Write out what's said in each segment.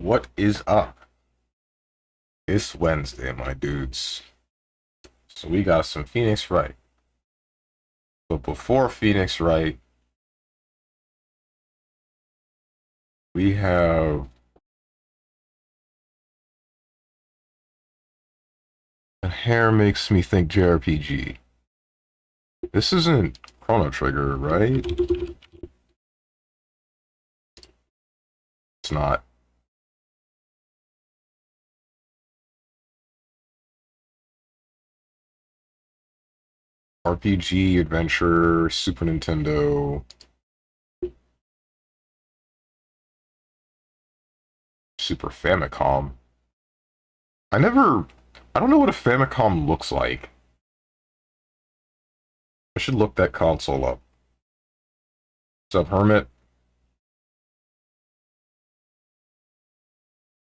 What is up? It's Wednesday, my dudes. So we got some Phoenix Wright. But before Phoenix Wright, we have the hair makes me think JRPG. This isn't Chrono Trigger, right? It's not. RPG, Adventure, Super Nintendo, Super Famicom. I don't know what a Famicom looks like. I should look that console up. What's up, Hermit?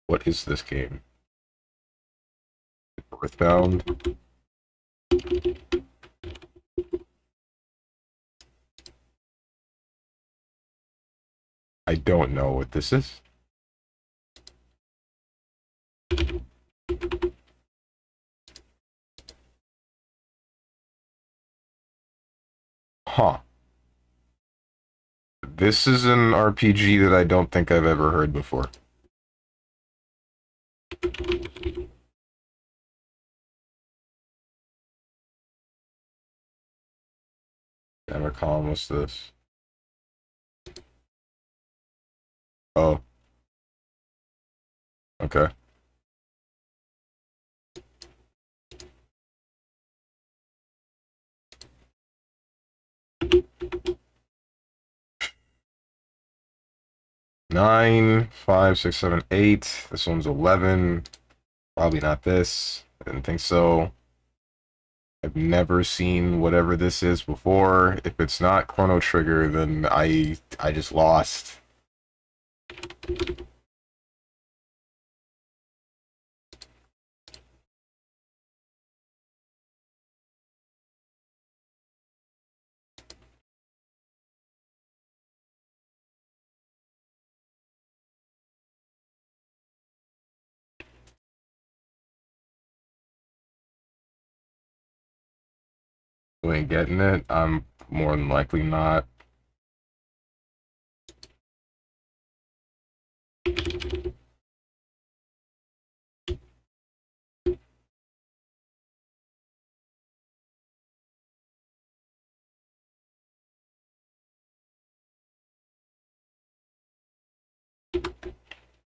What is this game? Earthbound? I don't know what this is. Huh. This is an RPG that I don't think I've ever heard before. Famicom, what's this? Oh, okay. Nine, five, six, seven, eight. This one's 11. Probably not this. I didn't think so. I've never seen whatever this is before. If it's not Chrono Trigger, then I just lost. You ain't getting it. I'm more than likely not.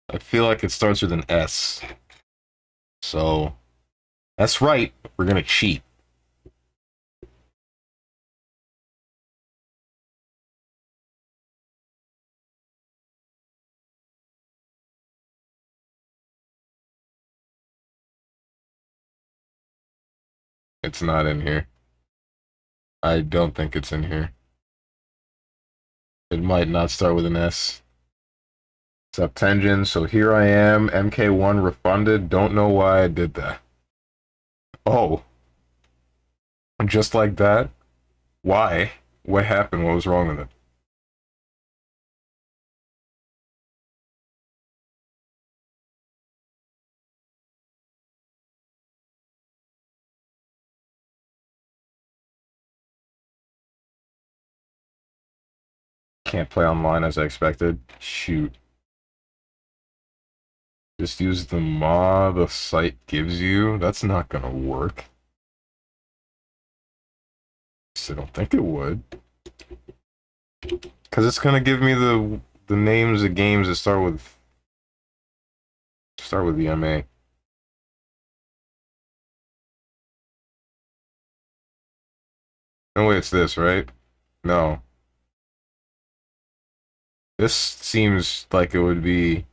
I feel like it starts with an S. So, that's right. We're gonna cheat. It's not in here. I don't think it's in here. It might not start with an S. Septengen, so here I am, MK1 refunded. Don't know why I did that. Oh, just like that? Why? What happened? What was wrong with it? Can't play online as I expected. Shoot. Just use the mod the site gives you. That's not gonna work. I don't think it would. Because it's gonna give me the names of games that start with the MA. No way it's this, right? No. This seems like it would be.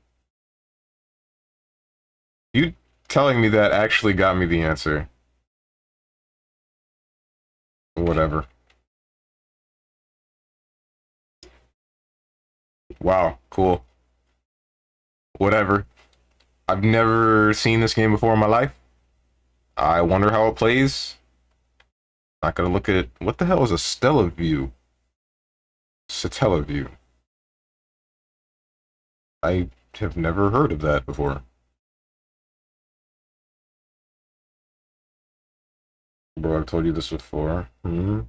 You telling me that actually got me the answer. Whatever. Wow, cool. Whatever. I've never seen this game before in my life. I wonder how it plays. Not gonna look at what the hell is a Stella view? Satella view. I have never heard of that before. Bro, I've told you this before. I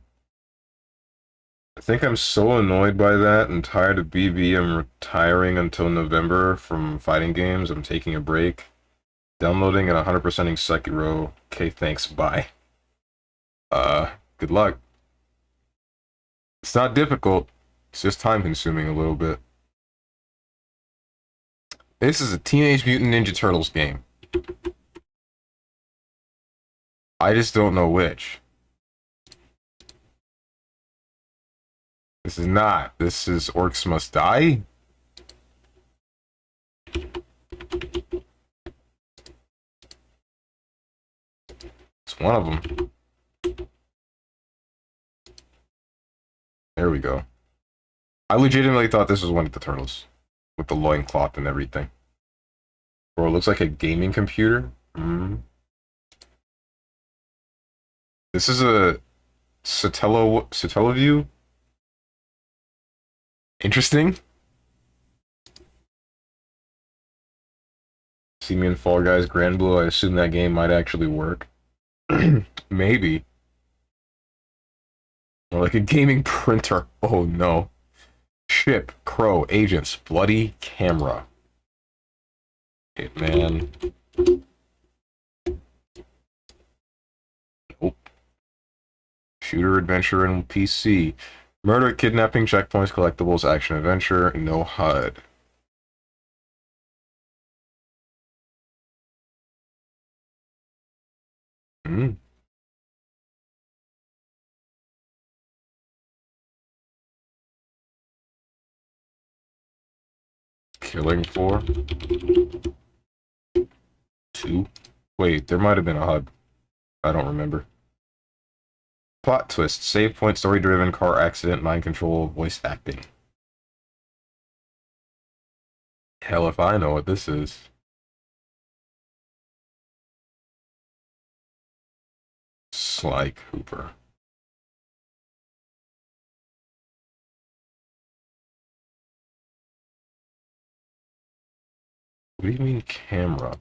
think I'm so annoyed by that and tired of BB. I'm retiring until November from fighting games. I'm taking a break. Downloading and 100%ing Sekiro. Okay, thanks, bye. Good luck. It's not difficult. It's just time consuming a little bit. This is a Teenage Mutant Ninja Turtles game. I just don't know which. This is not. This is Orcs Must Die? It's one of them. There we go. I legitimately thought this was one of the turtles. With the loincloth and everything. Bro, it looks like a gaming computer. This is a Satellaview. Interesting. See me in Fall Guys Grand Blue. I assume that game might actually work. Maybe. Or like a gaming printer. Oh no. Ship, Crow, Agents, Bloody Camera. Hitman. Nope. Shooter, Adventure, and PC. Murder, Kidnapping, Checkpoints, Collectibles, Action, Adventure, no HUD. Killing Floor. 2. Wait, there might have been a HUD. I don't remember. Plot twist, save point, story-driven, car accident, mind control, voice acting. Hell if I know what this is. Sly Cooper. What do you mean camera?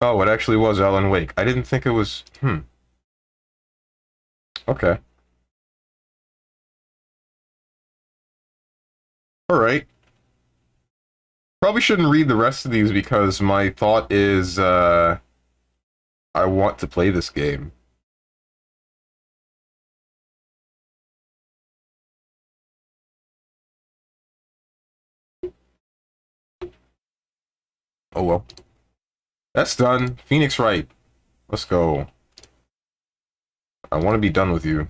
Oh, it actually was Alan Wake. I didn't think it was... Okay. Alright. Probably shouldn't read the rest of these because my thought is, I want to play this game. Oh well. That's done. Phoenix Wright. Let's go. I want to be done with you.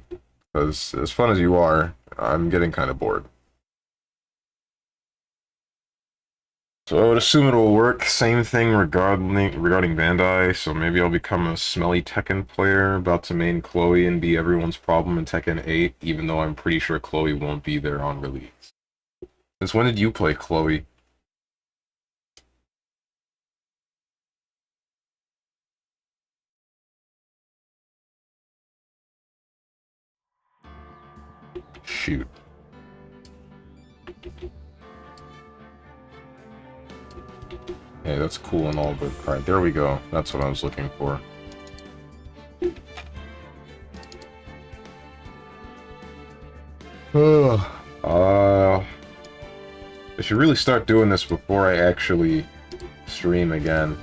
Because as fun as you are, I'm getting kind of bored. So I would assume it will work. Same thing regarding Bandai. So maybe I'll become a smelly Tekken player, about to main Chloe and be everyone's problem in Tekken 8, even though I'm pretty sure Chloe won't be there on release. Since when did you play Chloe? Shoot. Hey, that's cool and all, but alright, there we go. That's what I was looking for. I should really start doing this before I actually stream again.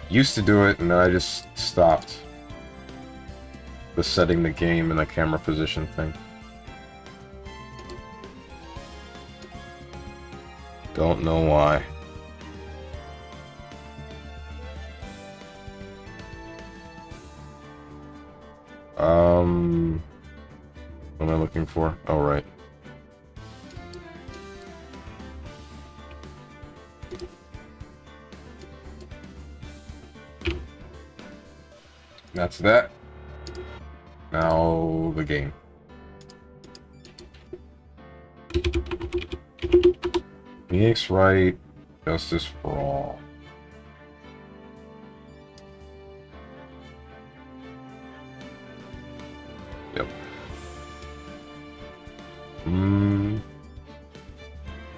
Used to do it, and then I just stopped. The setting the game and the camera position thing. Don't know why. What am I looking for? Oh, right. That's that. Now, the game. Phoenix Wright, Justice for All. Yep.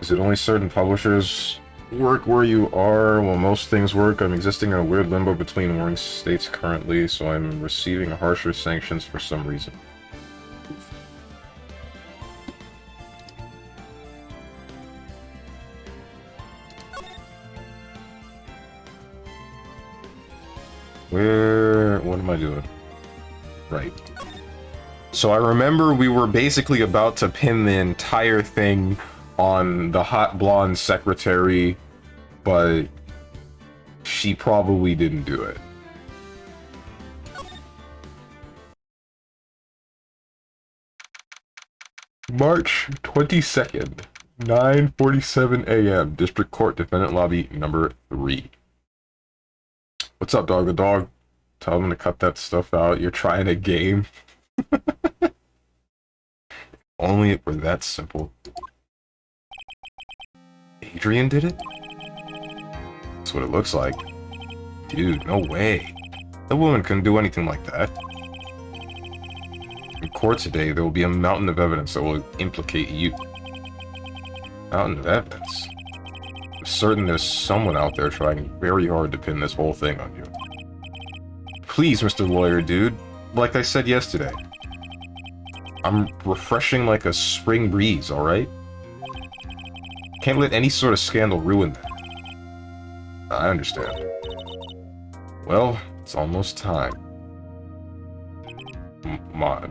Is it only certain publishers work where you are? Well, most things work. I'm existing in a weird limbo between warring states currently, so I'm receiving harsher sanctions for some reason. What am I doing? Right. So I remember we were basically about to pin the entire thing on the hot blonde secretary, but she probably didn't do it. March 22nd, 9:47 a.m. District Court Defendant Lobby number 3. What's up, dog? The dog. Tell them to cut that stuff out. You're trying a game. Only it were that simple. Adrian did it? That's what it looks like. Dude, no way. That woman couldn't do anything like that. In court today, there will be a mountain of evidence that will implicate you. Mountain of evidence? I'm certain there's someone out there trying very hard to pin this whole thing on you. Please, Mr. Lawyer Dude. Like I said yesterday, I'm refreshing like a spring breeze, alright? Can't let any sort of scandal ruin that. I understand. Well, it's almost time.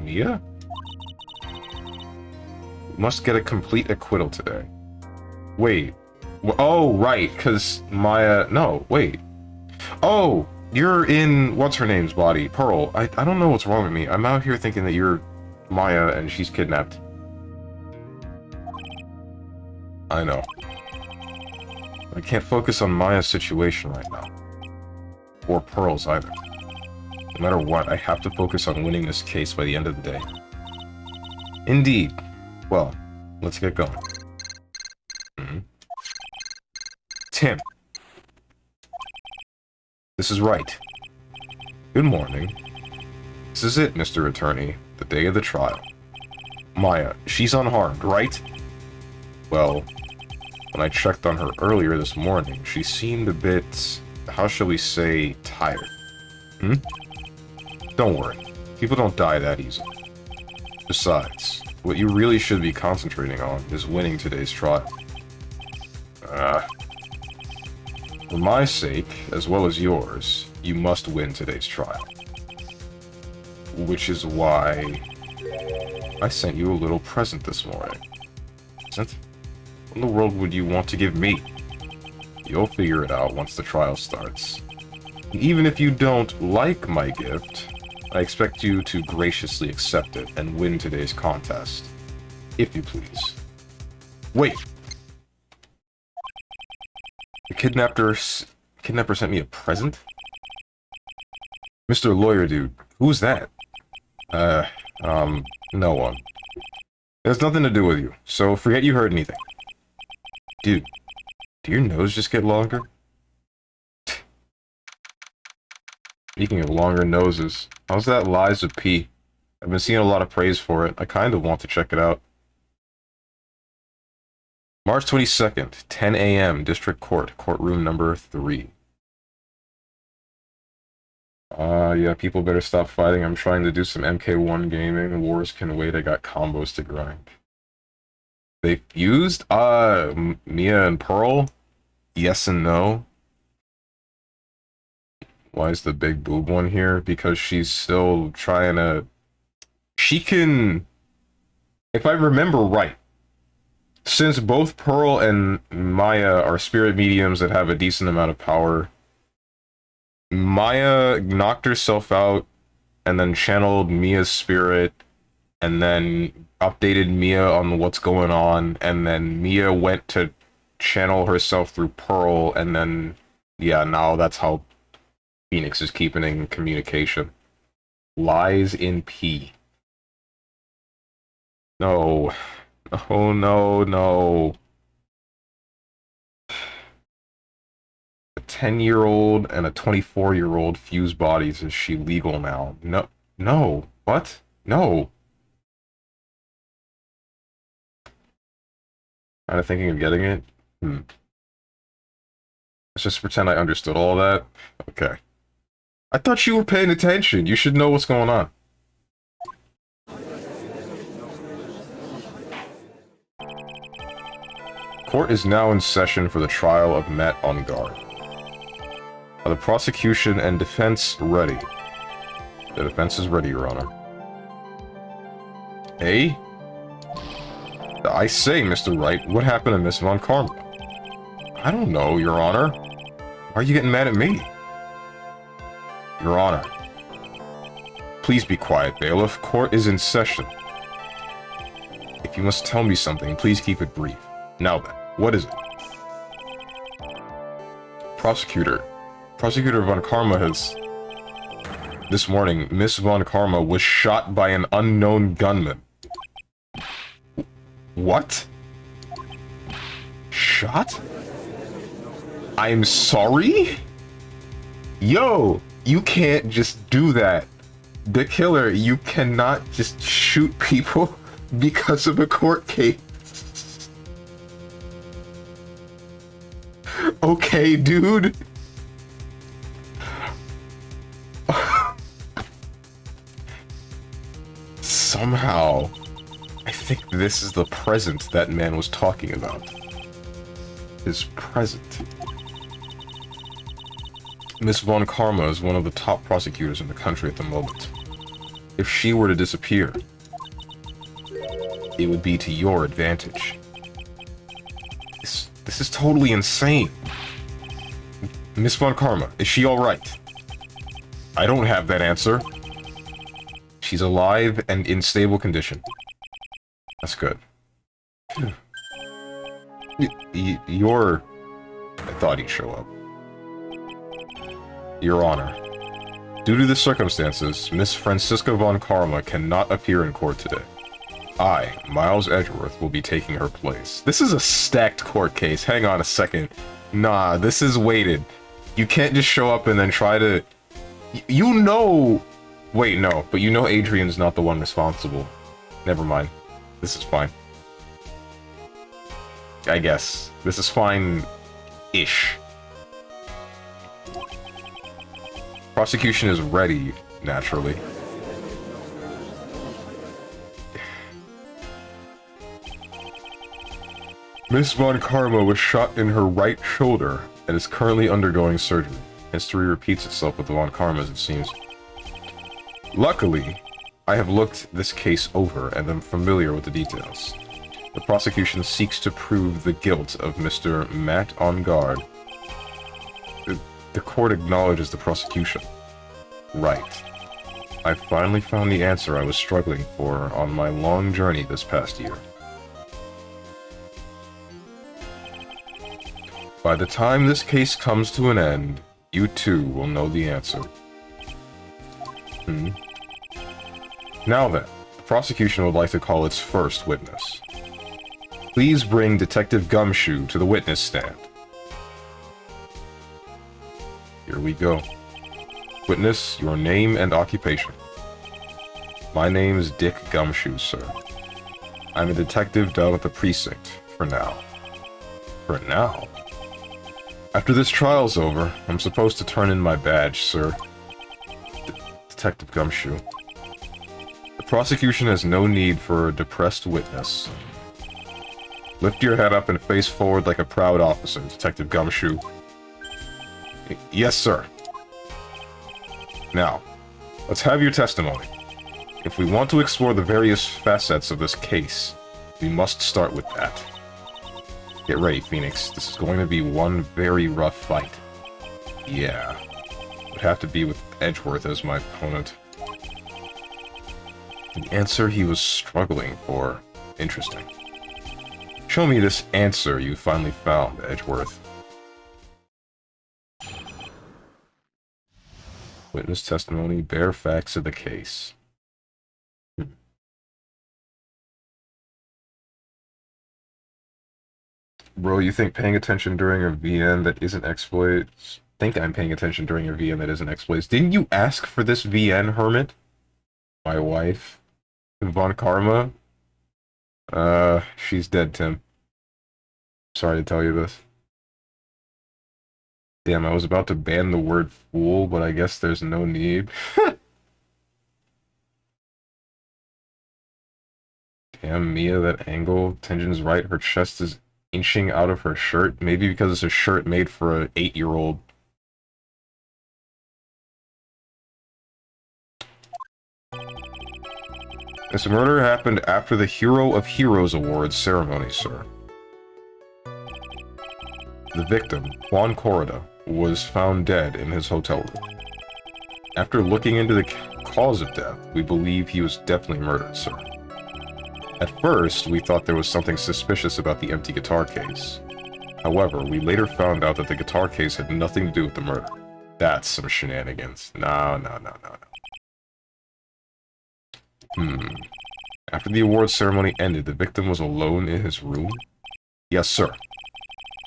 Mia? Must get a complete acquittal today. Wait. Oh, right, because Maya... No, wait. Oh, you're in what's-her-name's body, Pearl. I don't know what's wrong with me. I'm out here thinking that you're Maya and she's kidnapped. I know. I can't focus on Maya's situation right now. Or Pearl's either. No matter what, I have to focus on winning this case by the end of the day. Indeed. Well, let's get going. Tim. This is right. Good morning. This is it, Mr. Attorney. The day of the trial. Maya, she's unharmed, right? Well, when I checked on her earlier this morning, she seemed a bit, how shall we say, tired. Don't worry. People don't die that easily. Besides, what you really should be concentrating on is winning today's trial. For my sake, as well as yours, you must win today's trial. Which is why I sent you a little present this morning. Present? What in the world would you want to give me? You'll figure it out once the trial starts. And even if you don't like my gift, I expect you to graciously accept it and win today's contest. If you please. Wait! The kidnapper sent me a present? Mr. Lawyer Dude, who's that? No one. It has nothing to do with you, so forget you heard anything. Dude, do your nose just get longer? Speaking of longer noses, how's that Liza P? I've been seeing a lot of praise for it. I kind of want to check it out. March 22nd, 10 a.m., District Court, courtroom number 3. Yeah, people better stop fighting. I'm trying to do some MK1 gaming. Wars can wait. I got combos to grind. They fused? Mia and Pearl? Yes and no. Why is the big boob one here? Because she's still trying to... She can... If I remember right, since both Pearl and Maya are spirit mediums that have a decent amount of power, Maya knocked herself out and then channeled Mia's spirit and then updated Mia on what's going on, and then Mia went to channel herself through Pearl, and then, yeah, now that's how Phoenix is keeping in communication. Lies in P. No. Oh, no, no. A 10-year-old and a 24-year-old fuse bodies. Is she legal now? No. No. What? No. Kind of thinking of getting it. Let's just pretend I understood all that. Okay. I thought you were paying attention. You should know what's going on. Court is now in session for the trial of Matt on guard. Are the prosecution and defense ready? The defense is ready, Your Honor. Hey? I say, Mr. Wright, what happened to Miss Von Karma? I don't know, Your Honor. Why are you getting mad at me? Your Honor. Please be quiet, bailiff. Court is in session. If you must tell me something, please keep it brief. Now then, what is it? Prosecutor Von Karma has... This morning, Miss Von Karma was shot by an unknown gunman. What? Shot? I'm sorry? Yo, you can't just do that. The killer, you cannot just shoot people because of a court case. Okay, dude. Somehow, I think this is the present that man was talking about. His present. Miss Von Karma is one of the top prosecutors in the country at the moment. If she were to disappear, it would be to your advantage. This is totally insane. Miss Von Karma, is she alright? I don't have that answer. She's alive and in stable condition. That's good. You're... I thought he'd show up. Your Honor, due to the circumstances, Miss Francisca Von Karma cannot appear in court today. I, Miles Edgeworth, will be taking her place. This is a stacked court case. Hang on a second. Nah, this is weighted. You can't just show up and then try to... You know... Wait, no, but you know Adrian's not the one responsible. Never mind. This is fine. I guess. This is fine-ish. Prosecution is ready, naturally. Miss Von Karma was shot in her right shoulder and is currently undergoing surgery. History repeats itself with the Von Karmas, it seems. Luckily, I have looked this case over and am familiar with the details. The prosecution seeks to prove the guilt of Mr. Matt on guard. The court acknowledges the prosecution. Right. I finally found the answer I was struggling for on my long journey this past year. By the time this case comes to an end, you too will know the answer. Now then, the prosecution would like to call its first witness. Please bring Detective Gumshoe to the witness stand. Here we go. Witness, your name and occupation. My name is Dick Gumshoe, sir. I'm a detective down at the precinct, for now. For now? After this trial's over, I'm supposed to turn in my badge, sir. Detective Gumshoe. The prosecution has no need for a depressed witness. Lift your head up and face forward like a proud officer, Detective Gumshoe. Yes, sir. Now, let's have your testimony. If we want to explore the various facets of this case, we must start with that. Get ready, Phoenix. This is going to be one very rough fight. Yeah. Would have to be with Edgeworth as my opponent. The answer he was struggling for. Interesting. Show me this answer you finally found, Edgeworth. Witness testimony, bare facts of the case. Bro, you think paying attention during a VN that isn't exploits? Think I'm paying attention during a VN that isn't exploits. Didn't you ask for this VN, Hermit? My wife? Von Karma? She's dead, Tim. Sorry to tell you this. Damn, I was about to ban the word fool, but I guess there's no need. Damn, Mia, that angle. Tension's right. Her chest is inching out of her shirt. Maybe because it's a shirt made for an 8-year-old. This murder happened after the Hero of Heroes Awards ceremony, sir. The victim, Juan Corrida, was found dead in his hotel room. After looking into the cause of death, we believe he was definitely murdered, sir. At first, we thought there was something suspicious about the empty guitar case. However, we later found out that the guitar case had nothing to do with the murder. That's some shenanigans. No. After the awards ceremony ended, the victim was alone in his room? Yes, sir.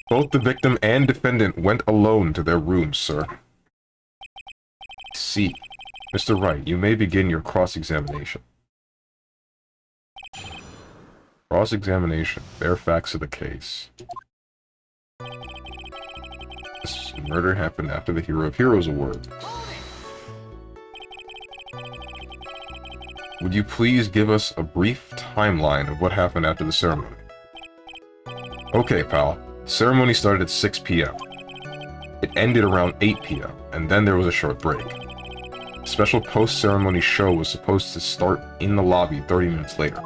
Both the victim and defendant went alone to their rooms, sir. See. Mr. Wright, you may begin your cross-examination. Cross-examination. Bare facts of the case. This murder happened after the Hero of Heroes Award. Would you please give us a brief timeline of what happened after the ceremony? Okay, pal. The ceremony started at 6 p.m. It ended around 8 p.m., and then there was a short break. A special post-ceremony show was supposed to start in the lobby 30 minutes later.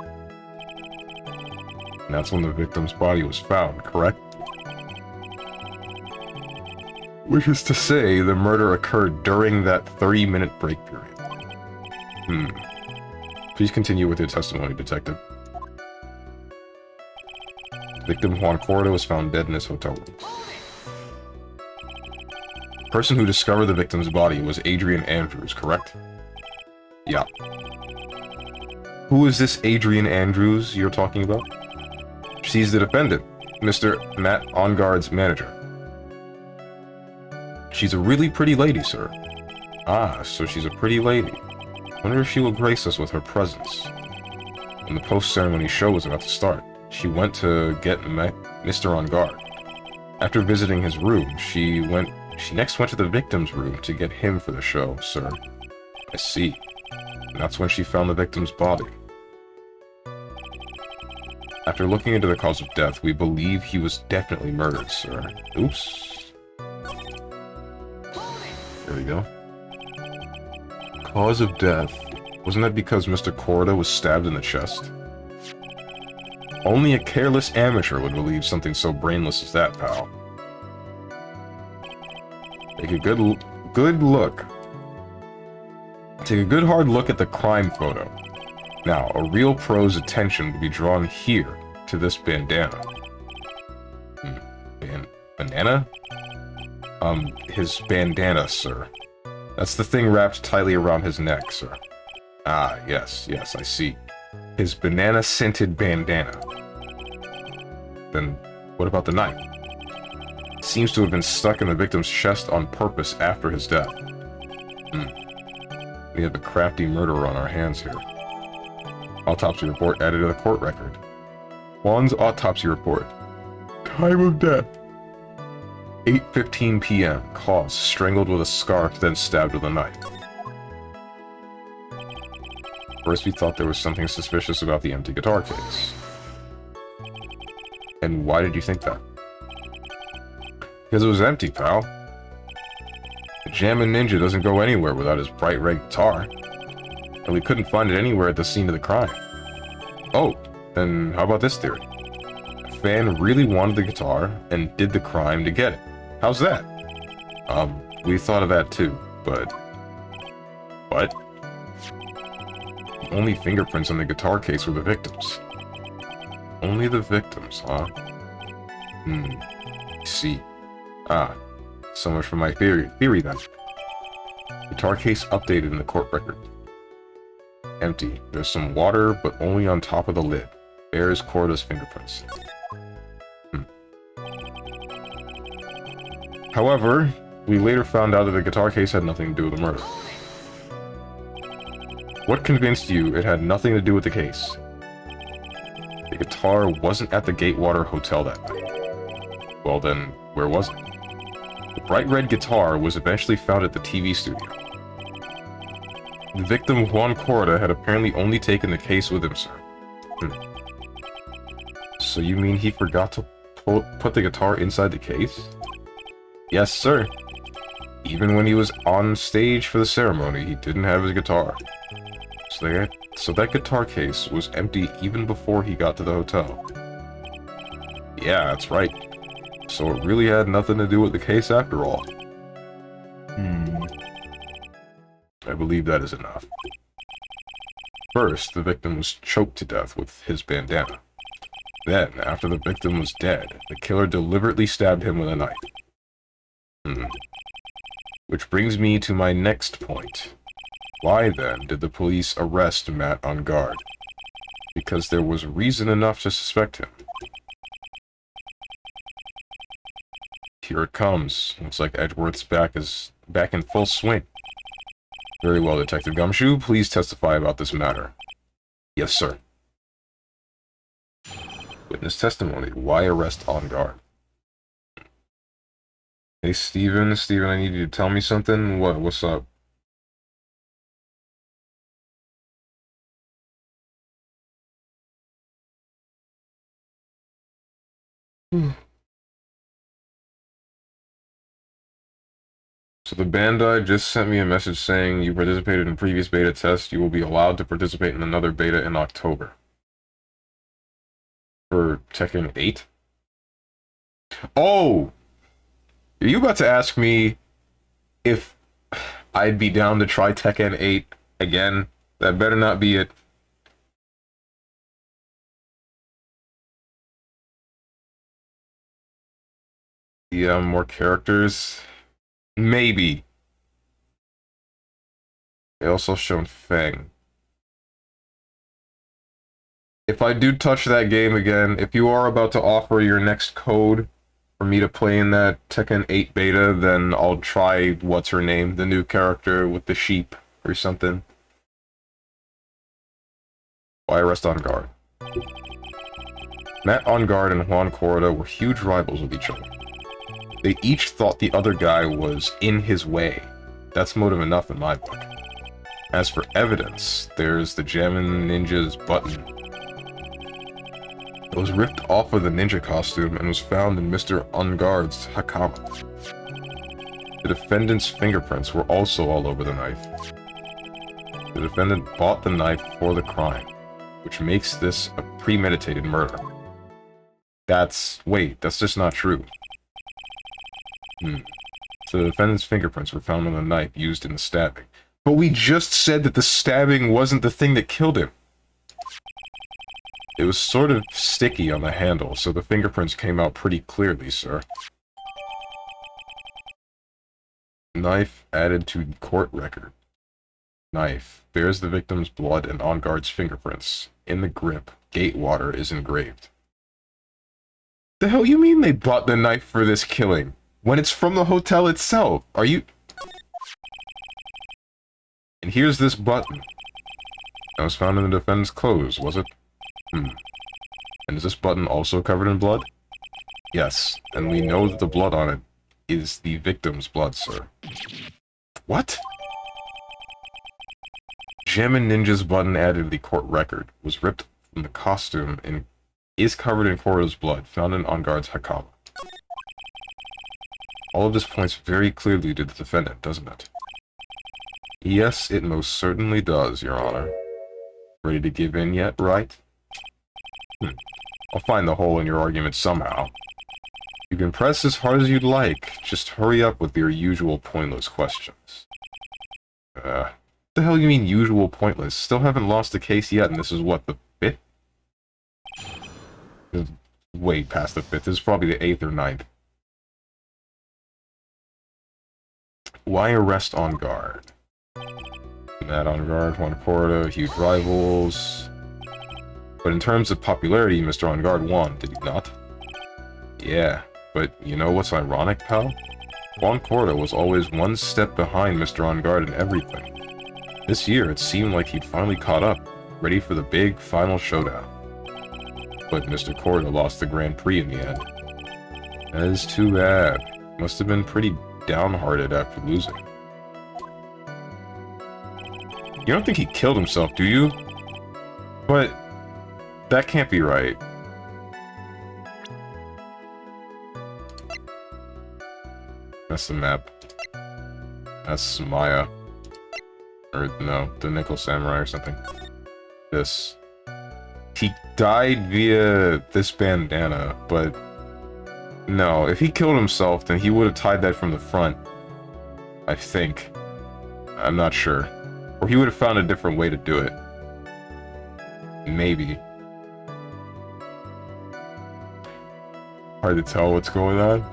And that's when the victim's body was found, correct? Which is to say, the murder occurred during that 30-minute break period. Please continue with your testimony, detective. Victim Juan Corrida was found dead in his hotel room. The person who discovered the victim's body was Adrian Andrews, correct? Yeah. Who is this Adrian Andrews you're talking about? She's the defendant, Mr. Matt Onguard's manager. She's a really pretty lady, sir. Ah, so she's a pretty lady. Wonder if she will grace us with her presence. When the post-ceremony show was about to start, she went to get Mr. Onguard. After visiting his room, she next went to the victim's room to get him for the show, sir. I see. And that's when she found the victim's body. After looking into the cause of death, we believe he was definitely murdered, sir. Oops. There we go. Cause of death. Wasn't that because Mr. Corrida was stabbed in the chest? Only a careless amateur would believe something so brainless as that, pal. Take a good look. Take a good hard look at the crime photo. Now, a real pro's attention will be drawn here to this bandana. Banana? His bandana, sir. That's the thing wrapped tightly around his neck, sir. Ah, yes, I see. His banana-scented bandana. Then, what about the knife? It seems to have been stuck in the victim's chest on purpose after his death. We have a crafty murderer on our hands here. Autopsy report added to the court record. Juan's autopsy report. Time of death. 8:15 p.m. Cause, strangled with a scarf, then stabbed with a knife. First we thought there was something suspicious about the empty guitar case. And why did you think that? Because it was empty, pal. The Jammin' Ninja doesn't go anywhere without his bright red guitar. And we couldn't find it anywhere at the scene of the crime. Oh, then how about this theory? A fan really wanted the guitar and did the crime to get it. How's that? We thought of that too, but... What? The only fingerprints on the guitar case were the victims. Only the victims, huh? I see. Ah, so much for my theory then. Guitar case updated in the court record. Empty. There's some water, but only on top of the lid. Bears Corrida's fingerprints. However, we later found out that the guitar case had nothing to do with the murder. What convinced you it had nothing to do with the case? The guitar wasn't at the Gatewater Hotel that night. Well then, where was it? The bright red guitar was eventually found at the TV studio. The victim, Juan Corda, had apparently only taken the case with him, sir. So you mean he forgot to put the guitar inside the case? Yes, sir. Even when he was on stage for the ceremony, he didn't have his guitar. So that guitar case was empty even before he got to the hotel. Yeah, that's right. So it really had nothing to do with the case after all. I believe that is enough. First, the victim was choked to death with his bandana. Then, after the victim was dead, the killer deliberately stabbed him with a knife. Which brings me to my next point. Why, then, did the police arrest Matt on guard? Because there was reason enough to suspect him. Here it comes. Looks like Edgeworth's back in full swing. Very well, Detective Gumshoe. Please testify about this matter. Yes, sir. Witness testimony. Why arrest on guard? Hey, Steven. Steven, I need you to tell me something. What's up? So the Bandai just sent me a message saying you participated in previous beta tests. You will be allowed to participate in another beta in October. For Tekken 8? Oh! Are you about to ask me if I'd be down to try Tekken 8 again? That better not be it. Yeah, more characters. Maybe. They also shown Fang. If I do touch that game again, if you are about to offer your next code for me to play in that Tekken 8 beta, then I'll try, what's her name, the new character with the sheep or something. Why arrest on guard? Matt on guard and Juan Corda were huge rivals with each other. They each thought the other guy was in his way. That's motive enough in my book. As for evidence, there's the Jammin' Ninja's button. It was ripped off of the ninja costume and was found in Mr. Unguard's hakama. The defendant's fingerprints were also all over the knife. The defendant bought the knife for the crime, which makes this a premeditated murder. Wait, that's just not true. So the defendant's fingerprints were found on the knife used in the stabbing. But we just said that the stabbing wasn't the thing that killed him. It was sort of sticky on the handle, so the fingerprints came out pretty clearly, sir. Knife added to court record. Knife bears the victim's blood and on guard's fingerprints. In the grip, Gatewater is engraved. The hell you mean they bought the knife for this killing? When it's from the hotel itself? Are you... And here's this button. That was found in the defendant's clothes, was it? And is this button also covered in blood? Yes, and we know that the blood on it is the victim's blood, sir. What? Jammin' Ninja's button added to the court record was ripped from the costume and is covered in Cordo's blood, found in On Guard's hakama. All of this points very clearly to the defendant, doesn't it? Yes, it most certainly does, Your Honor. Ready to give in yet, right? I'll find the hole in your argument somehow. You can press as hard as you'd like, just hurry up with your usual pointless questions. What the hell you mean usual pointless? Still haven't lost the case yet, and this is what, the 5th? Way past the 5th, this is probably the 8th or 9th. Why arrest on guard? Matt on guard, Juan Corda, huge rivals. But in terms of popularity, Mr. On Guard won, did he not? Yeah, but you know what's ironic, pal? Juan Corda was always one step behind Mr. On Guard in everything. This year, it seemed like he'd finally caught up, ready for the big final showdown. But Mr. Corda lost the Grand Prix in the end. That is too bad. Must have been pretty downhearted after losing. You don't think he killed himself, do you? But that can't be right. That's the map. That's Maya. Or no, the Nickel Samurai or something. This. He died via this bandana, but no, if he killed himself, then he would have tied that from the front. I think. I'm not sure. Or he would have found a different way to do it. Maybe. Hard to tell what's going on.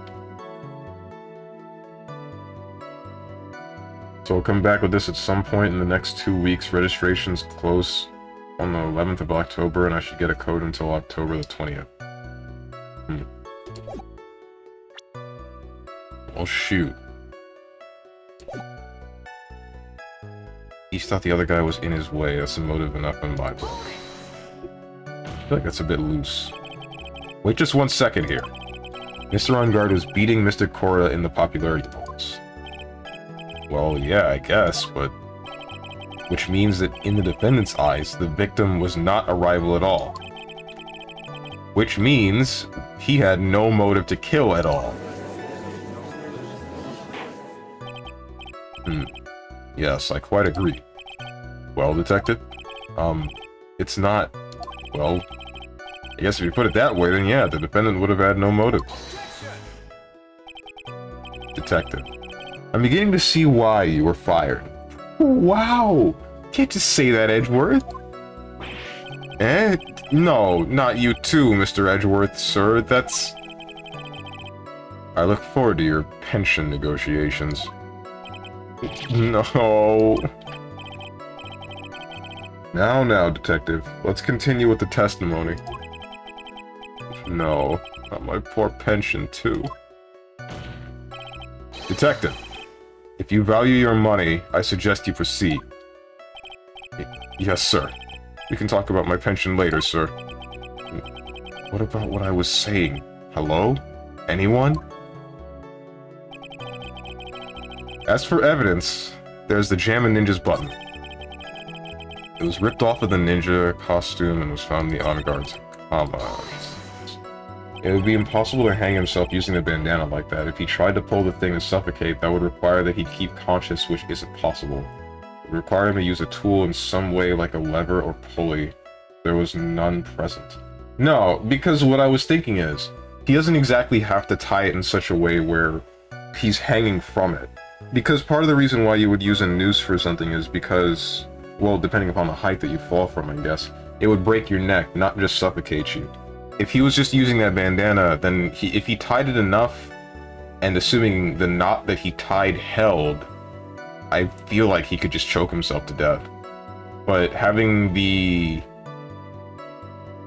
So I'll come back with this at some point in the next 2 weeks. Registration's close on the 11th of October, and I should get a code until October the 20th. Well, shoot. Each thought the other guy was in his way. That's a motive enough in my book. I feel like that's a bit loose. Wait just 1 second here. Mr. On Guard was beating Mr. Korra in the popularity polls. Well, yeah, I guess, but... Which means that in the defendant's eyes, the victim was not a rival at all. Which means he had no motive to kill at all. Yes, I quite agree. Well, Detective? It's not... Well... I guess if you put it that way, then yeah, the defendant would have had no motive. Detective. I'm beginning to see why you were fired. Wow! Can't just say that, Edgeworth. Eh? No, not you too, Mr. Edgeworth, sir. That's... I look forward to your pension negotiations. No. Now, Detective. Let's continue with the testimony. No, not my poor pension, too. Detective, if you value your money, I suggest you proceed. Yes, sir. We can talk about my pension later, sir. What about what I was saying? Hello? Anyone? As for evidence, there's the Jammin' Ninja's button. It was ripped off of the ninja costume and was found in the On Guard's comma. It would be impossible to hang himself using a bandana like that. If he tried to pull the thing to suffocate, that would require that he keep conscious, which isn't possible. It would require him to use a tool in some way like a lever or pulley. There was none present. No, because what I was thinking is, he doesn't exactly have to tie it in such a way where he's hanging from it. Because part of the reason why you would use a noose for something is because, well, depending upon the height that you fall from, I guess, it would break your neck, not just suffocate you. If he was just using that bandana, then if he tied it enough, and assuming the knot that he tied held, I feel like he could just choke himself to death. But having the...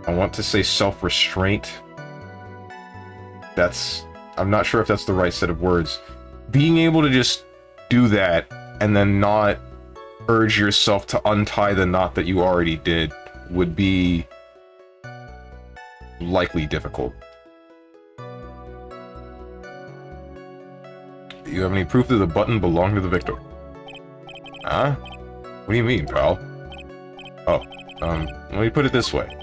I want to say self-restraint, that's... I'm not sure if that's the right set of words. Being able to just do that, and then not urge yourself to untie the knot that you already did, would be... likely difficult. Do you have any proof that the button belonged to the victim? Huh? What do you mean, pal? Oh, let me put it this way.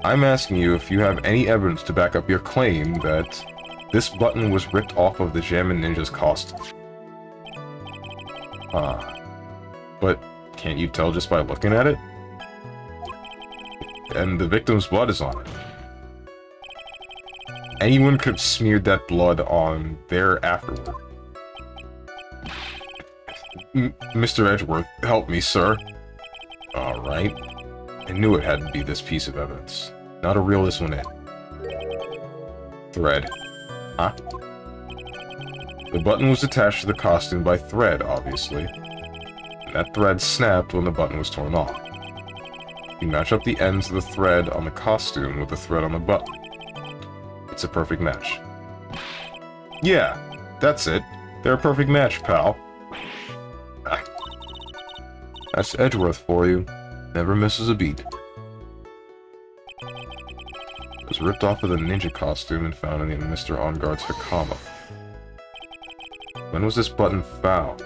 I'm asking you if you have any evidence to back up your claim that this button was ripped off of the Jammin' Ninja's costume. But can't you tell just by looking at it? And the victim's blood is on it. Anyone could have smeared that blood on there afterward. Mr. Edgeworth, help me, sir. Alright. I knew it had to be this piece of evidence. Now to reel this one in. Thread. Huh? The button was attached to the costume by thread, obviously. And that thread snapped when the button was torn off. You match up the ends of the thread on the costume with the thread on the button. It's a perfect match. Yeah, that's it. They're a perfect match, pal. That's Edgeworth for you. Never misses a beat. was ripped off of the ninja costume and found in the Mr. On Guard's Hakama. When was this button found?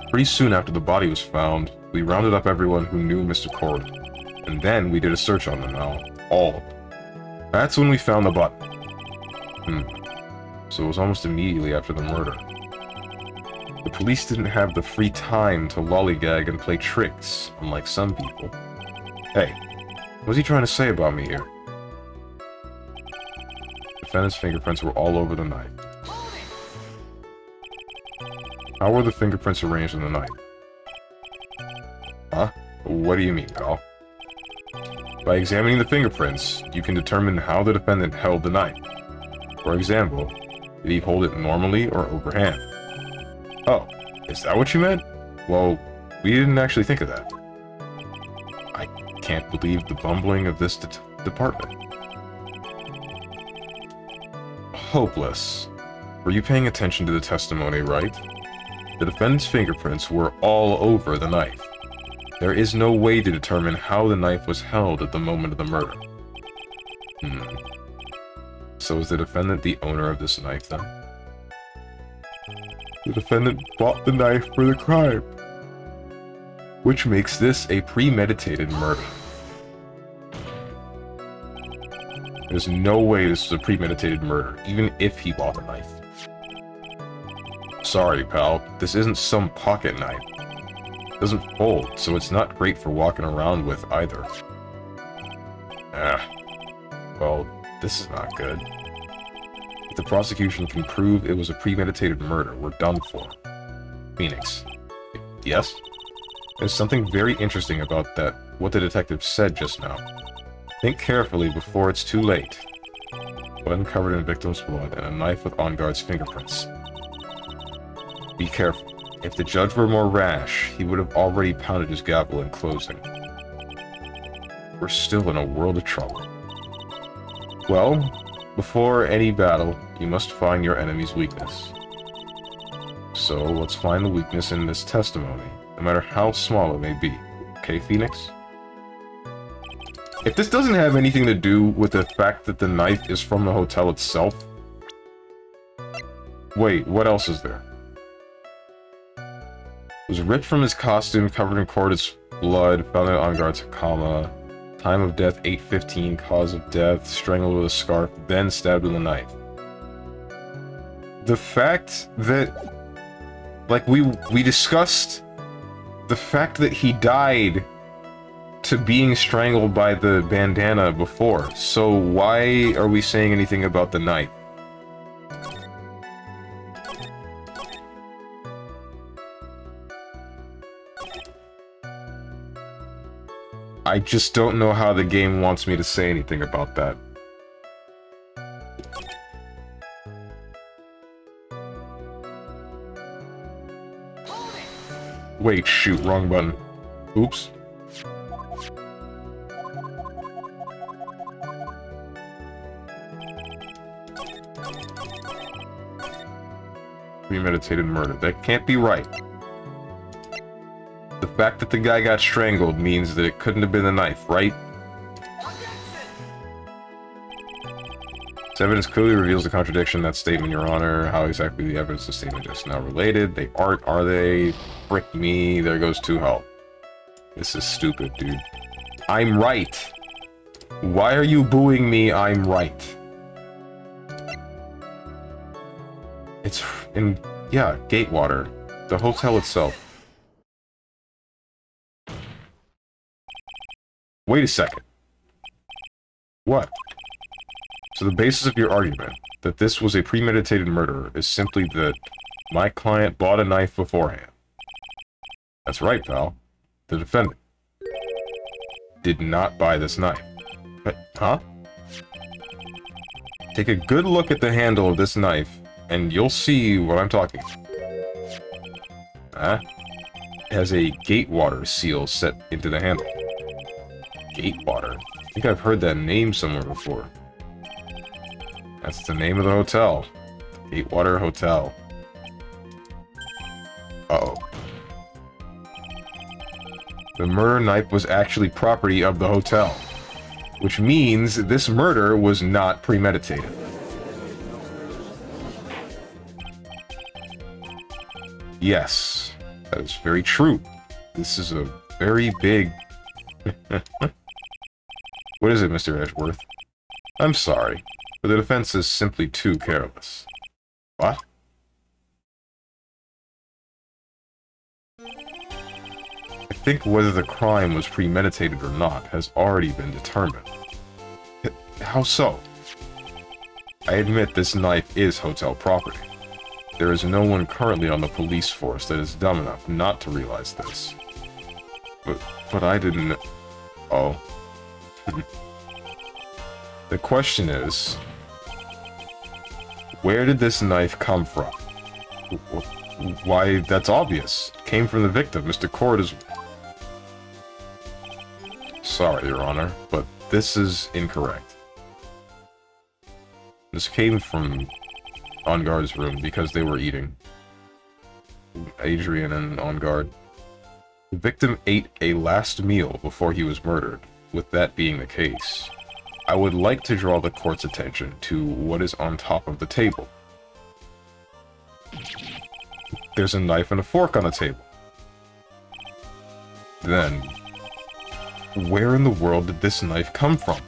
Pretty soon after the body was found, we rounded up everyone who knew Mr. Cord, and then we did a search on them all. All of them. That's when we found the button. So it was almost immediately after the murder. The police didn't have the free time to lollygag and play tricks, unlike some people. Hey, what's he trying to say about me here? The defendant's fingerprints were all over the knife. How were the fingerprints arranged on the knife? Huh? What do you mean, pal? By examining the fingerprints, you can determine how the defendant held the knife. For example, did he hold it normally or overhand? Oh, is that what you meant? Well, we didn't actually think of that. I can't believe the bumbling of this department. Hopeless. Were you paying attention to the testimony, right? The defendant's fingerprints were all over the knife. There is no way to determine how the knife was held at the moment of the murder. So is the defendant the owner of this knife, then? The defendant bought the knife for the crime, which makes this a premeditated murder. There's no way this is a premeditated murder, even if he bought the knife. Sorry, pal, this isn't some pocket knife. It doesn't fold, so it's not great for walking around with either. Well, this is not good. If the prosecution can prove it was a premeditated murder, we're done for. Phoenix. Yes? There's something very interesting about what the detective said just now. Think carefully before it's too late. Button covered in victim's blood and a knife with On Guard's fingerprints. Be careful. If the judge were more rash, he would have already pounded his gavel in closing. We're still in a world of trouble. Well, before any battle, you must find your enemy's weakness. So, let's find the weakness in this testimony, no matter how small it may be. Okay, Phoenix? If this doesn't have anything to do with the fact that the knife is from the hotel itself... Wait, what else is there? It was ripped from his costume, covered in Cord's blood, found in On Guard's Hakama. Time of death, 8:15. Cause of death, strangled with a scarf, then stabbed with a knife. The fact that... Like, we discussed the fact that he died to being strangled by the bandana before. So why are we saying anything about the knife? I just don't know how the game wants me to say anything about that. Wait, shoot, wrong button. Oops. Premeditated murder. That can't be right. The fact that the guy got strangled means that it couldn't have been the knife, right? This evidence clearly reveals the contradiction in that statement, Your Honor. How exactly the evidence and statement just now related? They aren't, are they? Frick me, there goes 2 health. This is stupid, dude. I'm right! Why are you booing me? I'm right. It's in, yeah, Gatewater. The hotel itself. Wait a second. What? So the basis of your argument, that this was a premeditated murder, is simply that my client bought a knife beforehand. That's right, pal. The defendant did not buy this knife. But, huh? Take a good look at the handle of this knife, and you'll see what I'm talking about. It has a Gatewater seal set into the handle. Gatewater? I think I've heard that name somewhere before. That's the name of the hotel. Gatewater Hotel. Uh-oh. The murder knife was actually property of the hotel. which means this murder was not premeditated. Yes, that is very true. This is a very big... What is it, Mr. Edgeworth? I'm sorry, but the defense is simply too careless. What? I think whether the crime was premeditated or not has already been determined. How so? I admit this knife is hotel property. There is no one currently on the police force that is dumb enough not to realize this. But I didn't... Oh. The question is... Where did this knife come from? Why, that's obvious. It came from the victim, Mr. Cord is... Sorry, Your Honor, but this is incorrect. This came from On Guard's room because they were eating. Adrian and On Guard. The victim ate a last meal before he was murdered. With that being the case, I would like to draw the court's attention to what is on top of the table. There's a knife and a fork on the table. Then, where in the world did this knife come from?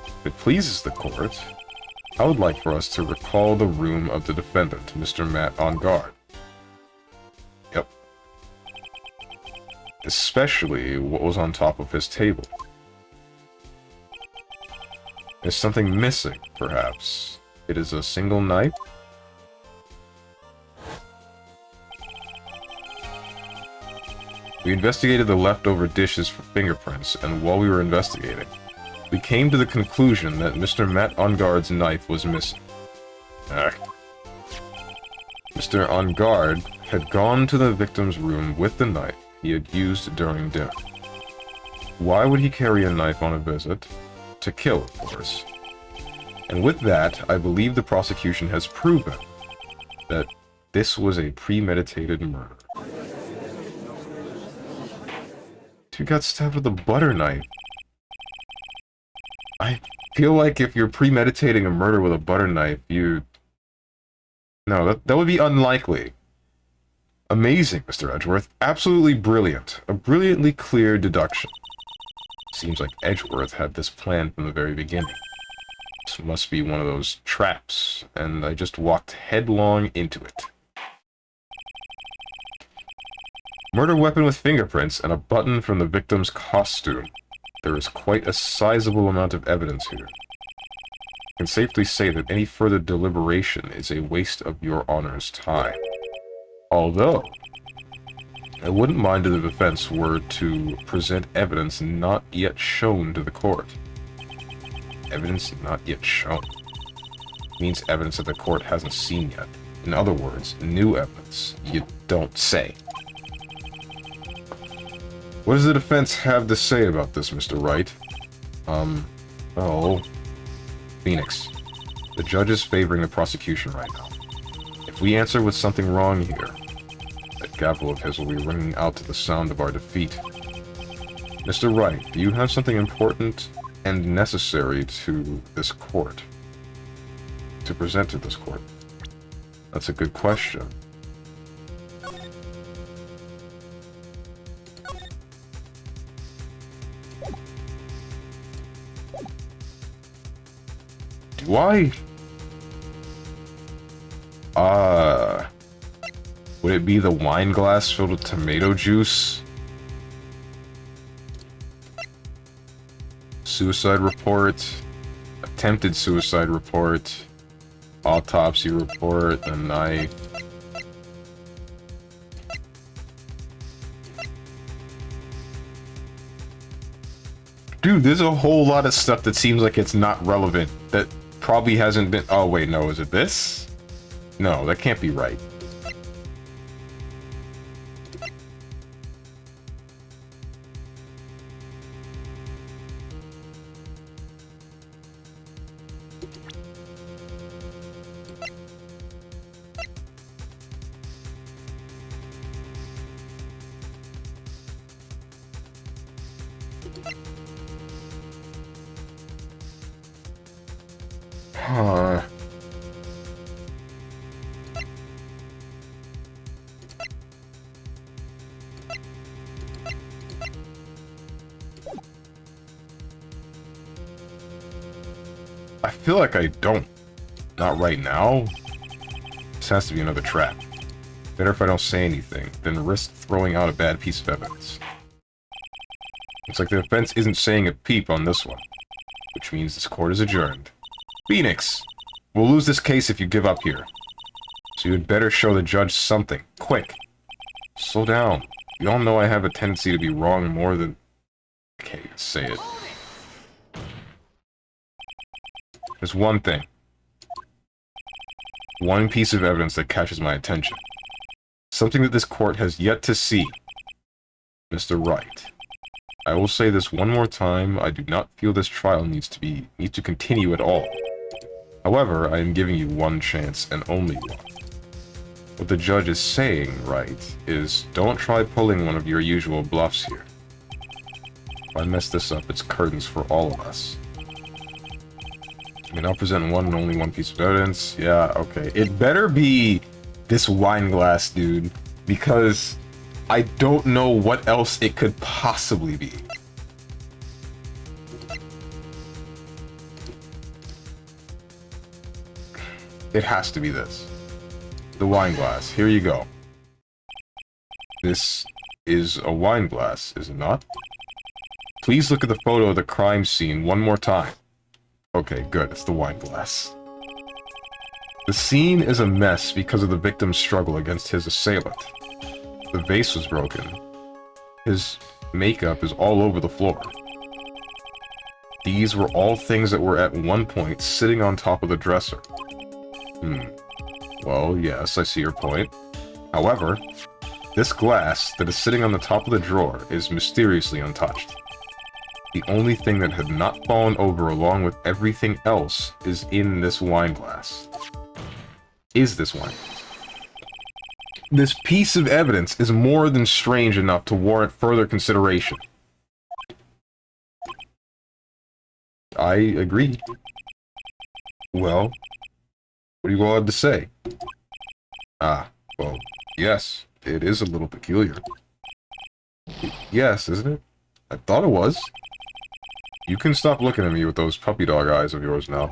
If it pleases the court, I would like for us to recall the room of the defendant, Mr. Matt On Guard. Yep. Especially what was on top of his table. Is something missing, perhaps? It is a single knife? We investigated the leftover dishes for fingerprints, and while we were investigating, we came to the conclusion that Mr. Matt On Guard's knife was missing. Mr. On Guard had gone to the victim's room with the knife he had used during dinner. Why would he carry a knife on a visit? To kill, of course. And with that, I believe the prosecution has proven that this was a premeditated murder. Dude got stabbed with a butter knife. I feel like if you're premeditating a murder with a butter knife, you... No, that would be unlikely. Amazing, Mr. Edgeworth. Absolutely brilliant. A brilliantly clear deduction. Seems like Edgeworth had this plan from the very beginning. This must be one of those traps, and I just walked headlong into it. Murder weapon with fingerprints and a button from the victim's costume. There is quite a sizable amount of evidence here. I can safely say that any further deliberation is a waste of your Honor's time. Although, I wouldn't mind if the defense were to present evidence not yet shown to the court. Evidence not yet shown means evidence that the court hasn't seen yet. In other words, new evidence you don't say. What does the defense have to say about this, Mr. Wright? Oh. Phoenix. The judge is favoring the prosecution right now. If we answer with something wrong here, that gavel of his will be ringing out to the sound of our defeat. Mr. Wright, do you have something important and necessary to this court? To present to this court? That's a good question. Why? Would it be the wine glass filled with tomato juice? Suicide report, attempted suicide report, autopsy report, the knife. Dude, there's a whole lot of stuff that seems like it's not relevant, that probably hasn't been... Oh, wait, no, is it this? No, that can't be right. Huh. I feel like I don't. Not right now. This has to be another trap. Better if I don't say anything, than risk throwing out a bad piece of evidence. Looks like the defense isn't saying a peep on this one, which means this court is adjourned. Phoenix! We'll lose this case if you give up here. So you'd better show the judge something. Quick! Slow down. You all know I have a tendency to be wrong more than... Okay, say it. There's one thing. One piece of evidence that catches my attention. Something that this court has yet to see. Mr. Wright. I will say this one more time, I do not feel this trial needs to continue at all. However, I am giving you one chance, and only one. What the judge is saying, Wright, is don't try pulling one of your usual bluffs here. If I mess this up, it's curtains for all of us. I mean, I'll present one and only one piece of evidence. Yeah, okay. It better be this wine glass, dude, because I don't know what else it could possibly be. It has to be this. The wine glass. Here you go. This is a wine glass, is it not? Please look at the photo of the crime scene one more time. Okay, good. It's the wine glass. The scene is a mess because of the victim's struggle against his assailant. The vase was broken. His makeup is all over the floor. These were all things that were at one point sitting on top of the dresser. Well, yes, I see your point. However, this glass that is sitting on the top of the drawer is mysteriously untouched. The only thing that had not fallen over along with everything else is in this wine glass. Is this wine glass? This piece of evidence is more than strange enough to warrant further consideration. I agree. Well, what do you all have to say? Ah, well, yes, it is a little peculiar. Yes, isn't it? I thought it was. You can stop looking at me with those puppy dog eyes of yours now.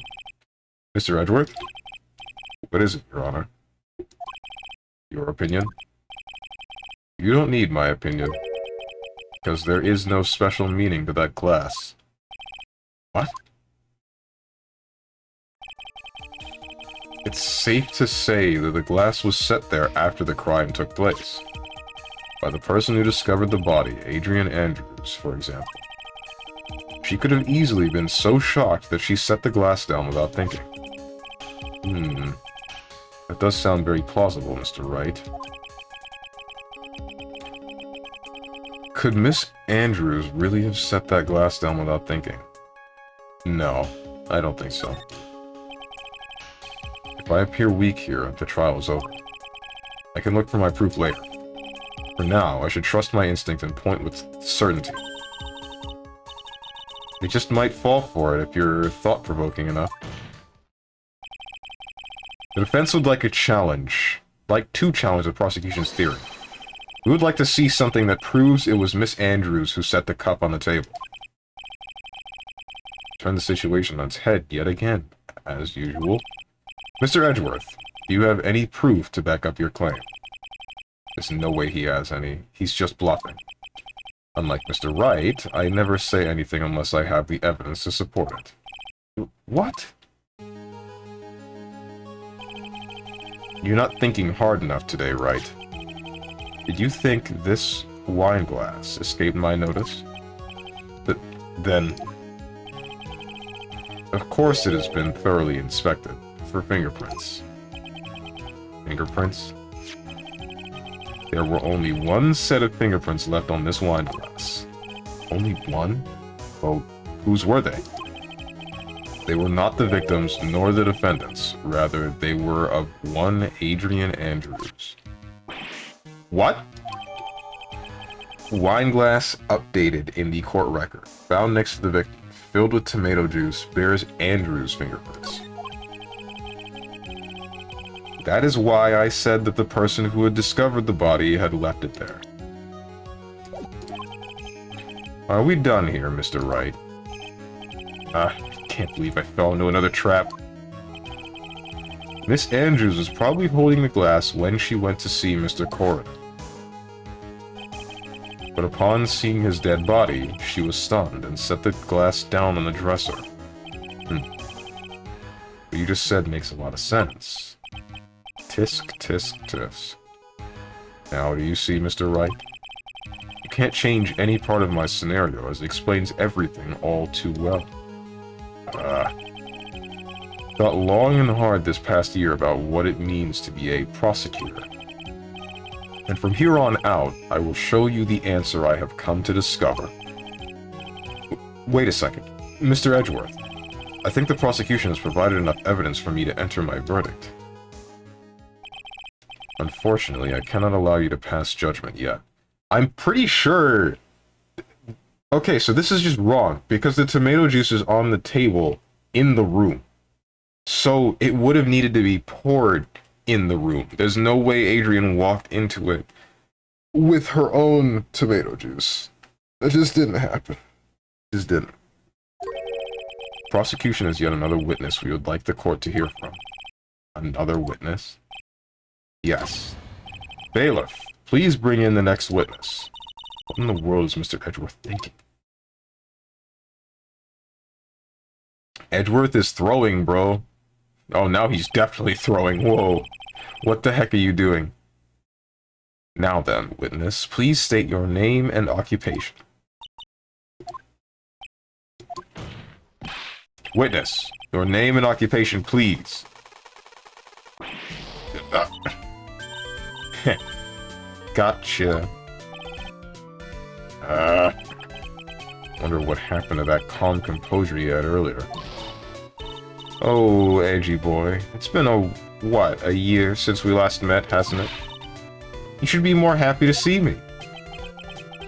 Mr. Edgeworth? What is it, Your Honor? Your opinion? You don't need my opinion, because there is no special meaning to that glass. What? It's safe to say that the glass was set there after the crime took place. By the person who discovered the body, Adrian Andrews, for example. She could have easily been so shocked that she set the glass down without thinking. That does sound very plausible, Mr. Wright. Could Miss Andrews really have set that glass down without thinking? No, I don't think so. If I appear weak here, the trial is over. I can look for my proof later. For now, I should trust my instinct and point with certainty. You just might fall for it if you're thought-provoking enough. The defense would like a challenge. Like to challenge the prosecution's theory. We would like to see something that proves it was Miss Andrews who set the cup on the table. Turn the situation on its head yet again, as usual. Mr. Edgeworth, do you have any proof to back up your claim? There's no way he has any. He's just bluffing. Unlike Mr. Wright, I never say anything unless I have the evidence to support it. What? You're not thinking hard enough today, Wright. Did you think this wine glass escaped my notice? But then... Of course it has been thoroughly inspected for fingerprints. Fingerprints? There were only one set of fingerprints left on this wine glass. Only one? Well, whose were they? They were not the victims nor the defendants. Rather, they were of one Adrian Andrews. What? Wine glass updated in the court record. Found next to the victim. Filled with tomato juice. Bears Andrew's fingerprints. That is why I said that the person who had discovered the body had left it there. Are we done here, Mr. Wright? Can't believe I fell into another trap. Miss Andrews was probably holding the glass when she went to see Mr. Corrin. But upon seeing his dead body, she was stunned and set the glass down on the dresser. What you just said makes a lot of sense. Tisk, tisk, tisk. Now, do you see, Mr. Wright? You can't change any part of my scenario, as it explains everything all too well. Thought long and hard this past year about what it means to be a prosecutor. And from here on out, I will show you the answer I have come to discover. Wait a second. Mr. Edgeworth, I think the prosecution has provided enough evidence for me to enter my verdict. Unfortunately, I cannot allow you to pass judgment yet. I'm pretty sure... Okay, so this is just wrong, because the tomato juice is on the table in the room. So it would have needed to be poured in the room. There's no way Adrian walked into it with her own tomato juice. That just didn't happen. Just didn't. Prosecution is yet another witness we would like the court to hear from. Another witness? Yes. Bailiff, please bring in the next witness. What in the world is Mr. Edgeworth thinking? Edgeworth is throwing, bro. Oh, now he's definitely throwing. Whoa. What the heck are you doing? Now then, witness, please state your name and occupation. Witness, your name and occupation, please. Gotcha. Wonder what happened to that calm composure you had earlier. Oh, edgy boy. It's been a year since we last met, hasn't it? You should be more happy to see me.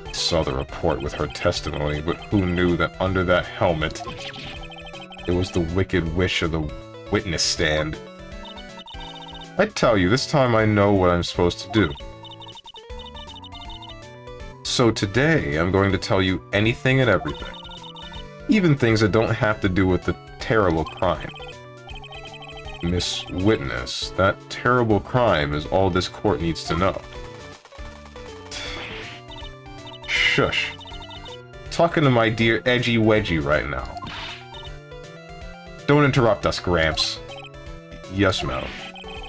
I saw the report with her testimony, but who knew that under that helmet, it was the wicked wish of the witness stand. I tell you, this time I know what I'm supposed to do. So today, I'm going to tell you anything and everything. Even things that don't have to do with the terrible crime. Miss Witness, that terrible crime is all this court needs to know. Shush. Talking to my dear Edgy Wedgie right now. Don't interrupt us, Gramps. Yes, ma'am.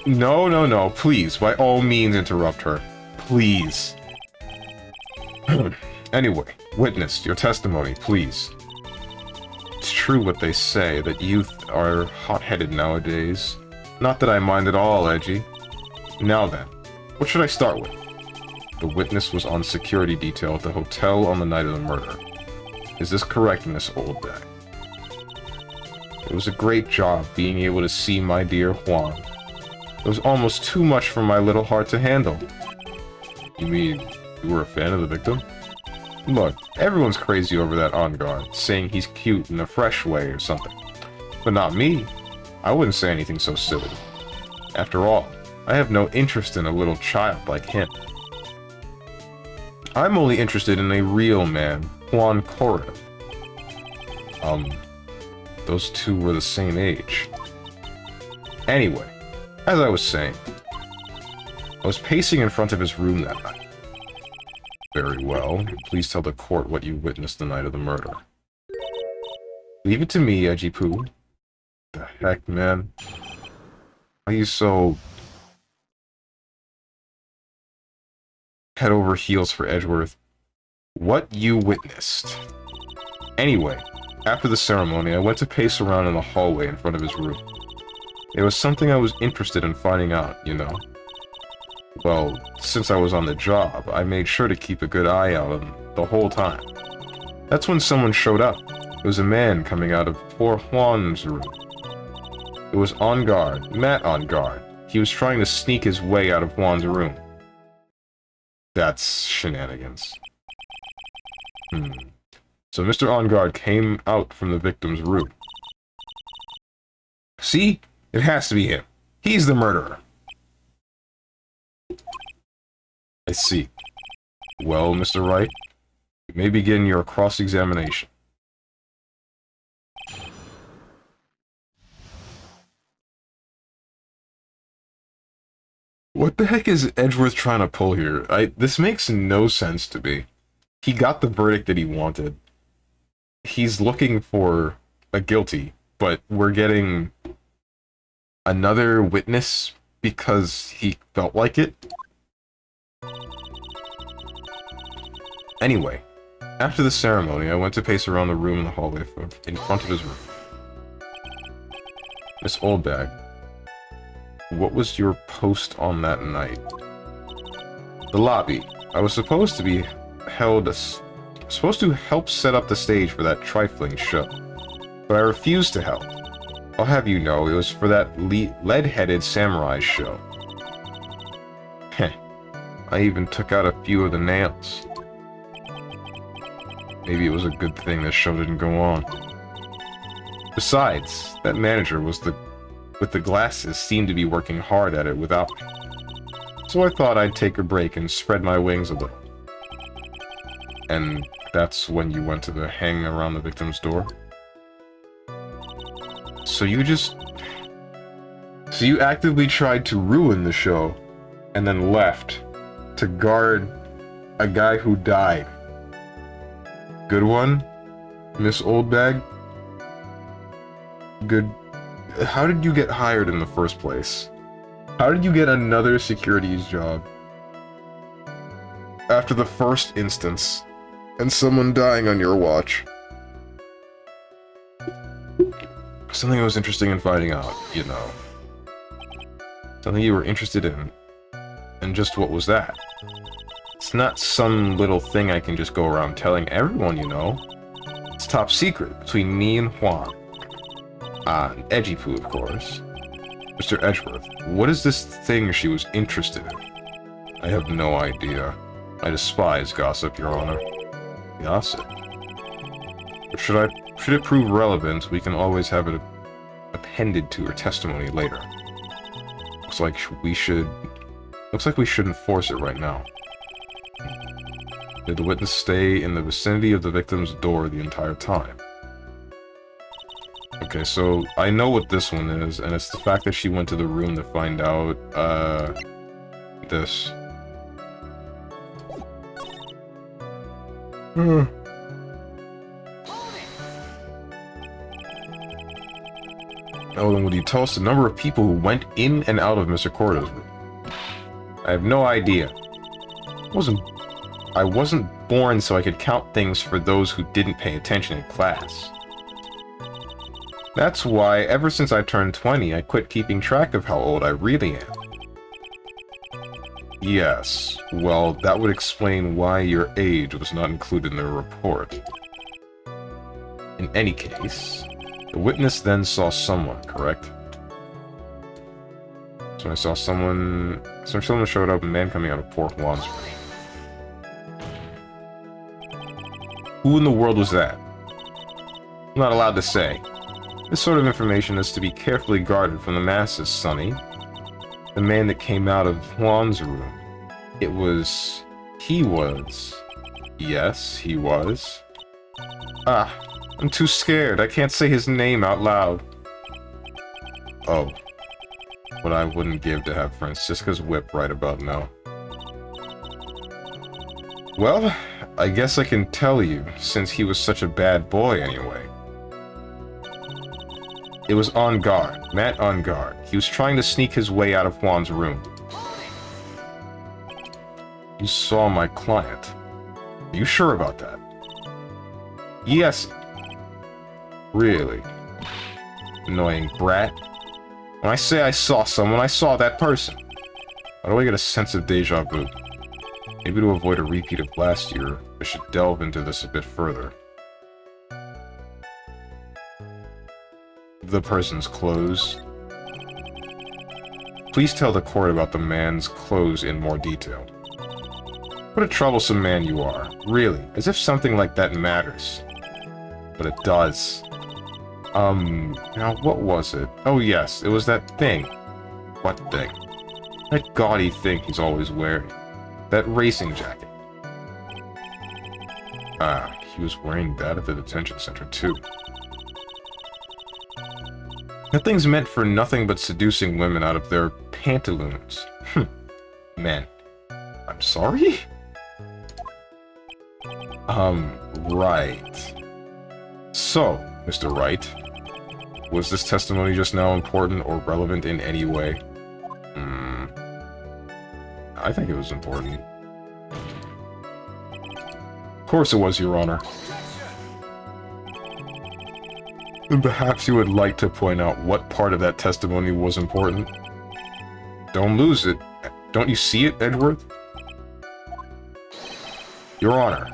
No, please, by all means interrupt her. Please. Anyway, witness, your testimony, please. It's true what they say, that youth are hot-headed nowadays. Not that I mind at all, Edgy. Now then, what should I start with? The witness was on security detail at the hotel on the night of the murder. Is this correct, Miss Oldback? It was a great job being able to see my dear Juan. It was almost too much for my little heart to handle. You mean, you were a fan of the victim? Look, everyone's crazy over that on guard, saying he's cute in a fresh way or something. But not me. I wouldn't say anything so silly. After all, I have no interest in a little child like him. I'm only interested in a real man, Juan Corrin. Those two were the same age. Anyway, as I was saying, I was pacing in front of his room that night. Very well. Please tell the court what you witnessed the night of the murder. Leave it to me, Edgy Poo. The heck, man? Why are you so... head over heels for Edgeworth? What you witnessed. Anyway, after the ceremony, I went to pace around in the hallway in front of his room. It was something I was interested in finding out, you know. Well, since I was on the job, I made sure to keep a good eye out on him the whole time. That's when someone showed up. It was a man coming out of poor Juan's room. It was on guard, Matt on guard. He was trying to sneak his way out of Juan's room. That's shenanigans. So Mr. On Guard came out from the victim's room. See? It has to be him. He's the murderer. I see. Well, Mr. Wright, you may begin your cross-examination. What the heck is Edgeworth trying to pull here? This makes no sense to me. He got the verdict that he wanted. He's looking for a guilty, but we're getting another witness because he felt like it? Anyway, after the ceremony, I went to pace around the room in the hallway in front of his room. Miss Oldbag, what was your post on that night? The lobby. I was supposed to help set up the stage for that trifling show, but I refused to help. I'll have you know, it was for that lead-headed samurai show. Heh. I even took out a few of the nails. Maybe it was a good thing this show didn't go on. Besides, that manager with the glasses seemed to be working hard at it without me. So I thought I'd take a break and spread my wings a little. And that's when you went to the hang around the victim's door? So you actively tried to ruin the show, and then left to guard a guy who died. Good one, Miss Oldbag? Good. How did you get hired in the first place? How did you get another securities job? After the first instance, and someone dying on your watch. Something I was interested in finding out, you know. Something you were interested in. And just what was that? It's not some little thing I can just go around telling everyone, you know. It's top secret between me and Juan. And Edgy Poo, of course. Mr. Edgeworth, what is this thing she was interested in? I have no idea. I despise gossip, Your Honor. Gossip? But should it prove relevant, we can always have it appended to her testimony later. Looks like we shouldn't force it right now. Did the witness stay in the vicinity of the victim's door the entire time? Okay, so I know what this one is, and it's the fact that she went to the room to find out, this. Oh, then would you tell us the number of people who went in and out of Mr. Cordo's room? I have no idea. I wasn't born so I could count things for those who didn't pay attention in class. That's why, ever since I turned 20, I quit keeping track of how old I really am. Yes, well, that would explain why your age was not included in the report. In any case, the witness then saw someone, correct? So I saw someone showed up, a man coming out of poor Juan's room. Who in the world was that? I'm not allowed to say. This sort of information is to be carefully guarded from the masses, Sonny. The man that came out of Juan's room. He was. Yes, he was. Ah, I'm too scared. I can't say his name out loud. Oh. What I wouldn't give to have Francisca's whip right about now. Well, I guess I can tell you, since he was such a bad boy anyway. It was On Guard, Matt On Guard. He was trying to sneak his way out of Juan's room. You saw my client. Are you sure about that? Yes. Really? Annoying brat. When I say I saw someone, I saw that person. How do I get a sense of deja vu? Maybe to avoid a repeat of last year, I should delve into this a bit further. The person's clothes. Please tell the court about the man's clothes in more detail. What a troublesome man you are. Really, as if something like that matters. But it does. Now what was it? Oh yes, it was that thing. What thing? That gaudy thing he's always wearing. That racing jacket. Ah, he was wearing that at the detention center too. That thing's meant for nothing but seducing women out of their pantaloons. Man. I'm sorry? Right. So, Mr. Wright, was this testimony just now important or relevant in any way? I think it was important. Of course it was, Your Honor. And perhaps you would like to point out what part of that testimony was important? Don't lose it. Don't you see it, Edgeworth? Your Honor,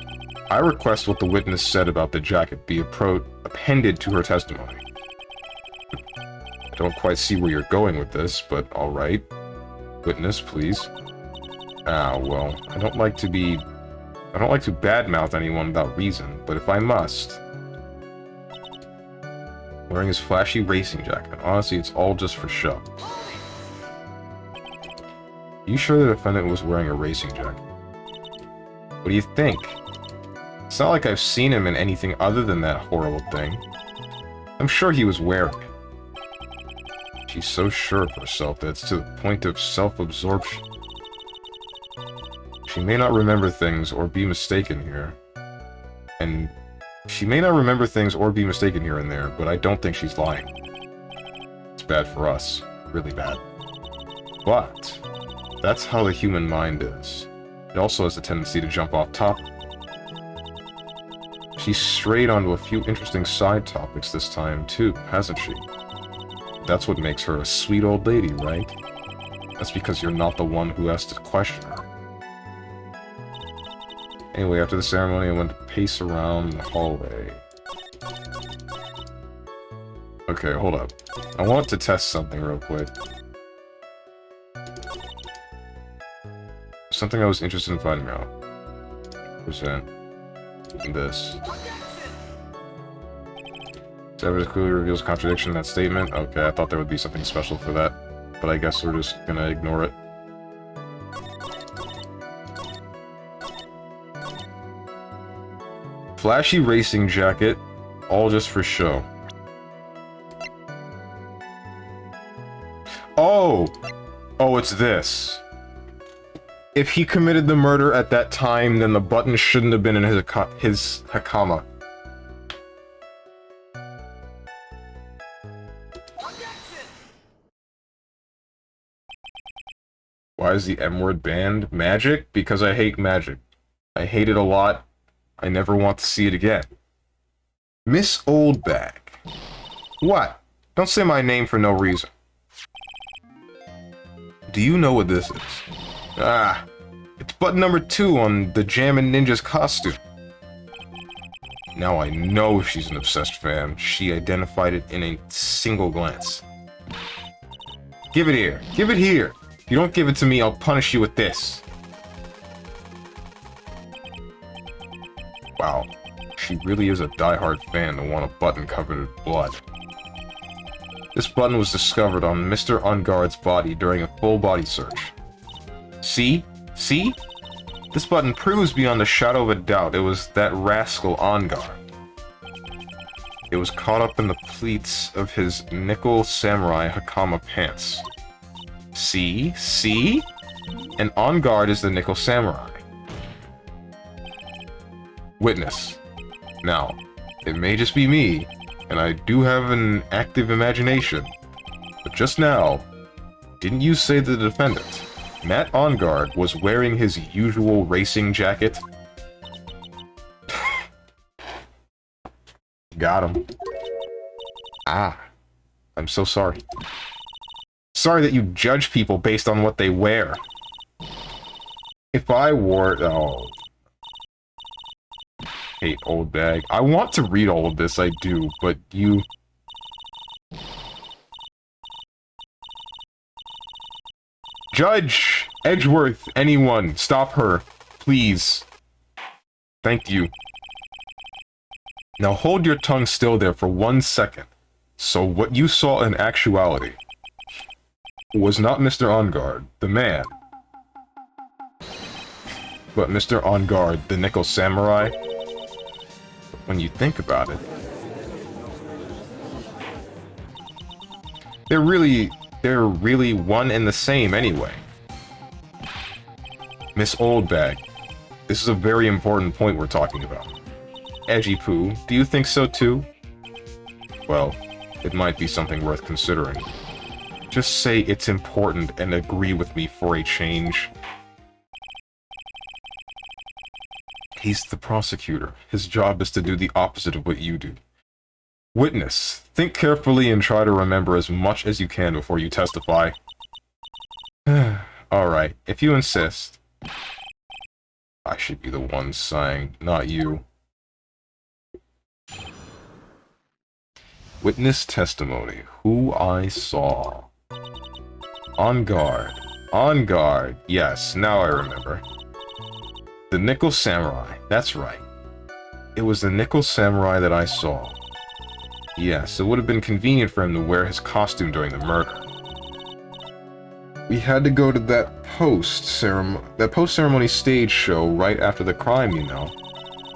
I request what the witness said about the jacket be appended to her testimony. I don't quite see where you're going with this, but alright. Witness, please. Ah, well, I don't like to badmouth anyone without reason, but if I must... Wearing his flashy racing jacket. Honestly, it's all just for show. Are you sure the defendant was wearing a racing jacket? What do you think? It's not like I've seen him in anything other than that horrible thing. I'm sure he was wearing it. She's so sure of herself that it's to the point of self-absorption. She may not remember things or be mistaken here. And she may not remember things or be mistaken here and there, but I don't think she's lying. It's bad for us. Really bad. But that's how the human mind is. It also has a tendency to jump off topic. She's strayed onto a few interesting side topics this time, too, hasn't she? That's what makes her a sweet old lady, right? That's because you're not the one who has to question her. Anyway, after the ceremony, I went to pace around the hallway. Okay, hold up. I want to test something real quick. Something I was interested in finding out. Present. This. Evidence clearly reveals contradiction in that statement. Okay, I thought there would be something special for that, but I guess we're just gonna ignore it. Flashy racing jacket, all just for show. Oh! Oh, it's this. If he committed the murder at that time, then the button shouldn't have been in his hakama. Why is the M-word banned? Magic? Because I hate magic. I hate it a lot. I never want to see it again. Miss Oldbag. What? Don't say my name for no reason. Do you know what this is? Ah, it's button number 2 on the Jammin' Ninja's costume. Now I know she's an obsessed fan. She identified it in a single glance. Give it here. Give it here. If you don't give it to me, I'll punish you with this. Wow. She really is a die-hard fan to want a button covered in blood. This button was discovered on Mr. Unguard's body during a full-body search. See? See? This button proves beyond a shadow of a doubt it was that rascal Onguard. It was caught up in the pleats of his nickel samurai hakama pants. See? See? And Onguard is the nickel samurai. Witness. Now, it may just be me, and I do have an active imagination, but just now, didn't you say the defendant, Matt Onguard, was wearing his usual racing jacket? Got him. Ah, I'm so sorry. Sorry that you judge people based on what they wear. If I wore... Oh. Hate old bag. I want to read all of this, I do, but you... Judge! Edgeworth! Anyone! Stop her! Please. Thank you. Now hold your tongue still there for 1 second. So what you saw in actuality was not Mr. On Guard, the man, but Mr. On Guard, the Nickel Samurai. But when you think about it, they're really one and the same anyway. Miss Oldbag, this is a very important point we're talking about. Edgy Poo, do you think so too? Well, it might be something worth considering. Just say it's important and agree with me for a change. He's the prosecutor. His job is to do the opposite of what you do. Witness, think carefully and try to remember as much as you can before you testify. Alright, if you insist. I should be the one sighing, not you. Witness testimony. Who I saw. On guard. On guard. Yes, now I remember. The Nickel Samurai. That's right. It was the Nickel Samurai that I saw. Yes, it would have been convenient for him to wear his costume during the murder. We had to go to that post-ceremony stage show right after the crime, you know.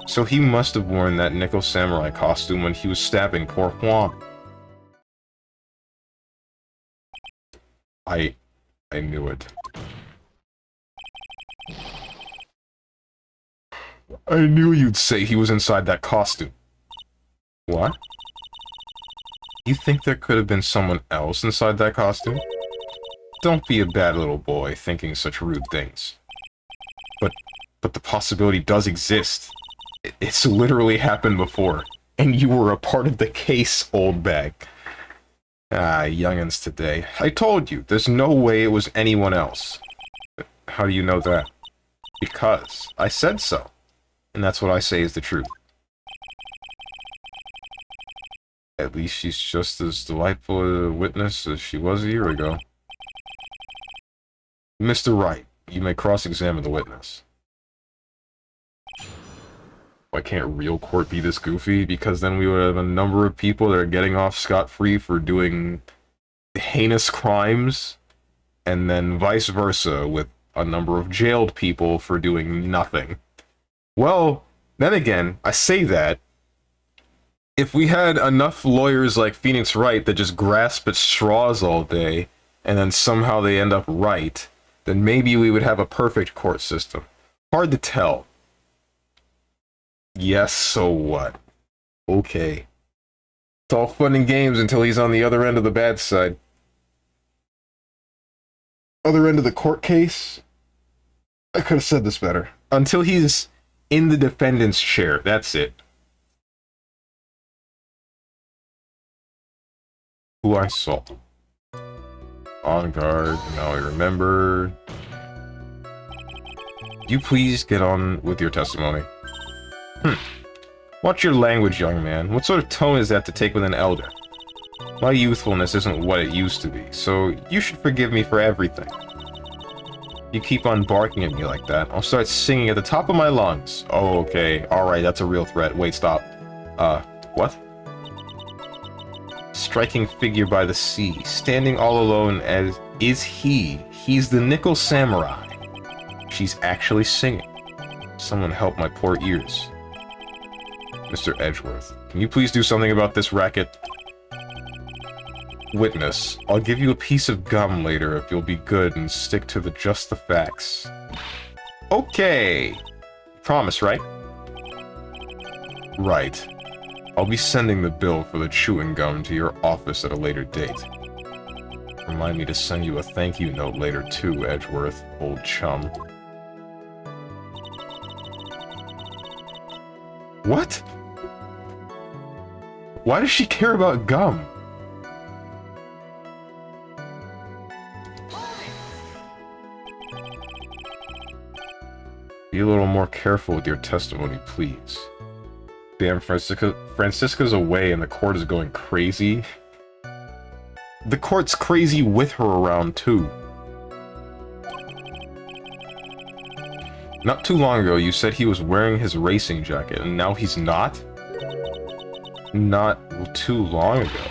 So he must have worn that Nickel Samurai costume when he was stabbing poor Juan. I knew it. I knew you'd say he was inside that costume. What? You think there could have been someone else inside that costume? Don't be a bad little boy thinking such rude things. But the possibility does exist. It's literally happened before. And you were a part of the case, old bag. Ah, youngins today. I told you, there's no way it was anyone else. How do you know that? Because I said so. And that's what I say is the truth. At least she's just as delightful a witness as she was a year ago. Mr. Wright, you may cross-examine the witness. Why can't real court be this goofy? Because then we would have a number of people that are getting off scot-free for doing heinous crimes, and then vice versa with a number of jailed people for doing nothing. Well, then again, I say that, if we had enough lawyers like Phoenix Wright that just grasp at straws all day, and then somehow they end up right, then maybe we would have a perfect court system. Hard to tell. Yes, so what? Okay. It's all fun and games until he's on the other end of the bad side. Other end of the court case? I could have said this better. Until he's in the defendant's chair, that's it. Who I saw. On guard, now I remember. You please get on with your testimony. Watch your language, young man. What sort of tone is that to take with an elder? My youthfulness isn't what it used to be, so you should forgive me for everything. You keep on barking at me like that, I'll start singing at the top of my lungs. Oh, okay. Alright, that's a real threat. Wait, stop. What? Striking figure by the sea, standing all alone as is he. He's the Nickel Samurai. She's actually singing. Someone help my poor ears. Mr. Edgeworth, can you please do something about this racket? Witness, I'll give you a piece of gum later if you'll be good and stick to just the facts. Okay! Promise, right? Right. I'll be sending the bill for the chewing gum to your office at a later date. Remind me to send you a thank you note later too, Edgeworth, old chum. What? Why does she care about gum? Be a little more careful with your testimony, please. Damn, Francisca's away and the court is going crazy. The court's crazy with her around, too. Not too long ago, you said he was wearing his racing jacket, and now he's not? Not too long ago.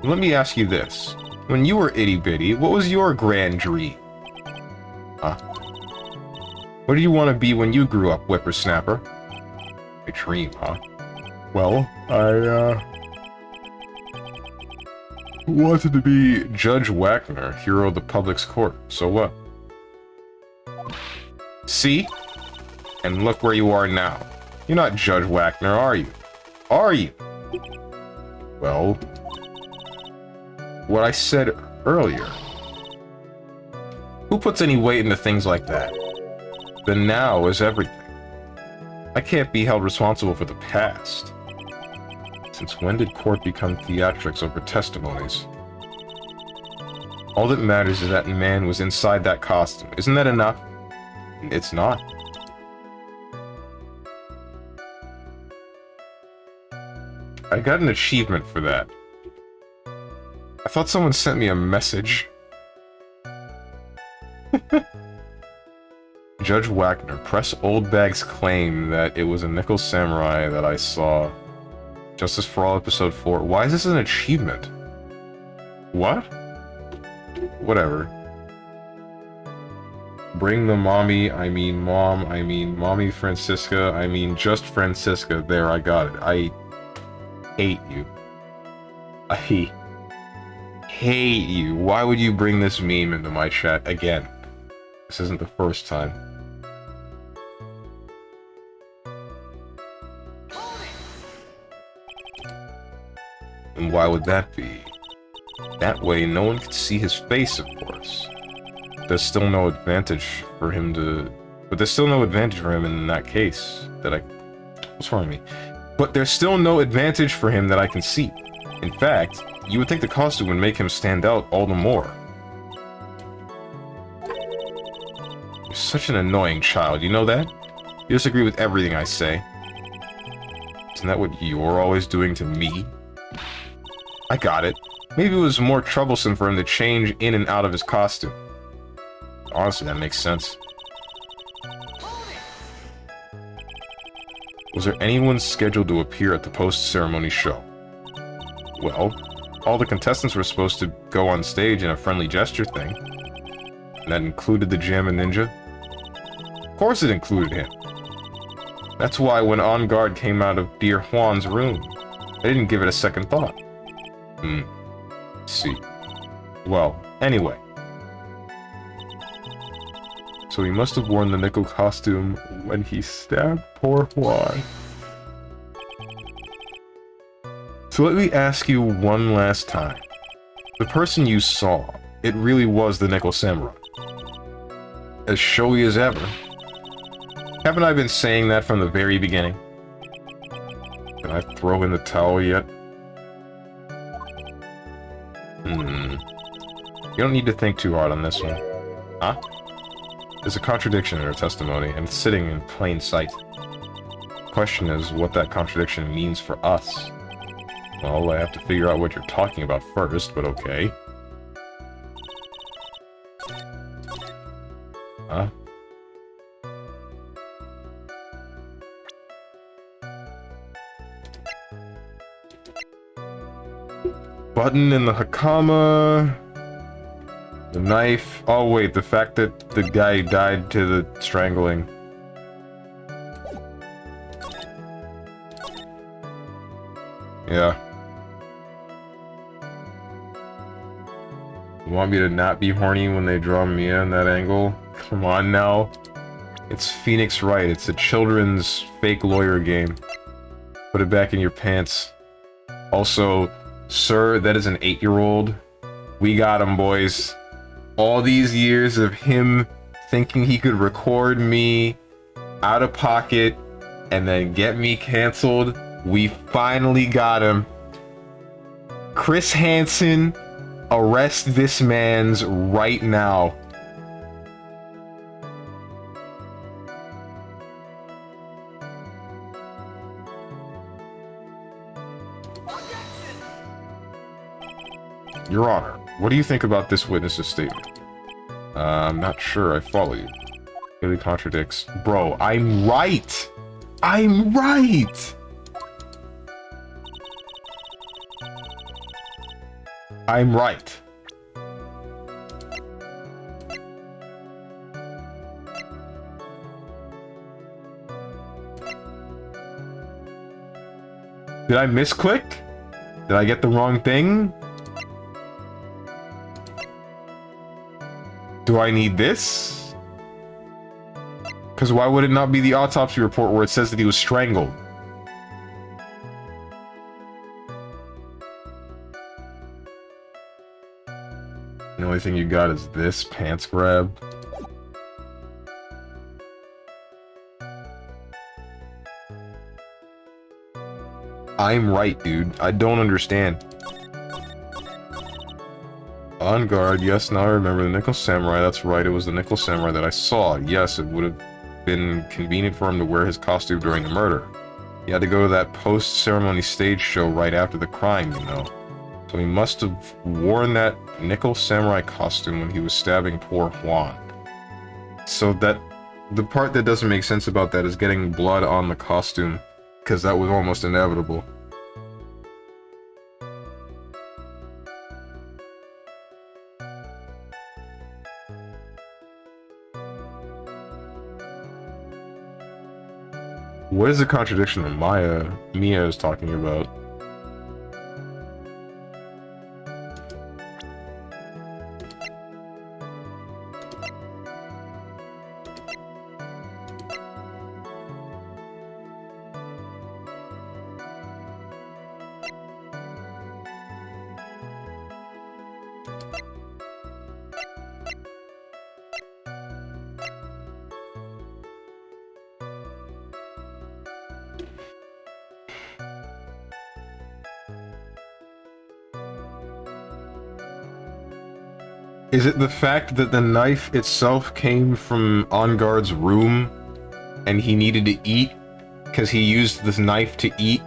Let me ask you this. When you were itty-bitty, what was your grand dream? Huh? What did you want to be when you grew up, whippersnapper? A dream, huh? Well, I, wanted to be Judge Wagner, hero of the public's court. So what? See? And look where you are now. You're not Judge Wagner, are you? Are you? Well, what I said earlier. Who puts any weight into things like that? The now is everything. I can't be held responsible for the past. Since when did court become theatrics over testimonies? All that matters is that man was inside that costume. Isn't that enough? It's not. I got an achievement for that. I thought someone sent me a message. Judge Wagner, press Oldbag's claim that it was a Nickel Samurai that I saw. Justice for All, Episode 4. Why is this an achievement? What? Whatever. Bring the mommy, I mean mom, I mean mommy Francisca, I mean just Francisca. There, I got it. I hate you. I hate you. Why would you bring this meme into my chat again? This isn't the first time. And why would that be? That way, no one could see his face, of course. There's still no advantage for him to... But there's still no advantage for him in that case that I... What's wrong with me? But there's still no advantage for him that I can see. In fact, you would think the costume would make him stand out all the more. You're such an annoying child, you know that? You disagree with everything I say. Isn't that what you're always doing to me? I got it. Maybe it was more troublesome for him to change in and out of his costume. Honestly, that makes sense. Was there anyone scheduled to appear at the post-ceremony show? Well, all the contestants were supposed to go on stage in a friendly gesture thing. And that included the Jammin' Ninja? Of course it included him. That's why when On Guard came out of Dear Juan's room, I didn't give it a second thought. See. Well, anyway. So he must have worn the nickel costume when he stabbed poor Juan. So let me ask you one last time. The person you saw, it really was the Nickel Samurai. As showy as ever. Haven't I been saying that from the very beginning? Can I throw in the towel yet? You don't need to think too hard on this one. Huh? There's a contradiction in her testimony, and it's sitting in plain sight. The question is what that contradiction means for us. Well, I have to figure out what you're talking about first, but okay. Huh? Button in the Hakama... The knife... Oh wait, the fact that the guy died to the strangling. Yeah. You want me to not be horny when they draw Mia in that angle? Come on now. It's Phoenix Wright. It's a children's fake lawyer game. Put it back in your pants. Also, sir, that is an 8-year-old. We got him, boys. All these years of him thinking he could record me out of pocket and then get me canceled, we finally got him. Chris Hansen, arrest this man's right now. Your Honor, what do you think about this witness's statement? I'm not sure I follow you. Clearly contradicts. Bro, I'm right! I'm right! I'm right. Did I misclick? Did I get the wrong thing? Do I need this? Because why would it not be the autopsy report where it says that he was strangled? The only thing you got is this pants grab. I'm right, dude. I don't understand. On guard, yes, now I remember the Nickel Samurai. That's right, it was the Nickel Samurai that I saw. Yes, it would have been convenient for him to wear his costume during the murder. He had to go to that post-ceremony stage show right after the crime, you know. So he must have worn that Nickel Samurai costume when he was stabbing poor Juan. So that... the part that doesn't make sense about that is getting blood on the costume, because that was almost inevitable. What is the contradiction that Mia is talking about? Is it the fact that the knife itself came from On Guard's room and he needed to eat because he used this knife to eat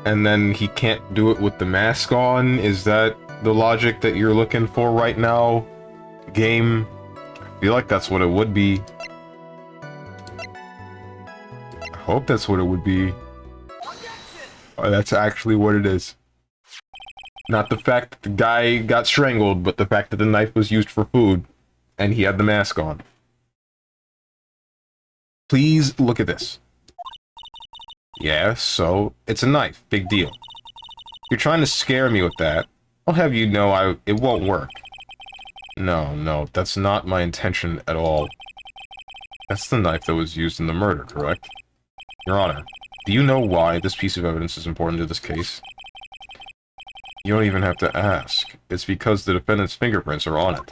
and then he can't do it with the mask on? Is that the logic that you're looking for right now, game? I feel like that's what it would be. I hope that's what it would be. Oh, that's actually what it is. Not the fact that the guy got strangled, but the fact that the knife was used for food, and he had the mask on. Please look at this. Yeah, so, it's a knife. Big deal. You're trying to scare me with that. I'll have you know it won't work. No, that's not my intention at all. That's the knife that was used in the murder, correct? Your Honor, do you know why this piece of evidence is important to this case? You don't even have to ask. It's because the defendant's fingerprints are on it.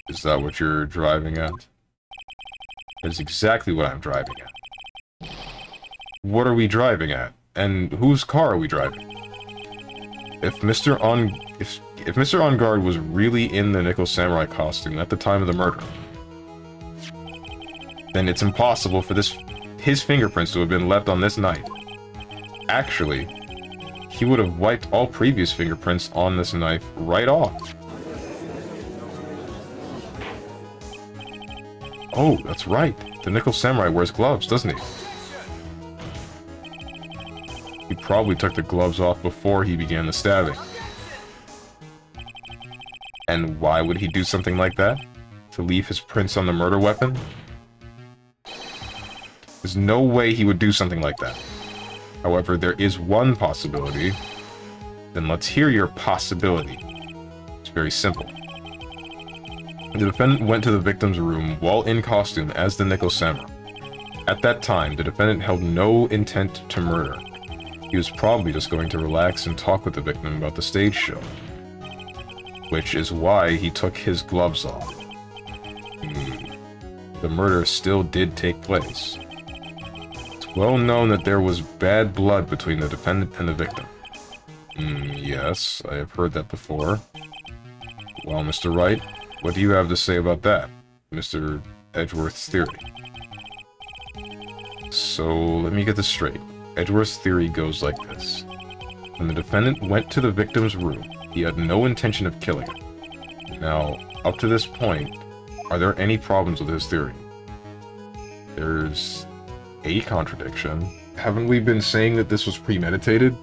Is that what you're driving at? That's exactly what I'm driving at. What are we driving at? And whose car are we driving? If Mr. On Guard was really in the Nickel Samurai costume at the time of the murder, then it's impossible for his fingerprints to have been left on this knife. Actually, he would have wiped all previous fingerprints on this knife right off. Oh, that's right. The Nickel Samurai wears gloves, doesn't he? He probably took the gloves off before he began the stabbing. And why would he do something like that? To leave his prints on the murder weapon? There's no way he would do something like that. However, there is one possibility. Then let's hear your possibility. It's very simple. The defendant went to the victim's room while in costume as the Nickel Samurai. At that time, the defendant held no intent to murder. He was probably just going to relax and talk with the victim about the stage show. Which is why he took his gloves off. The murder still did take place. Well known that there was bad blood between the defendant and the victim. Yes, I have heard that before. Well, Mr. Wright, what do you have to say about that, Mr. Edgeworth's theory? So, let me get this straight. Edgeworth's theory goes like this. When the defendant went to the victim's room, he had no intention of killing her. Now, up to this point, Are there any problems with his theory? There's a contradiction. Haven't we been saying that this was premeditated?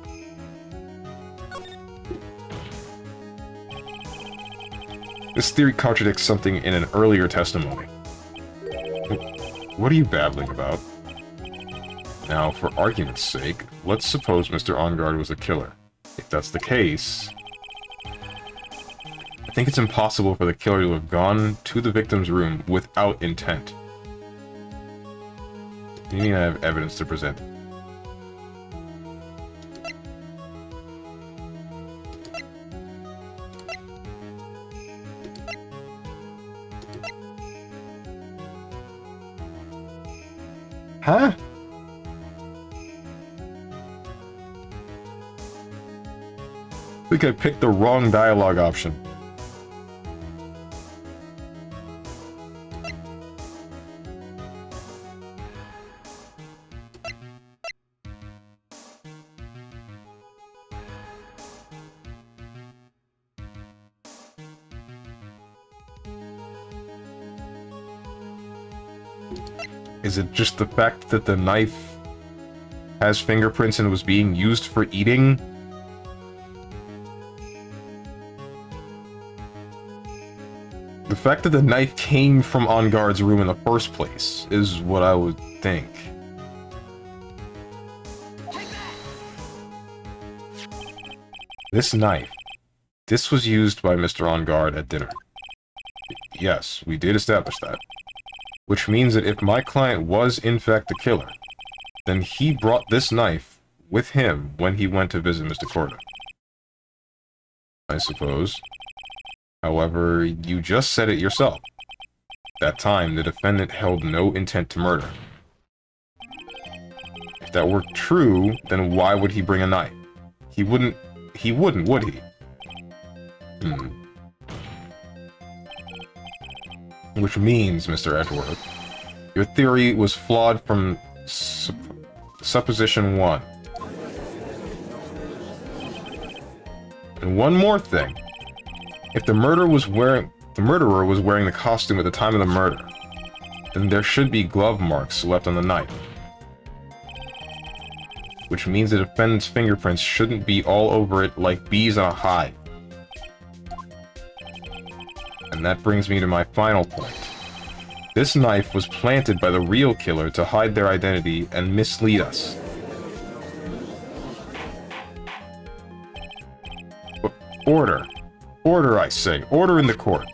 This theory contradicts something in an earlier testimony. What are you babbling about? Now, for argument's sake, let's suppose Mr. OnGuard was a killer. If that's the case, I think it's impossible for the killer to have gone to the victim's room without intent. You mean I have evidence to present? Huh? I think I picked the wrong dialogue option. Is it just the fact that the knife has fingerprints and was being used for eating? The fact that the knife came from OnGuard's room in the first place is what I would think. This knife. This was used by Mr. OnGuard at dinner. Yes, we did establish that. Which means that if my client was in fact the killer, then he brought this knife with him when he went to visit Mr. Corda. I suppose. However, you just said it yourself. That time, the defendant held no intent to murder. If that were true, then why would he bring a knife? He wouldn't, would he? Which means, Mr. Edgeworth, your theory was flawed from supposition 1. And one more thing. If the murderer was wearing the costume at the time of the murder, then there should be glove marks left on the knife. Which means the defendant's fingerprints shouldn't be all over it like bees on a hive. And that brings me to my final point. This knife was planted by the real killer to hide their identity and mislead us. Order. Order, I say. Order in the court.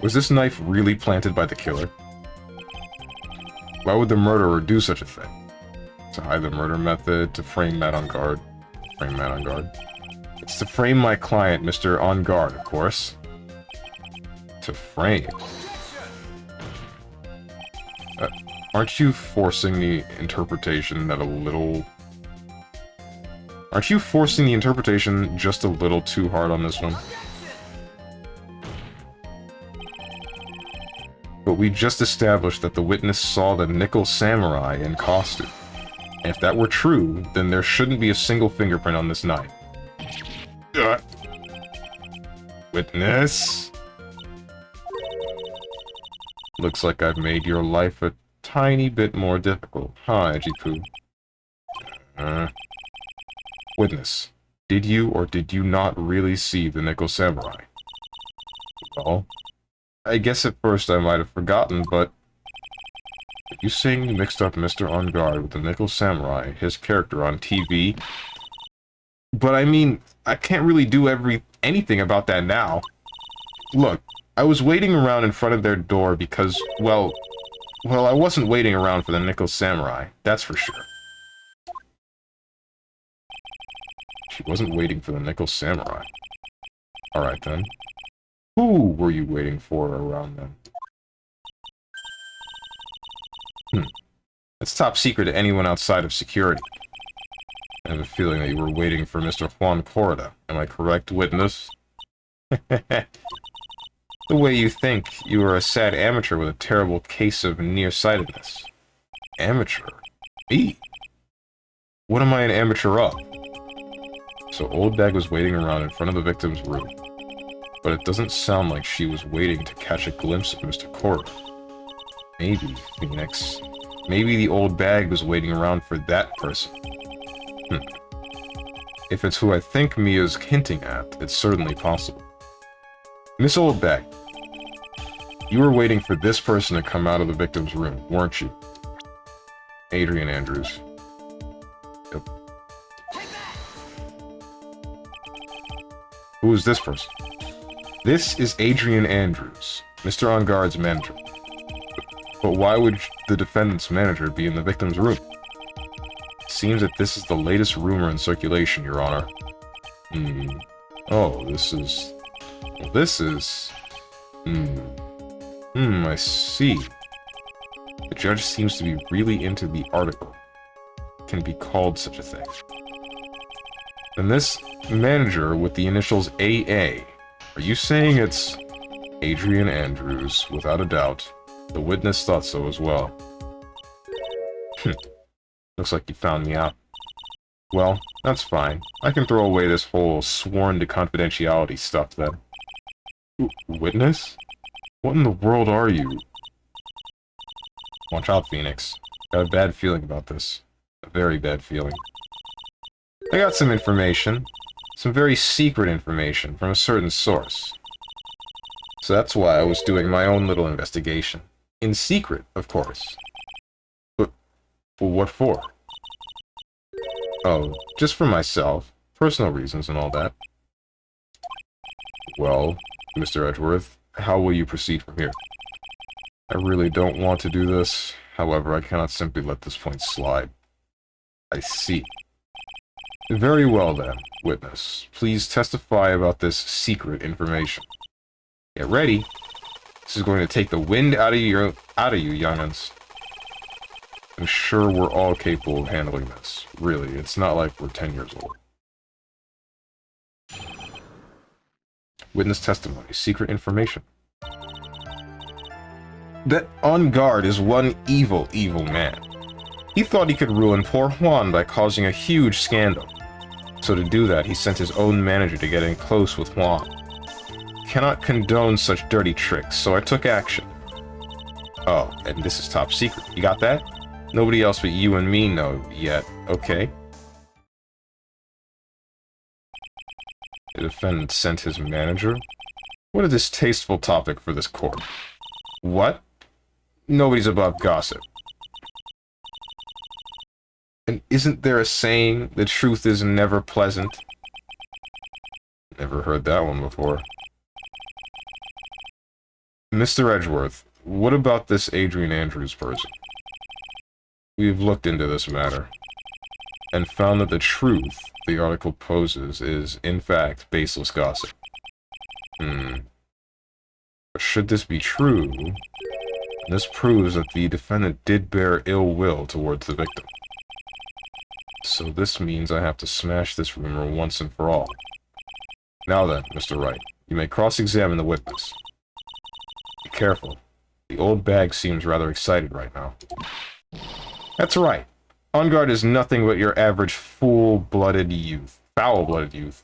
Was this knife really planted by the killer? Why would the murderer do such a thing? To hide the murder method, to frame Matt OnGuard. Frame Matt OnGuard. It's to frame my client, Mr. OnGuard, of course. To frame. Aren't you forcing the interpretation that a little... Aren't you forcing the interpretation just a little too hard on this one? But we just established that the witness saw the Nickel Samurai in costume. And if that were true, then there shouldn't be a single fingerprint on this knife. Witness? Looks like I've made your life a tiny bit more difficult, huh, Edgy-Poo? Witness, did you or did you not really see the Nickel Samurai? Well, I guess at first I might have forgotten, but... Are you saying you mixed up Mr. OnGuard with the Nickel Samurai, his character on TV? But I mean, I can't really do anything about that now. Look, I was waiting around in front of their door because, well, I wasn't waiting around for the Nickel Samurai, that's for sure. She wasn't waiting for the Nickel Samurai. Alright then. Who were you waiting for around then? That's top secret to anyone outside of security. I have a feeling that you were waiting for Mr. Juan Corda. Am I correct, witness? The way you think, you are a sad amateur with a terrible case of nearsightedness. Amateur? Me? What am I an amateur of? So Old Bag was waiting around in front of the victim's room. but it doesn't sound like she was waiting to catch a glimpse of Mr. Cora. Maybe, Phoenix. Maybe the old bag was waiting around for that person. If it's who I think Mia's hinting at, it's certainly possible. Miss Old Bag, you were waiting for this person to come out of the victim's room, weren't you? Adrian Andrews. Yep. Who is this person? This is Adrian Andrews, Mr. On Guard's manager. But why would the defendant's manager be in the victim's room? It seems that this is the latest rumor in circulation, Your Honor. Oh, this is... Well, this is... I see. The judge seems to be really into the article. Can be called such a thing. And this manager with the initials AA, are you saying it's Adrian Andrews, without a doubt? The witness thought so as well. Looks like you found me out. Well, that's fine. I can throw away this whole sworn to confidentiality stuff then. Witness? What in the world are you? Watch out, Phoenix. Got a bad feeling about this. A very bad feeling. I got some information. Some very secret information from a certain source. So that's why I was doing my own little investigation. In secret, of course. But what for? Oh, just for myself. Personal reasons and all that. Well, Mr. Edgeworth, how will you proceed from here? I really don't want to do this. However, I cannot simply let this point slide. I see. Very well then, witness. Please testify about this secret information. Get ready. This is going to take the wind out of you, young'uns. I'm sure we're all capable of handling this. Really, it's not like we're 10 years old. Witness testimony. Secret information. That On Guard is one evil, evil man. He thought he could ruin poor Juan by causing a huge scandal. So to do that, he sent his own manager to get in close with Juan. Cannot condone such dirty tricks, so I took action. Oh, and this is top secret. You got that? Nobody else but you and me know yet, okay? The defendant sent his manager? What a distasteful topic for this court. What? Nobody's above gossip. And isn't there a saying, the truth is never pleasant? Never heard that one before. Mr. Edgeworth, what about this Adrian Andrews person? We've looked into this matter, and found that the truth the article poses is, in fact, baseless gossip. But should this be true, this proves that the defendant did bear ill will towards the victim. So this means I have to smash this rumor once and for all. Now then, Mr. Wright, you may cross-examine the witness. Be careful. The old bag seems rather excited right now. That's right. On Guard is nothing but your average full-blooded youth. Foul-blooded youth.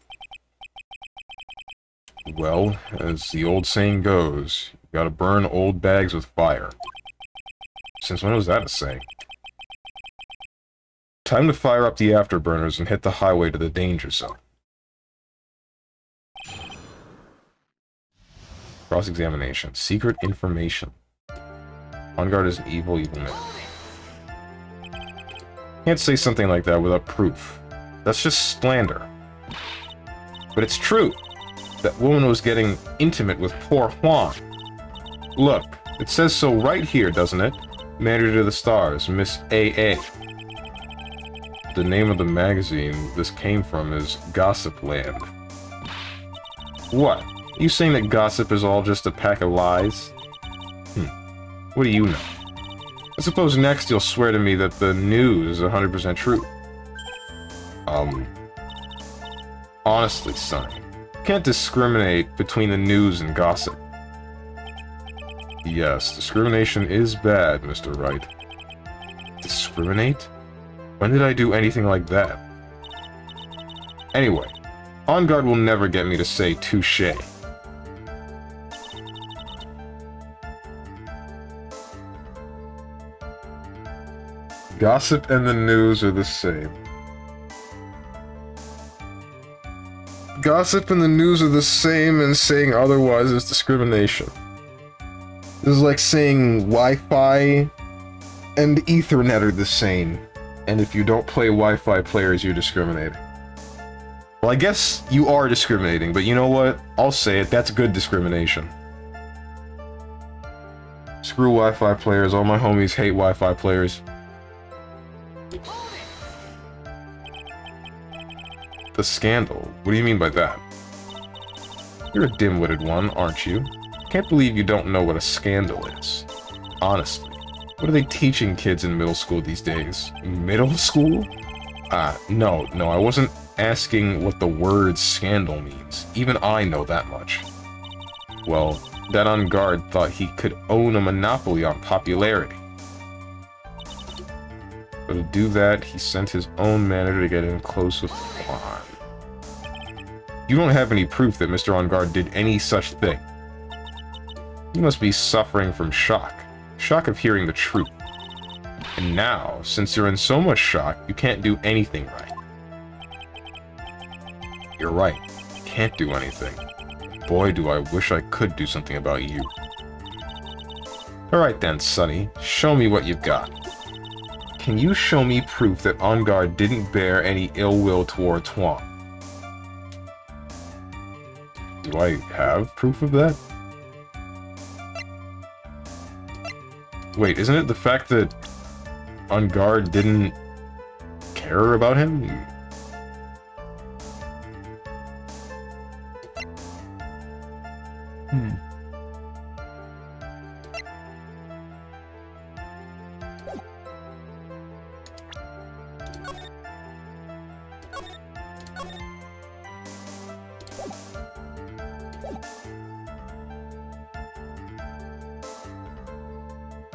Well, as the old saying goes, you gotta burn old bags with fire. Since when was that a saying? Time to fire up the afterburners and hit the highway to the danger zone. Cross-examination. Secret information. On Guard is an evil, evil man. Can't say something like that without proof. That's just slander. But it's true. That woman was getting intimate with poor Juan. Look, it says so right here, doesn't it? Manager to the Stars, Miss A.A. The name of the magazine this came from is Gossip Land. What? Are you saying that gossip is all just a pack of lies? What do you know? I suppose next you'll swear to me that the news is 100% true. Honestly, son, you can't discriminate between the news and gossip. Yes, discrimination is bad, Mr. Wright. Discriminate? When did I do anything like that? Anyway, On Guard will never get me to say touché. Gossip and the news are the same. Gossip and the news are the same, and saying otherwise is discrimination. This is like saying Wi-Fi and Ethernet are the same, and if you don't play Wi-Fi players, you're discriminating. Well, I guess you are discriminating, but you know what? I'll say it, that's good discrimination. Screw Wi-Fi players, all my homies hate Wi-Fi players. The scandal? What do you mean by that? You're a dim-witted one, aren't you? Can't believe you don't know what a scandal is. Honestly. What are they teaching kids in middle school these days? Middle school? No, I wasn't asking what the word scandal means. Even I know that much. Well, that on guard thought he could own a monopoly on popularity. But to do that, he sent his own manager to get in close with Juan. You don't have any proof that Mr. On Guard did any such thing. You must be suffering from shock. Shock of hearing the truth. And now, since you're in so much shock, you can't do anything right. You're right. Can't do anything. Boy, do I wish I could do something about you. Alright then, Sonny. Show me what you've got. Can you show me proof that On Guard didn't bear any ill will toward Tuan? Do I have proof of that? Wait, isn't it the fact that On Guard didn't care about him?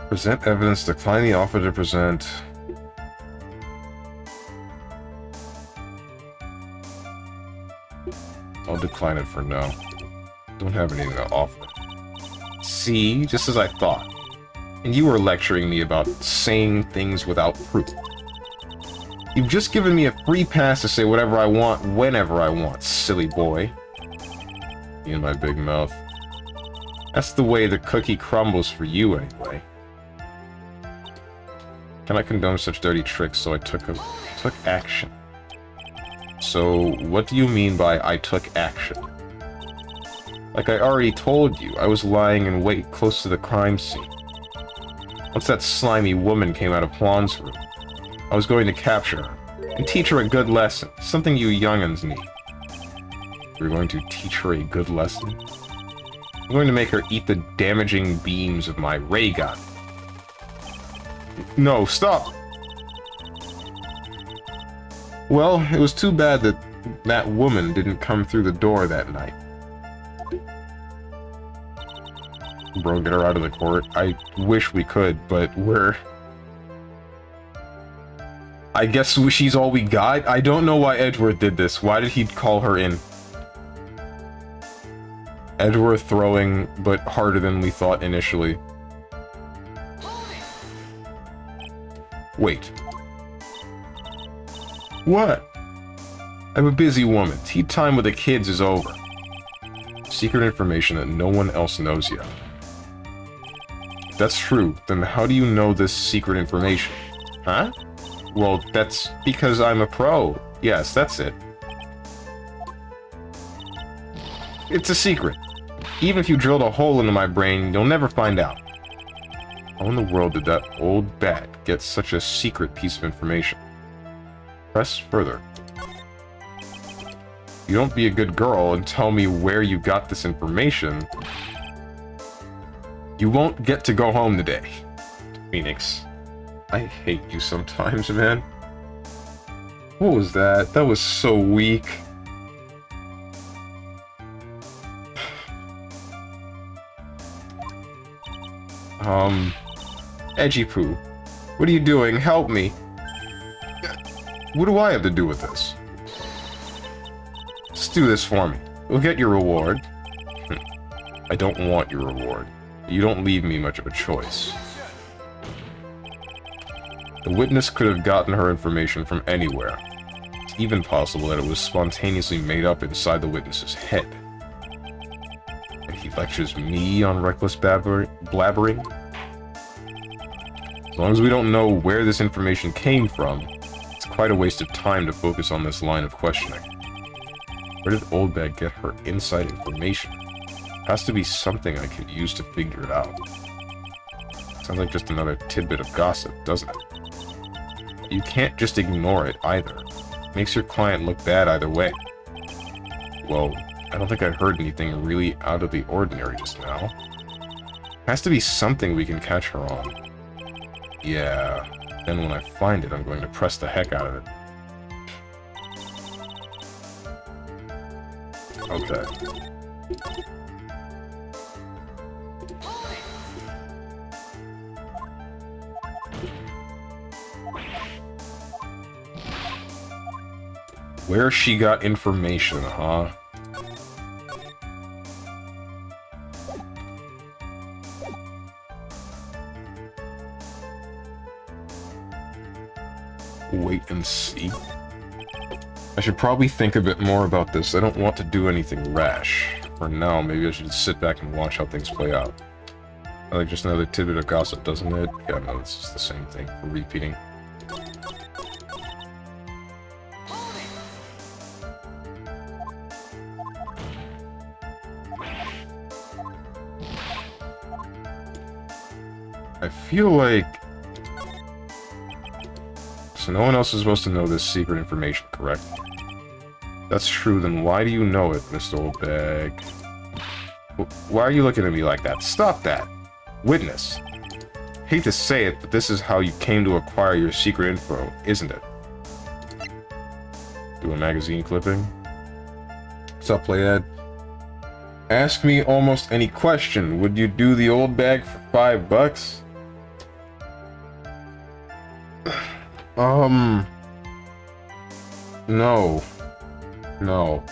Present evidence, decline the offer to present. I'll decline it for now. Don't have anything to offer. See, just as I thought. And you were lecturing me about saying things without proof. You've just given me a free pass to say whatever I want, whenever I want, silly boy. Me and my big mouth. That's the way the cookie crumbles for you, anyway. Cannot condone such dirty tricks, so I took action. So, what do you mean by I took action? Like I already told you, I was lying in wait close to the crime scene. Once that slimy woman came out of Juan's room, I was going to capture her, and teach her a good lesson, something you young'uns need. You're going to teach her a good lesson? I'm going to make her eat the damaging beams of my ray gun. No, stop! Well, it was too bad that that woman didn't come through the door that night. Bro, get her out of the court. I wish we could, but we're... I guess she's all we got? I don't know why Edgeworth did this. Why did he call her in? Edgeworth throwing, but harder than we thought initially. Wait. What? I'm a busy woman. Tea time with the kids is over. Secret information that no one else knows yet. If that's true, then how do you know this secret information? Huh? Well, that's because I'm a pro. Yes, that's it. It's a secret. Even if you drilled a hole into my brain, you'll never find out. How in the world did that old bat get such a secret piece of information? Press further. You don't be a good girl and tell me where you got this information. You won't get to go home today. Phoenix. I hate you sometimes, man. What was that? That was so weak. Edgy Poo. What are you doing? Help me. What do I have to do with this? Just do this for me. You'll get your reward. I don't want your reward. You don't leave me much of a choice. The witness could have gotten her information from anywhere. It's even possible that it was spontaneously made up inside the witness's head. And he lectures me on reckless blabbering? As long as we don't know where this information came from, it's quite a waste of time to focus on this line of questioning. Where did Oldbag get her inside information? Has to be something I can use to figure it out. Sounds like just another tidbit of gossip, doesn't it? You can't just ignore it, either. Makes your client look bad either way. Well, I don't think I heard anything really out of the ordinary just now. Has to be something we can catch her on. Yeah, then when I find it, I'm going to press the heck out of it. Okay. Where she got information, huh? Wait and see. I should probably think a bit more about this. I don't want to do anything rash. For now, maybe I should sit back and watch how things play out. I like just another tidbit of gossip, doesn't it? Yeah, no, it's just the same thing. We're repeating. I feel like... So no one else is supposed to know this secret information, correct? That's true, then why do you know it, Mr. Oldbag? Why are you looking at me like that? Stop that! Witness. Hate to say it, but this is how you came to acquire your secret info, isn't it? Do a magazine clipping? What's up, Playhead? Ask me almost any question. Would you do the old bag for $5? No. No.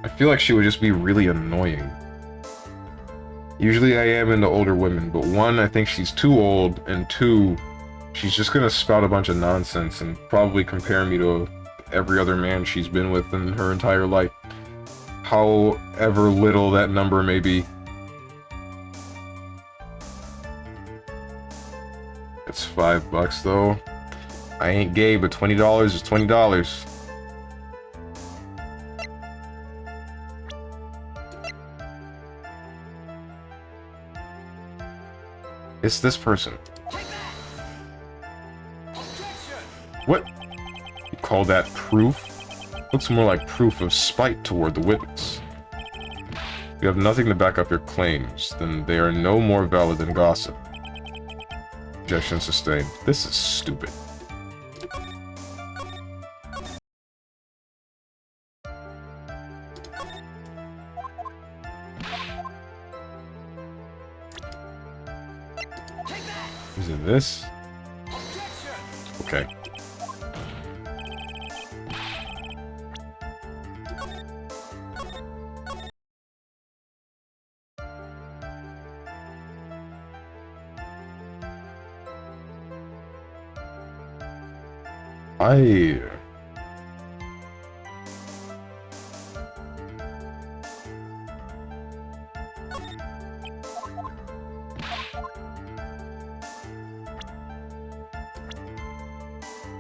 I feel like she would just be really annoying. Usually I am into older women, but one, I think she's too old, and two, she's just gonna spout a bunch of nonsense and probably compare me to every other man she's been with in her entire life. However little that number may be. It's $5 though. I ain't gay, but $20 is $20. It's this person. What? You call that proof? Looks more like proof of spite toward the witness. If you have nothing to back up your claims, then they are no more valid than gossip. Objection sustained. This is stupid. Is it this? Okay.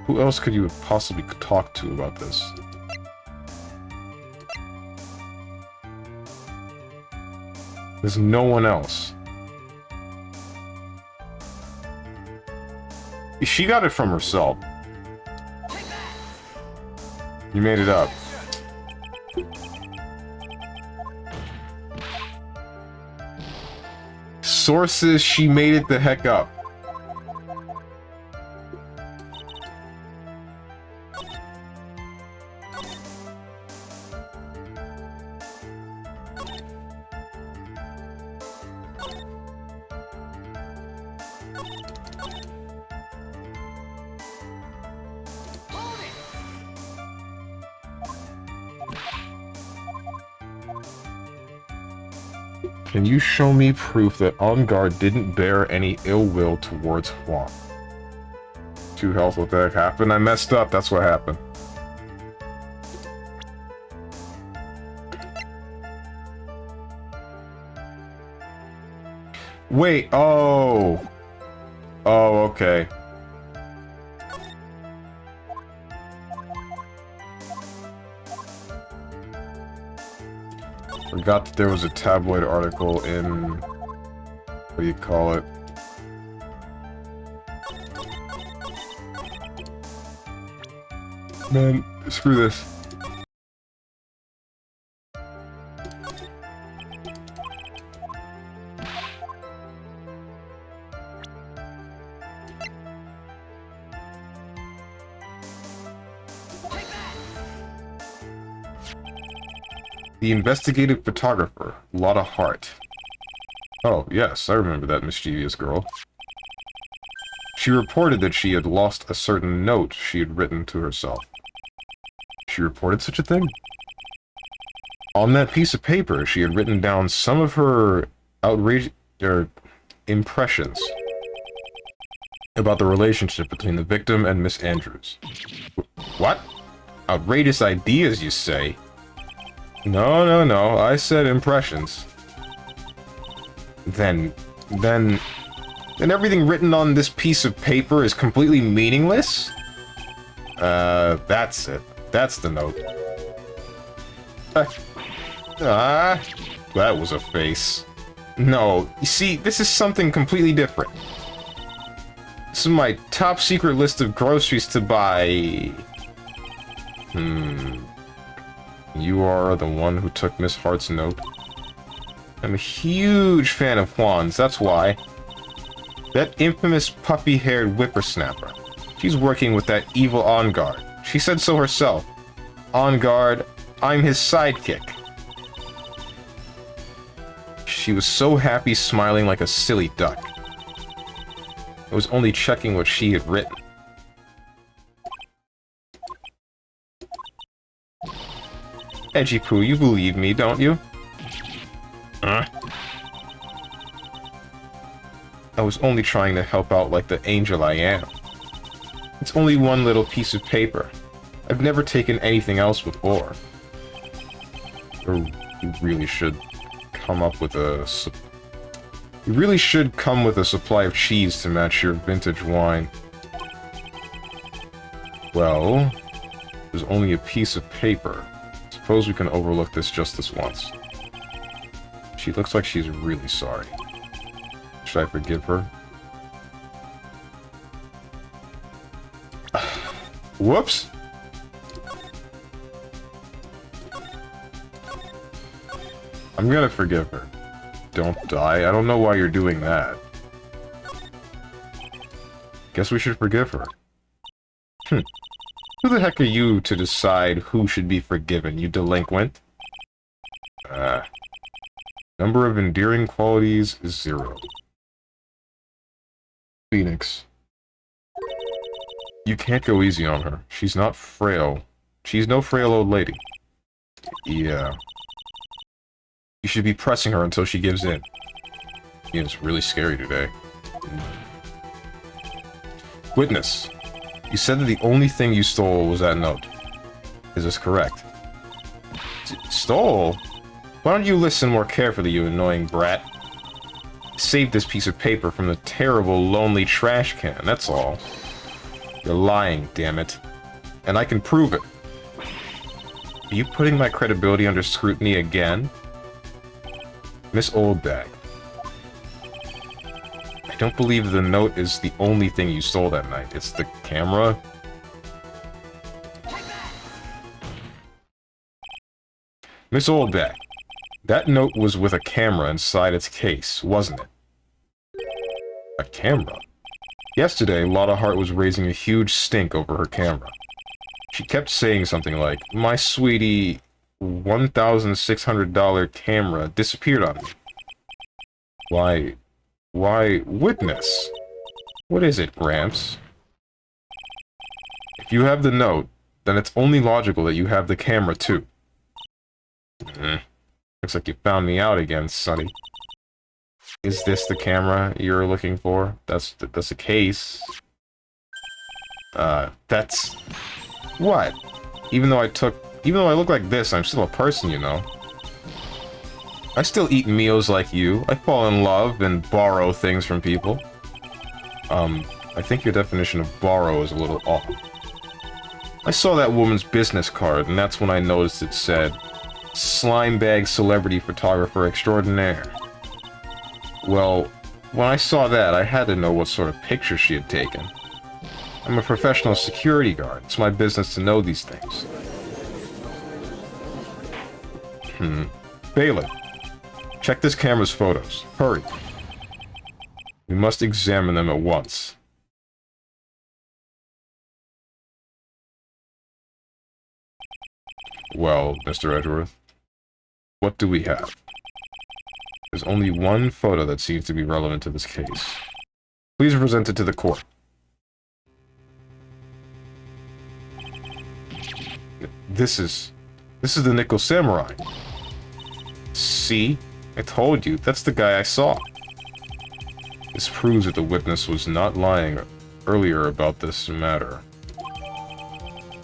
Who else could you possibly talk to about this? There's no one else. She got it from herself. You made it up. Sources, she made it the heck up. Can you show me proof that On Guard didn't bear any ill will towards Huang? 2 health. What the heck happened? I messed up. That's what happened. Wait. Oh. Oh, okay. Forgot that there was a tabloid article in... What do you call it? Man, screw this. The investigative photographer, Lotta Hart. Oh, yes, I remember that mischievous girl. She reported that she had lost a certain note she had written to herself. She reported such a thing? On that piece of paper, she had written down some of her outrageous impressions about the relationship between the victim and Miss Andrews. What? Outrageous ideas, you say? No, I said impressions. Then everything written on this piece of paper is completely meaningless? That's it. That's the note. That was a face. No, you see, this is something completely different. This is my top secret list of groceries to buy. You are the one who took Miss Hart's note? I'm a huge fan of Juan's, that's why. That infamous puffy-haired whippersnapper. She's working with that evil On Guard. She said so herself. On Guard, I'm his sidekick. She was so happy, smiling like a silly duck. I was only checking what she had written. Edgy Poo, you believe me, don't you? I was only trying to help out like the angel I am. It's only one little piece of paper. I've never taken anything else before. Or you really should come up with a... You really should come with a supply of cheese to match your vintage wine. Well, there's only a piece of paper. Suppose we can overlook this just this once. She looks like she's really sorry. Should I forgive her? Whoops! I'm gonna forgive her. Don't die. I don't know why you're doing that. Guess we should forgive her. Who the heck are you to decide who should be forgiven, you delinquent? Number of endearing qualities is 0. Phoenix. You can't go easy on her. She's not frail. She's no frail old lady. Yeah. You should be pressing her until she gives in. It's really scary today. Witness. You said that the only thing you stole was that note. Is this correct? Stole? Why don't you listen more carefully, you annoying brat? Save this piece of paper from the terrible, lonely trash can, that's all. You're lying, damn it. And I can prove it. Are you putting my credibility under scrutiny again? Miss Oldbag. I don't believe the note is the only thing you stole that night. It's the camera. Miss Oldbag. That note was with a camera inside its case, wasn't it? A camera? Yesterday, Lotta Hart was raising a huge stink over her camera. She kept saying something like, "My sweetie, $1,600 camera disappeared on me." Why, witness? What is it, Gramps? If you have the note, then it's only logical that you have the camera too. Looks like you found me out again, Sonny. Is this the camera you're looking for? That's the case. That's... What? Even though I look like this, I'm still a person, you know? I still eat meals like you. I fall in love and borrow things from people. I think your definition of borrow is a little off. I saw that woman's business card, and that's when I noticed it said, Slimebag Celebrity Photographer Extraordinaire. Well, when I saw that, I had to know what sort of picture she had taken. I'm a professional security guard. It's my business to know these things. Bailiff, check this camera's photos. Hurry. We must examine them at once. Well, Mr. Edgeworth, what do we have? There's only one photo that seems to be relevant to this case. Please present it to the court. This is the Nickel Samurai. See? I told you, that's the guy I saw. This proves that the witness was not lying earlier about this matter.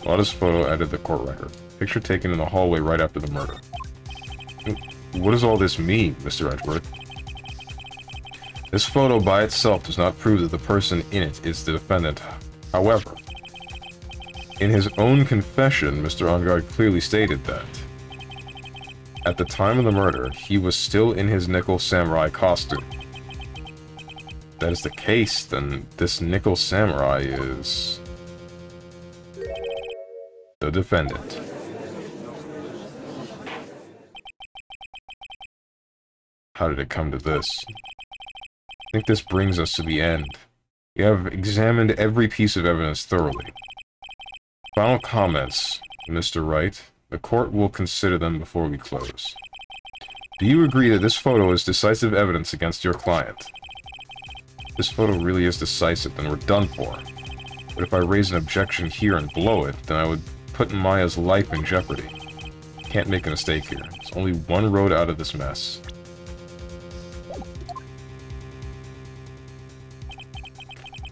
Lotta's photo added to the court record. Picture taken in the hallway right after the murder. What does all this mean, Mr. Edgeworth? This photo by itself does not prove that the person in it is the defendant. However, in his own confession, Mr. Ongard clearly stated that at the time of the murder, he was still in his Nickel Samurai costume. If that is the case, then this Nickel Samurai is the defendant. How did it come to this? I think this brings us to the end. We have examined every piece of evidence thoroughly. Final comments, Mr. Wright. The court will consider them before we close. Do you agree that this photo is decisive evidence against your client? If this photo really is decisive, then we're done for. But if I raise an objection here and blow it, then I would put Maya's life in jeopardy. Can't make a mistake here. There's only one road out of this mess.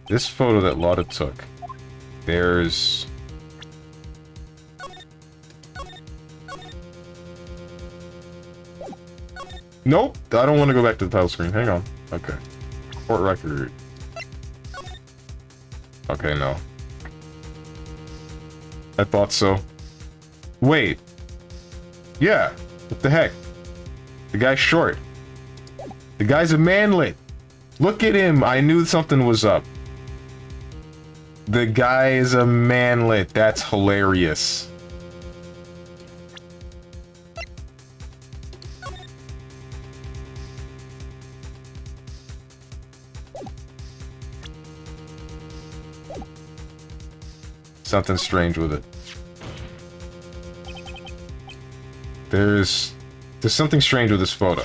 This photo that Lotta took, there's... Nope! I don't want to go back to the title screen. Hang on. Okay. Court record. Okay, no. I thought so. Wait. Yeah. What the heck? The guy's short. The guy's a manlet. Look at him. I knew something was up. The guy is a manlet. That's hilarious. Something strange with it. There's something strange with this photo.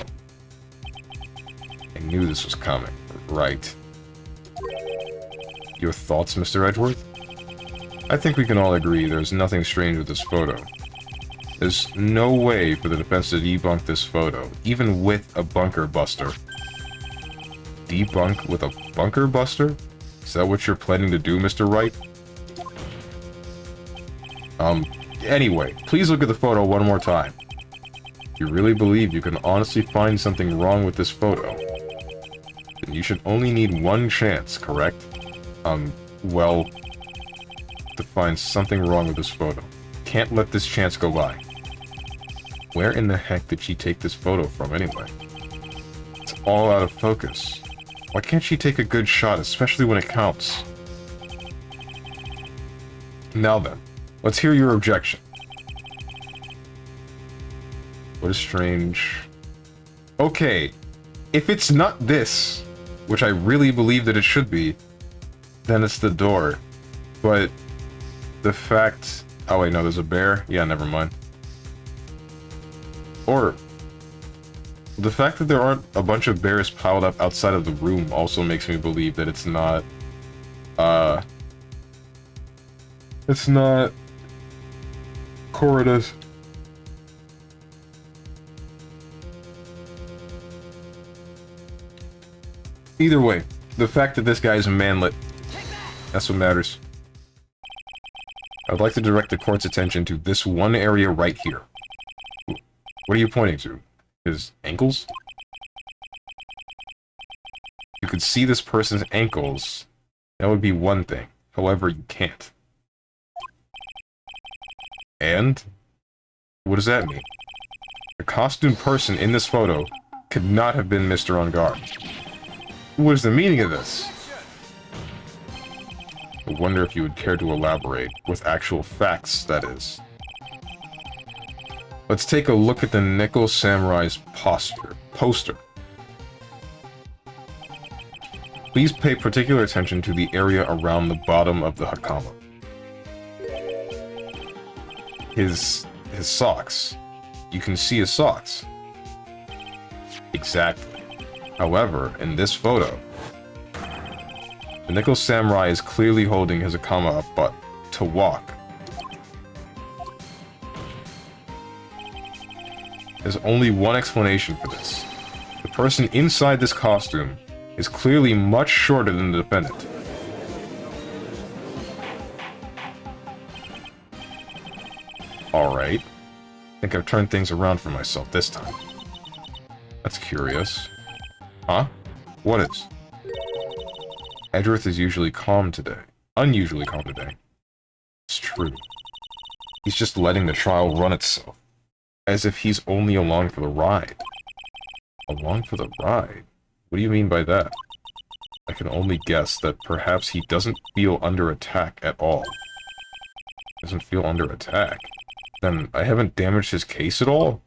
I knew this was coming. Right. Your thoughts, Mr. Edgeworth? I think we can all agree there's nothing strange with this photo. There's no way for the defense to debunk this photo, even with a bunker buster. Debunk with a bunker buster? Is that what you're planning to do, Mr. Wright? Anyway, please look at the photo one more time. You really believe you can honestly find something wrong with this photo? Then you should only need one chance, correct? Well, to find something wrong with this photo. Can't let this chance go by. Where in the heck did she take this photo from, anyway? It's all out of focus. Why can't she take a good shot, especially when it counts? Now then, let's hear your objection. What is strange? Okay, if it's not this, which I really believe that it should be, then it's the door. But the fact... Oh wait, no, there's a bear? Yeah, never mind. Or the fact that there aren't a bunch of bears piled up outside of the room also makes me believe that it's not... It's not... Corridus. Either way, the fact that this guy is a manlet, that's what matters. I'd like to direct the court's attention to this one area right here. What are you pointing to? His ankles? You could see this person's ankles. That would be one thing. However, you can't. And? What does that mean? The costumed person in this photo could not have been Mr. On Guard. What is the meaning of this? I wonder if you would care to elaborate, with actual facts, that is. Let's take a look at the Nickel Samurai's poster. Please pay particular attention to the area around the bottom of the Hakama. His socks. You can see his socks. Exactly. However, in this photo, the Nickel Samurai is clearly holding his Hakama up but to walk. There's only one explanation for this. The person inside this costume is clearly much shorter than the defendant. Alright. I think I've turned things around for myself this time. That's curious. Huh? What is? Edgeworth is usually calm today. Unusually calm today. It's true. He's just letting the trial run itself. As if he's only along for the ride. Along for the ride? What do you mean by that? I can only guess that perhaps he doesn't feel under attack at all. Doesn't feel under attack? Then I haven't damaged his case at all?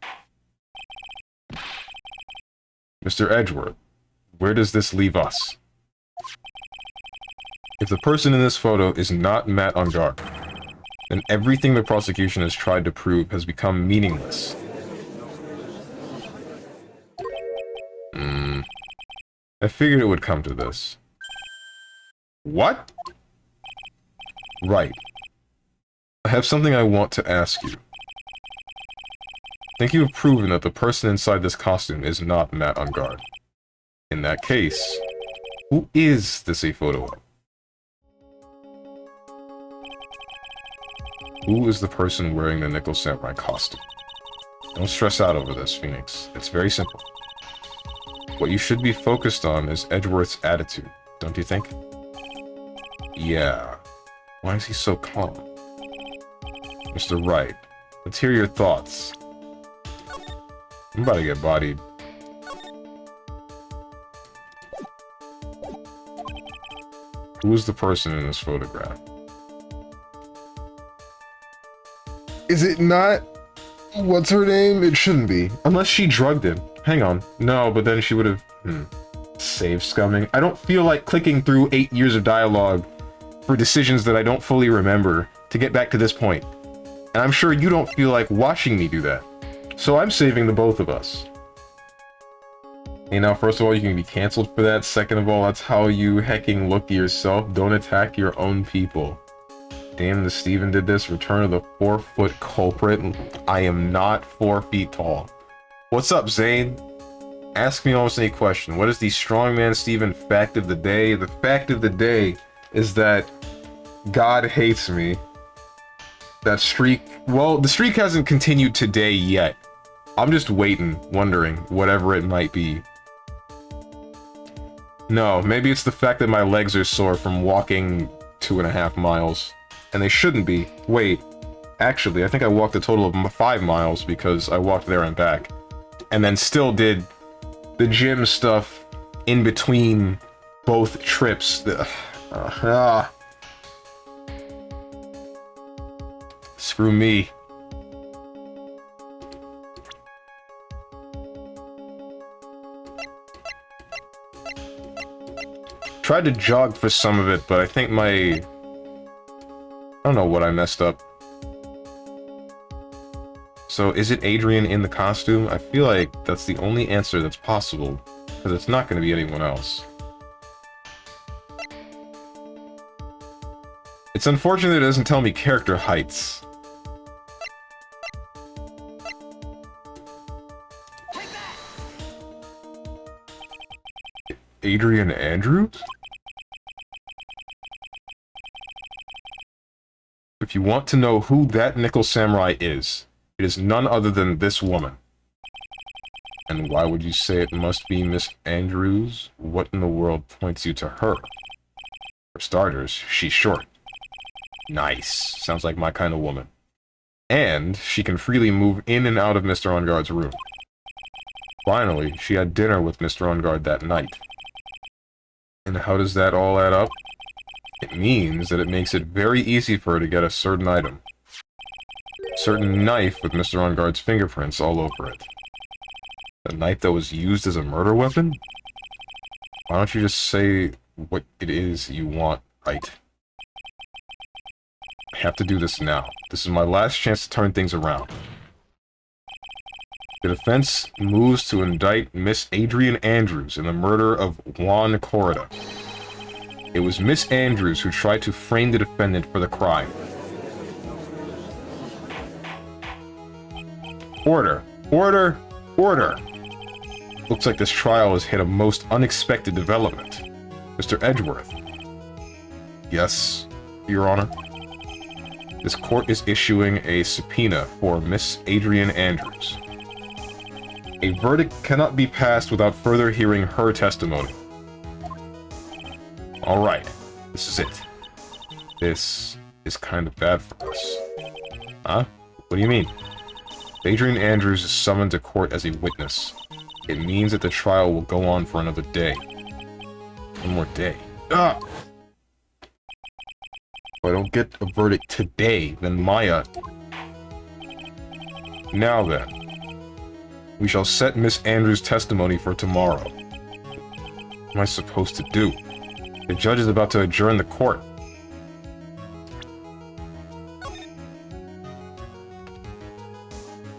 Mr. Edgeworth, where does this leave us? If the person in this photo is not Matt on guard, then everything the prosecution has tried to prove has become meaningless. I figured it would come to this. What? Right. I have something I want to ask you. I think you have proven that the person inside this costume is not Matt on guard. In that case, who is this a photo of? Who is the person wearing the Nickel Samurai costume? Don't stress out over this, Phoenix. It's very simple. What you should be focused on is Edgeworth's attitude, don't you think? Yeah. Why is he so calm? Mr. Wright, let's hear your thoughts. I'm about to get bodied. Who is the person in this photograph? Is it not... What's her name? It shouldn't be. Unless she drugged him. Hang on. No, but then she would have... Save scumming. I don't feel like clicking through 8 years of dialogue for decisions that I don't fully remember to get back to this point. And I'm sure you don't feel like watching me do that. So I'm saving the both of us. Hey, now, first of all, you can be canceled for that. Second of all, that's how you hecking look to yourself. Don't attack your own people. Damn, the Steven did this. Return of the 4-foot culprit. I am not 4 feet tall. What's up, Zane? Ask me almost any question. What is the StrongmanSteven fact of the day? The fact of the day is that God hates me. That streak... Well, the streak hasn't continued today yet. I'm just waiting, wondering, whatever it might be. No, maybe it's the fact that my legs are sore from walking 2.5 miles. And they shouldn't be. Wait. Actually, I think I walked a total of 5 miles because I walked there and back. And then still did the gym stuff in between both trips. Screw me. Tried to jog for some of it, but I think I don't know what I messed up. So, is it Adrian in the costume? I feel like that's the only answer that's possible, because it's not going to be anyone else. It's unfortunate it doesn't tell me character heights. Adrian Andrews? if you want to know who that nickel samurai is, it is none other than this woman. And why would you say it must be Miss Andrews? What in the world points you to her? For starters, she's short. Nice. Sounds like my kind of woman. And she can freely move in and out of Mr. Enguarde's room. Finally, she had dinner with Mr. Enguarde that night. And how does that all add up? It means that it makes it very easy for her to get a certain item. A certain knife with Mr. Enguarde's fingerprints all over it. A knife that was used as a murder weapon? Why don't you just say what it is you want, right? I have to do this now. This is my last chance to turn things around. The defense moves to indict Miss Adrian Andrews in the murder of Juan Corrida. It was Miss Andrews who tried to frame the defendant for the crime. Order! Order! Order! Looks like this trial has hit a most unexpected development. Mr. Edgeworth. Yes, Your Honor. This court is issuing a subpoena for Miss Adrian Andrews. A verdict cannot be passed without further hearing her testimony. Alright, this is it. This is kind of bad for us. Huh? What do you mean? Adrian Andrews is summoned to court as a witness. It means that the trial will go on for another day. One more day. Ah! If I don't get a verdict today, then Maya... Now then. We shall set Miss Andrews' testimony for tomorrow. What am I supposed to do? The judge is about to adjourn the court.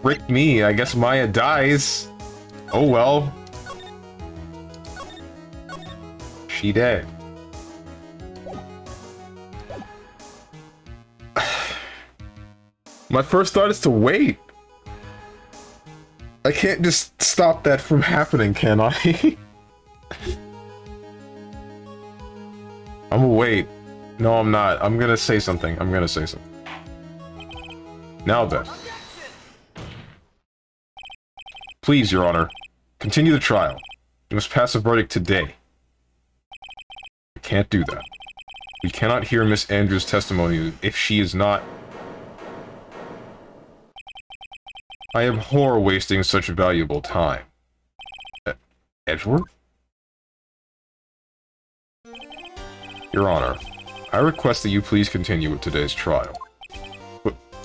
Frick me, I guess Maya dies. Oh well. She dead. My first thought is to wait. I can't just stop that from happening, can I? I'm gonna wait. No, I'm not. I'm gonna say something. I'm gonna say something. Now then. Please, Your Honor, continue the trial. You must pass a verdict today. We can't do that. We cannot hear Miss Andrews' testimony if she is not... I abhor wasting such valuable time. Edgeworth? Your Honor, I request that you please continue with today's trial.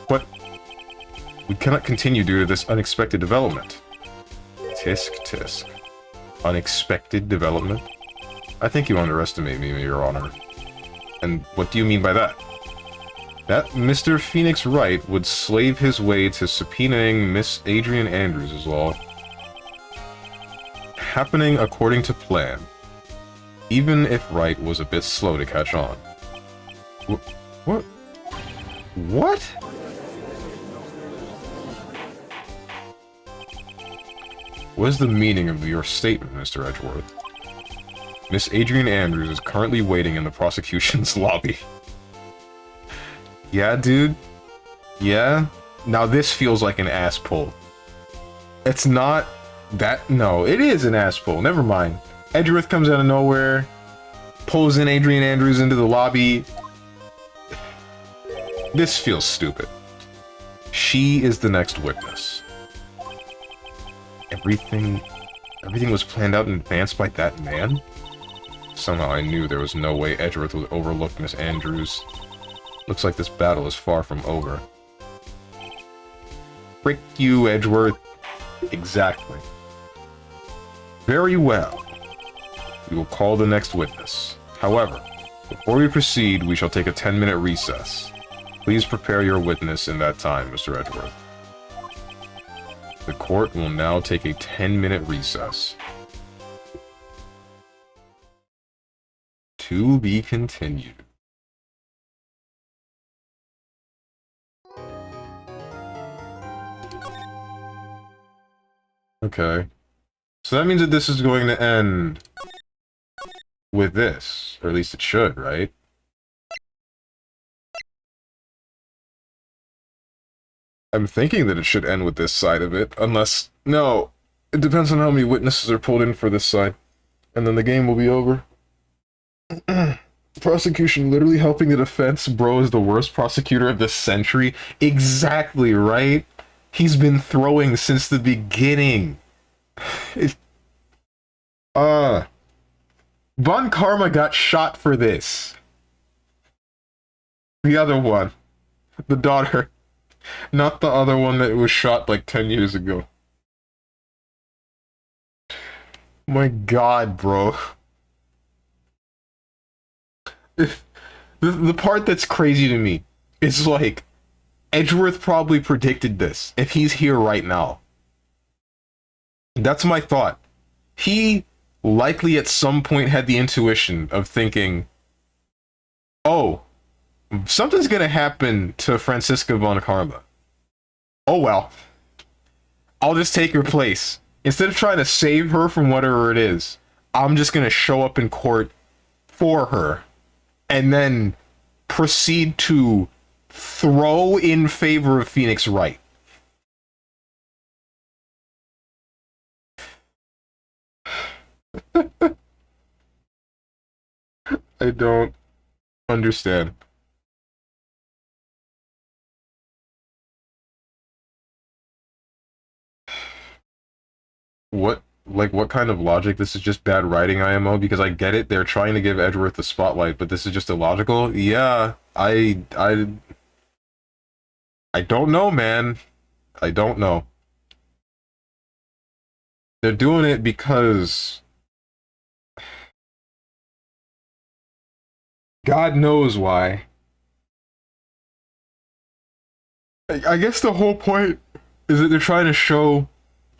But... We cannot continue due to this unexpected development. Tisk, tisk. Unexpected development? I think you underestimate me, Your Honor. And what do you mean by that? That Mr. Phoenix Wright would slave his way to subpoenaing Miss Adrian Andrews is all. Happening according to plan. Even if Wright was a bit slow to catch on. What? What? What is the meaning of your statement, Mr. Edgeworth? Miss Adrian Andrews is currently waiting in the prosecution's lobby. Yeah, dude? Yeah? Now this feels like an ass pull. It's not that... No, it is an ass pull. Never mind. Edgeworth comes out of nowhere, pulls in Adrian Andrews into the lobby. This feels stupid. She is the next witness. Everything was planned out in advance by that man? Somehow I knew there was no way Edgeworth would overlook Miss Andrews. Looks like this battle is far from over. Frick you, Edgeworth. Exactly. Very well. We will call the next witness. However, before we proceed, we shall take a 10-minute recess. Please prepare your witness in that time, Mr. Edgeworth. The court will now take a 10-minute recess. To be continued. Okay. So that means that this is going to end with this. Or at least it should, right? I'm thinking that it should end with this side of it, unless... No, it depends on how many witnesses are pulled in for this side. And then the game will be over. Prosecution literally helping the defense. Bro is the worst prosecutor of the century. Exactly, right? He's been throwing since the beginning. Von Karma got shot for this. The other one. The daughter. Not the other one that was shot like 10 years ago. My god, bro. The part that's crazy to me is like, Edgeworth probably predicted this if he's here right now. That's my thought. He likely at some point had the intuition of thinking, oh, something's gonna happen to Franziska von Karma. Oh well. I'll just take her place. Instead of trying to save her from whatever it is, I'm just gonna show up in court for her. And then proceed to throw in favor of Phoenix Wright. I don't understand. What kind of logic? This is just bad writing, IMO, because I get it, they're trying to give Edgeworth the spotlight, but this is just illogical? Yeah, I don't know, man. I don't know. They're doing it because... God knows why. I guess the whole point is that they're trying to show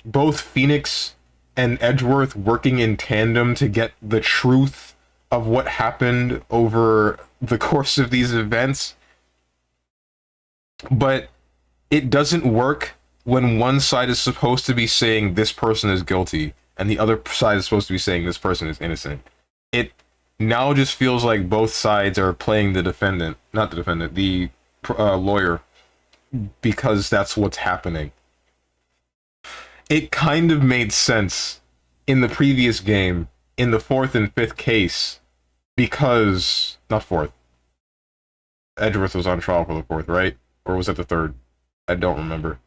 both Phoenix and Edgeworth working in tandem to get the truth of what happened over the course of these events. But it doesn't work when one side is supposed to be saying this person is guilty and the other side is supposed to be saying this person is innocent. It now just feels like both sides are playing the defendant, not the defendant, the lawyer, because that's what's happening. It kind of made sense in the previous game, in the 4th and 5th case, because... Not 4th. Edgeworth was on trial for the 4th, right? Or was that the 3rd? I don't remember.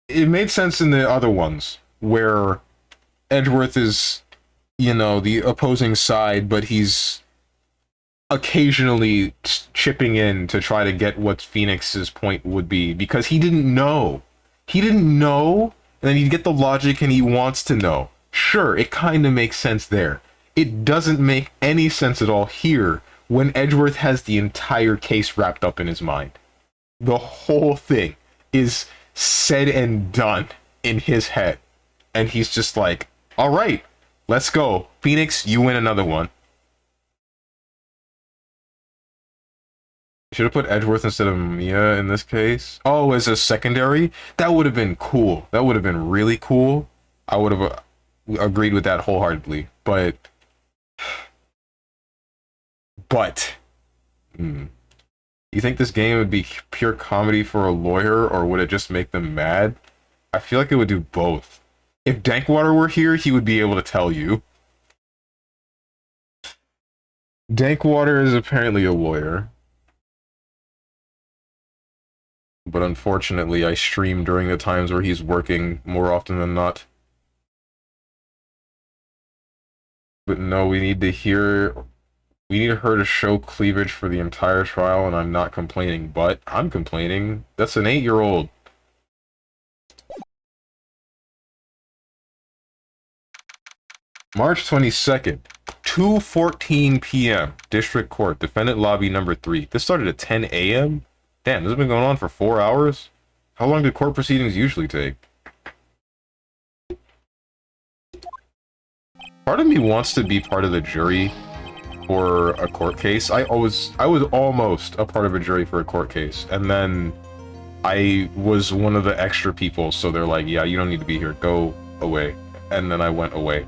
It made sense in the other ones, where Edgeworth is, you know, the opposing side, but he's occasionally chipping in to try to get what Phoenix's point would be, because he didn't know. He didn't know, and then you get the logic and he wants to know. Sure, it kind of makes sense there. It doesn't make any sense at all here when Edgeworth has the entire case wrapped up in his mind. The whole thing is said and done in his head. And he's just like, all right, let's go. Phoenix, you win another one. Should have put Edgeworth instead of Mia in this case. Oh, as a secondary? That would have been cool. That would have been really cool. I would have agreed with that wholeheartedly. But... You think this game would be pure comedy for a lawyer, or would it just make them mad? I feel like it would do both. If Dankwater were here, he would be able to tell you. Dankwater is apparently a lawyer. But unfortunately, I stream during the times where he's working more often than not. But no, we need her to show cleavage for the entire trial, and I'm not complaining, but I'm complaining. That's an 8-year-old. March 22nd, 2:14 p.m. District Court, Defendant Lobby number 3. This started at 10 a.m.? Damn, this has been going on for 4 hours? How long do court proceedings usually take? Part of me wants to be part of the jury for a court case. I was almost a part of a jury for a court case, and then I was one of the extra people, so they're like, yeah, you don't need to be here, go away. And then I went away.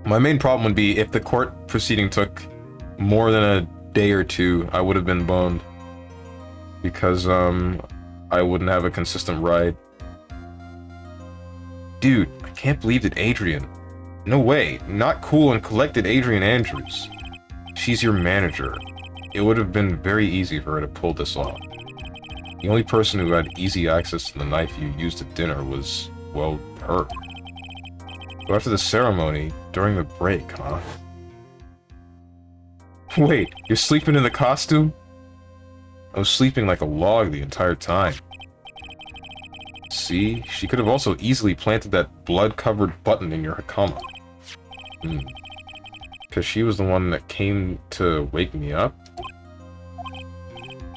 My main problem would be if the court proceeding took more than a day or two, I would have been boned. Because, I wouldn't have a consistent ride. Dude, I can't believe that Adrian... No way, not cool and collected Adrian Andrews. She's your manager. It would have been very easy for her to pull this off. The only person who had easy access to the knife you used at dinner was, well, her. So after the ceremony, during the break, huh? Wait, you're sleeping in the costume? I was sleeping like a log the entire time. See? She could have also easily planted that blood-covered button in your hakama. Because she was the one that came to wake me up?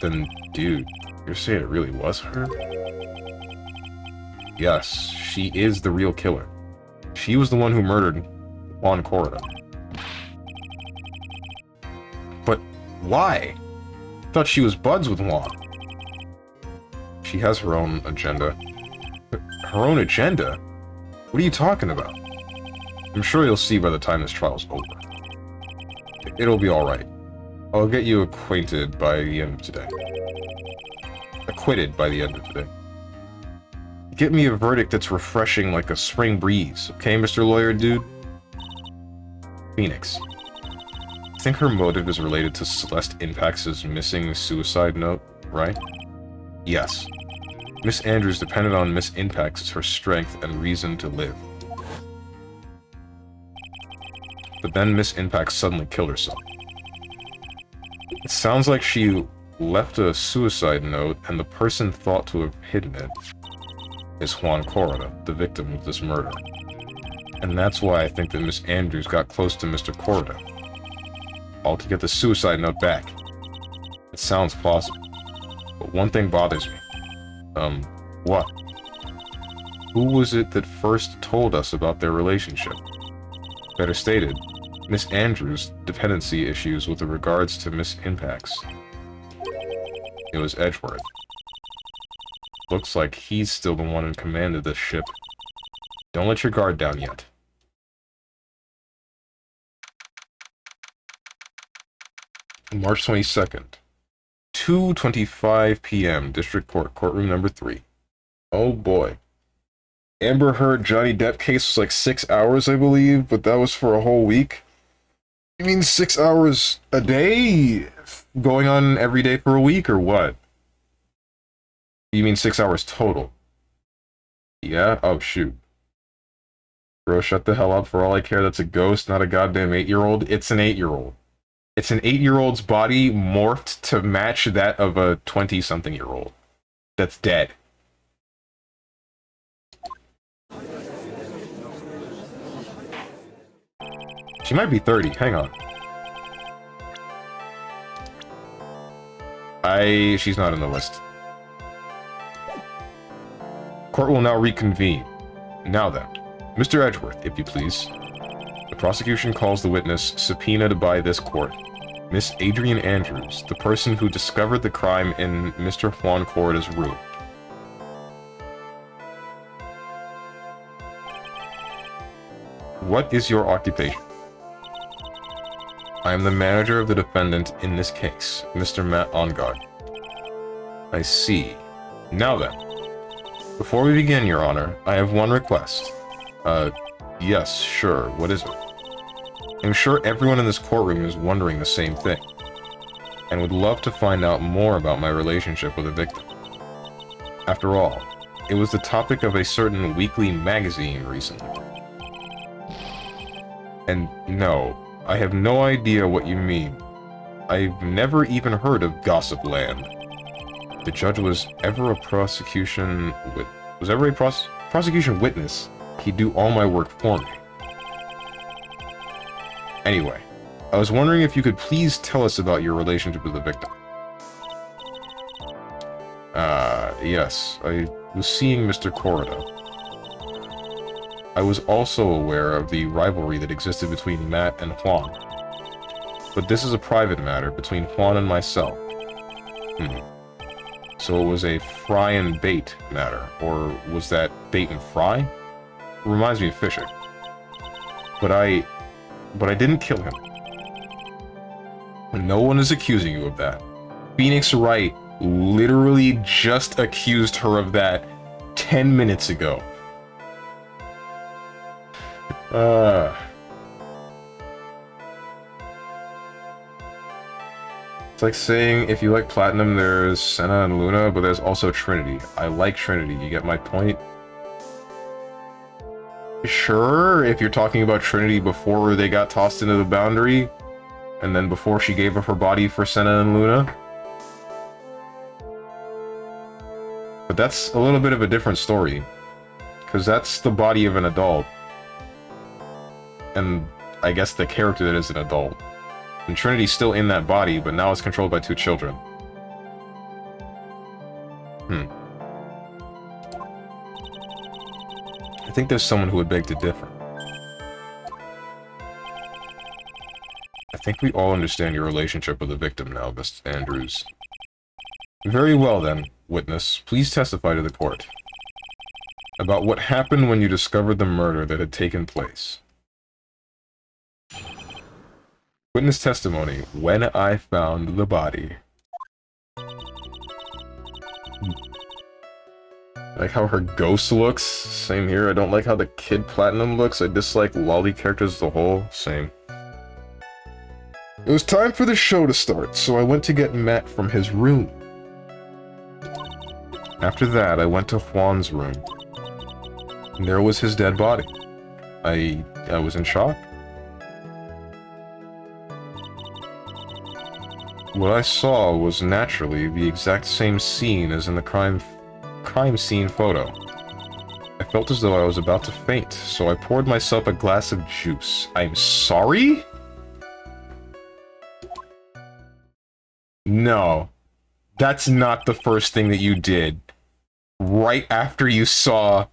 Then, dude, you're saying it really was her? Yes, she is the real killer. She was the one who murdered Juan Corrida. But why? I thought she was buds with Juan. She has her own agenda. But her own agenda? What are you talking about? I'm sure you'll see by the time this trial's over. It'll be alright. I'll get you acquainted by the end of today. Acquitted by the end of today. Get me a verdict that's refreshing like a spring breeze, okay, Mr. Lawyer Dude? Phoenix. I think her motive is related to Celeste Impax's missing suicide note, right? Yes. Miss Andrews depended on Miss Impax as her strength and reason to live. But then Miss Impax suddenly killed herself. It sounds like she left a suicide note, and the person thought to have hidden it is Juan Corrida, the victim of this murder. And that's why I think that Miss Andrews got close to Mr. Corrida. All to get the suicide note back. It sounds plausible. But one thing bothers me. What? Who was it that first told us about their relationship? Better stated, Miss Andrews' dependency issues with regards to Miss Impax. It was Edgeworth. Looks like he's still the one in command of this ship. Don't let your guard down yet. March 22nd. 2:25 p.m. District Court, courtroom number 3. Oh boy. Amber Heard Johnny Depp case was like 6 hours, I believe, but that was for a whole week. You mean 6 hours a day? Going on every day for a week, or what? You mean 6 hours total? Yeah? Oh, shoot. Bro, shut the hell up. For all I care, that's a ghost, not a goddamn 8-year-old. It's an 8-year-old. It's an 8-year-old's body morphed to match that of a 20-something-year-old. That's dead. She might be 30. Hang on. She's not in the list. Court will now reconvene. Now then, Mr. Edgeworth, if you please. The prosecution calls the witness subpoenaed by this court, Miss Adrian Andrews, the person who discovered the crime in Mr. Juan Corrida's room. What is your occupation? I am the manager of the defendant in this case, Mr. Matt Ongard. I see. Now then, before we begin, Your Honor, I have one request. Yes, sure, what is it? I'm sure everyone in this courtroom is wondering the same thing, and would love to find out more about my relationship with the victim. After all, it was the topic of a certain weekly magazine recently. And no, I have no idea what you mean. I've never even heard of Gossip Land. The judge was ever a prosecution witness. He'd do all my work for me. Anyway, I was wondering if you could please tell us about your relationship with the victim. Yes, I was seeing Mr. Corrida. I was also aware of the rivalry that existed between Matt and Juan. But this is a private matter between Juan and myself. So it was a fry and bait matter, or was that bait and fry? Reminds me of fishing. But I didn't kill him. No one is accusing you of that. Phoenix Wright literally just accused her of that 10 minutes ago. It's like saying if you like Platinum, there's Senna and Luna, but there's also Trinity. I like Trinity, you get my point? Sure, if you're talking about Trinity before they got tossed into the boundary, and then before she gave up her body for Senna and Luna. But that's a little bit of a different story, because that's the body of an adult. And I guess the character that is an adult. And Trinity's still in that body, but now it's controlled by two children. I think there's someone who would beg to differ. I think we all understand your relationship with the victim now, Mr. Andrews. Very well then, witness. Please testify to the court about what happened when you discovered the murder that had taken place. Witness testimony. When I found the body. I like how her ghost looks. Same here. I don't like how the kid Platinum looks. I dislike lolly characters as a whole. Same. It was time for the show to start, so I went to get Matt from his room. After that, I went to Juan's room. And there was his dead body. I was in shock. What I saw was naturally the exact same scene as in the crime scene photo. I felt as though I was about to faint, so I poured myself a glass of juice. I'm sorry? No. That's not the first thing that you did. Right after you saw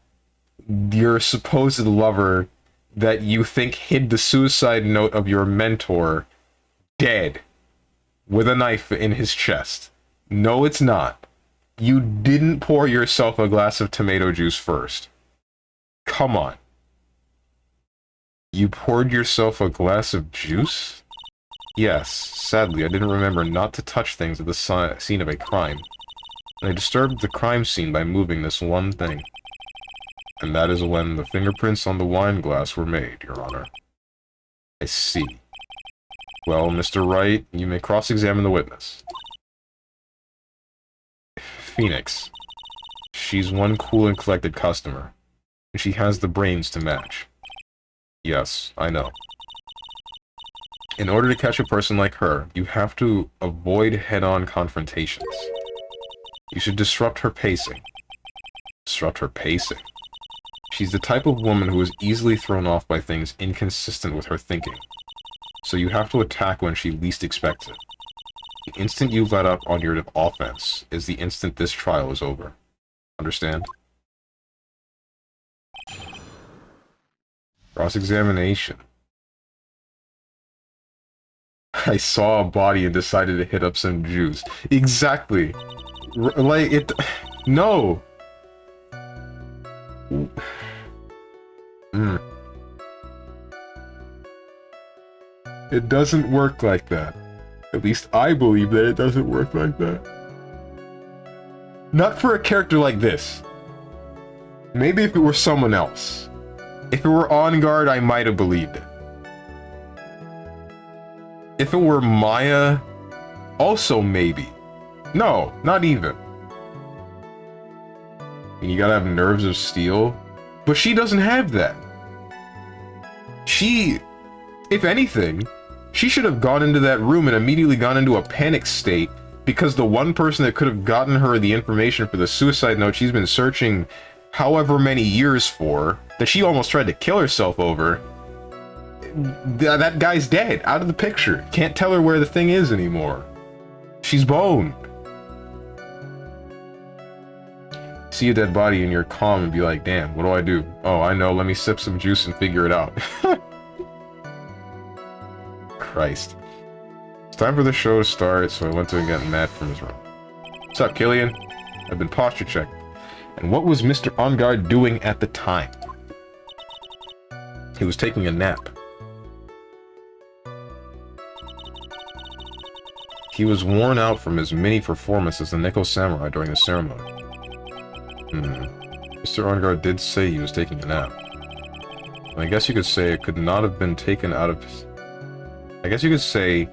your supposed lover that you think hid the suicide note of your mentor dead with a knife in his chest. No, it's not. You didn't pour yourself a glass of tomato juice first. Come on. You poured yourself a glass of juice? Yes, sadly, I didn't remember not to touch things at the scene of a crime. And I disturbed the crime scene by moving this one thing. And that is when the fingerprints on the wine glass were made, Your Honor. I see. Well, Mr. Wright, you may cross-examine the witness. Phoenix. She's one cool and collected customer. And she has the brains to match. Yes, I know. In order to catch a person like her, you have to avoid head-on confrontations. You should disrupt her pacing. Disrupt her pacing? She's the type of woman who is easily thrown off by things inconsistent with her thinking. So you have to attack when she least expects it. The instant you let up on your offense is the instant this trial is over. Understand? Cross-examination. I saw a body and decided to hit up some juice. Exactly. Like, it... No! It doesn't work like that. At least I believe that it doesn't work like that. Not for a character like this. Maybe if it were someone else. If it were On Guard, I might have believed it. If it were Maya, also maybe. No, not even. And you gotta have nerves of steel. But she doesn't have that. She, if anything, she should have gone into that room and immediately gone into a panic state because the one person that could have gotten her the information for the suicide note she's been searching however many years for, that she almost tried to kill herself over, that guy's dead, out of the picture. Can't tell her where the thing is anymore. She's boned. See a dead body and you're calm and be like, damn, what do I do? Oh, I know, let me sip some juice and figure it out. Christ. It's time for the show to start, so I went to get Matt from his room. What's up, Killian? I've been posture checked. And what was Mr. On Guard doing at the time? He was taking a nap. He was worn out from his mini performance as the Nickel Samurai during the ceremony. Mr. Arngard did say he was taking a nap. And I guess you could say it could not have been taken out of his... I guess you could say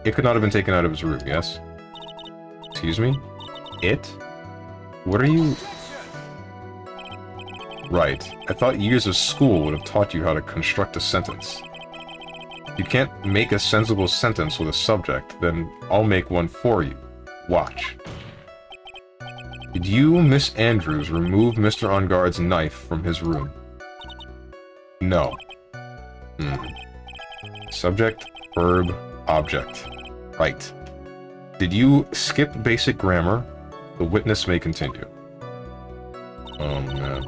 it could not have been taken out of his room, yes? Excuse me? It? What are you... Right. I thought years of school would have taught you how to construct a sentence. If you can't make a sensible sentence with a subject, then I'll make one for you. Watch. Did you, Miss Andrews, remove Mr. Arngard's knife from his room? No. Subject, verb, object. Right. Did you skip basic grammar? The witness may continue. Oh, man.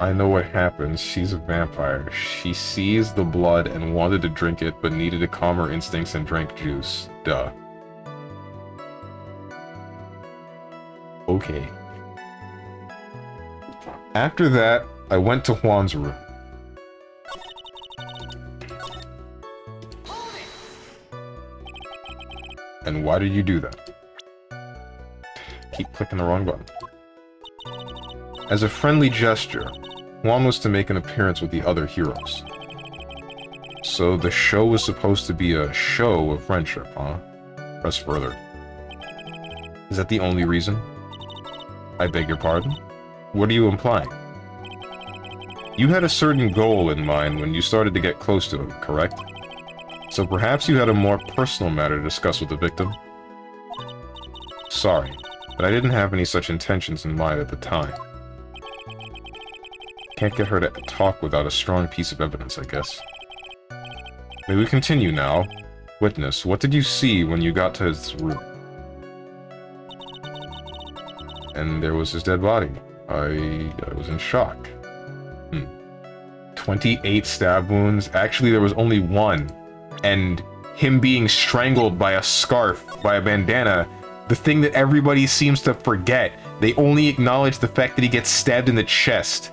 I know what happens. She's a vampire. She sees the blood and wanted to drink it, but needed to calm her instincts and drank juice. Duh. Okay. After that, I went to Juan's room. And why did you do that? Keep clicking the wrong button. As a friendly gesture, Juan was to make an appearance with the other heroes. So the show was supposed to be a show of friendship, huh? Press further. Is that the only reason? I beg your pardon? What are you implying? You had a certain goal in mind when you started to get close to him, correct? So perhaps you had a more personal matter to discuss with the victim? Sorry, but I didn't have any such intentions in mind at the time. Can't get her to talk without a strong piece of evidence, I guess. May we continue now? Witness, what did you see when you got to his room? And there was his dead body. I was in shock. 28 stab wounds. Actually, there was only one. And him being strangled by a scarf, by a bandana, the thing that everybody seems to forget. They only acknowledge the fact that he gets stabbed in the chest.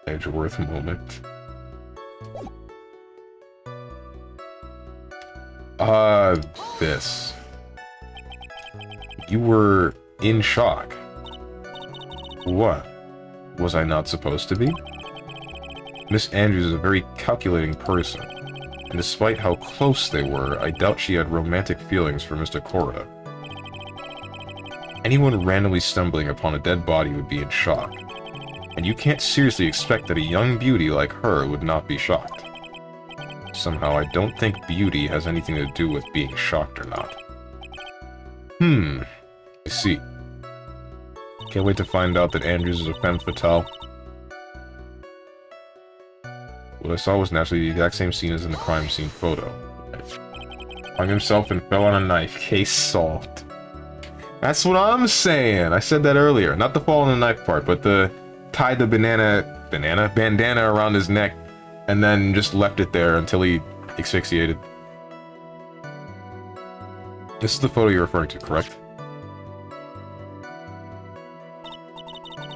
Edgeworth moment. This. You were in shock. What? Was I not supposed to be? Miss Andrews is a very calculating person, and despite how close they were, I doubt she had romantic feelings for Mr. Korda. Anyone randomly stumbling upon a dead body would be in shock, and you can't seriously expect that a young beauty like her would not be shocked. Somehow, I don't think beauty has anything to do with being shocked or not. I see. Can't wait to find out that Andrews is a femme fatale. What I saw was naturally the exact same scene as in the crime scene photo. Hung himself and fell on a knife. Case solved. That's what I'm saying! I said that earlier. Not the fall on the knife part, but the tied the bandana around his neck and then just left it there until he asphyxiated. This is the photo you're referring to, correct?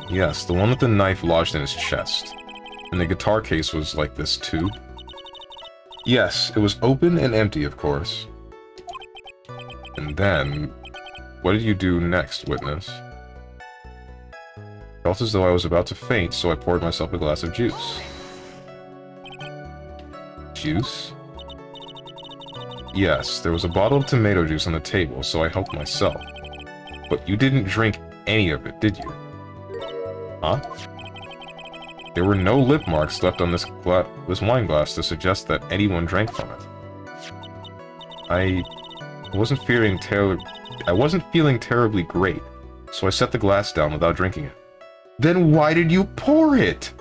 Yes, the one with the knife lodged in his chest. And the guitar case was like this too. Yes, it was open and empty, of course. And then... what did you do next, witness? I felt as though I was about to faint, so I poured myself a glass of juice. Juice? Yes, there was a bottle of tomato juice on the table, so I helped myself. But you didn't drink any of it, did you? Huh? There were no lip marks left on this wine glass to suggest that anyone drank from it. I wasn't feeling terribly great, so I set the glass down without drinking it. Then why did you pour it?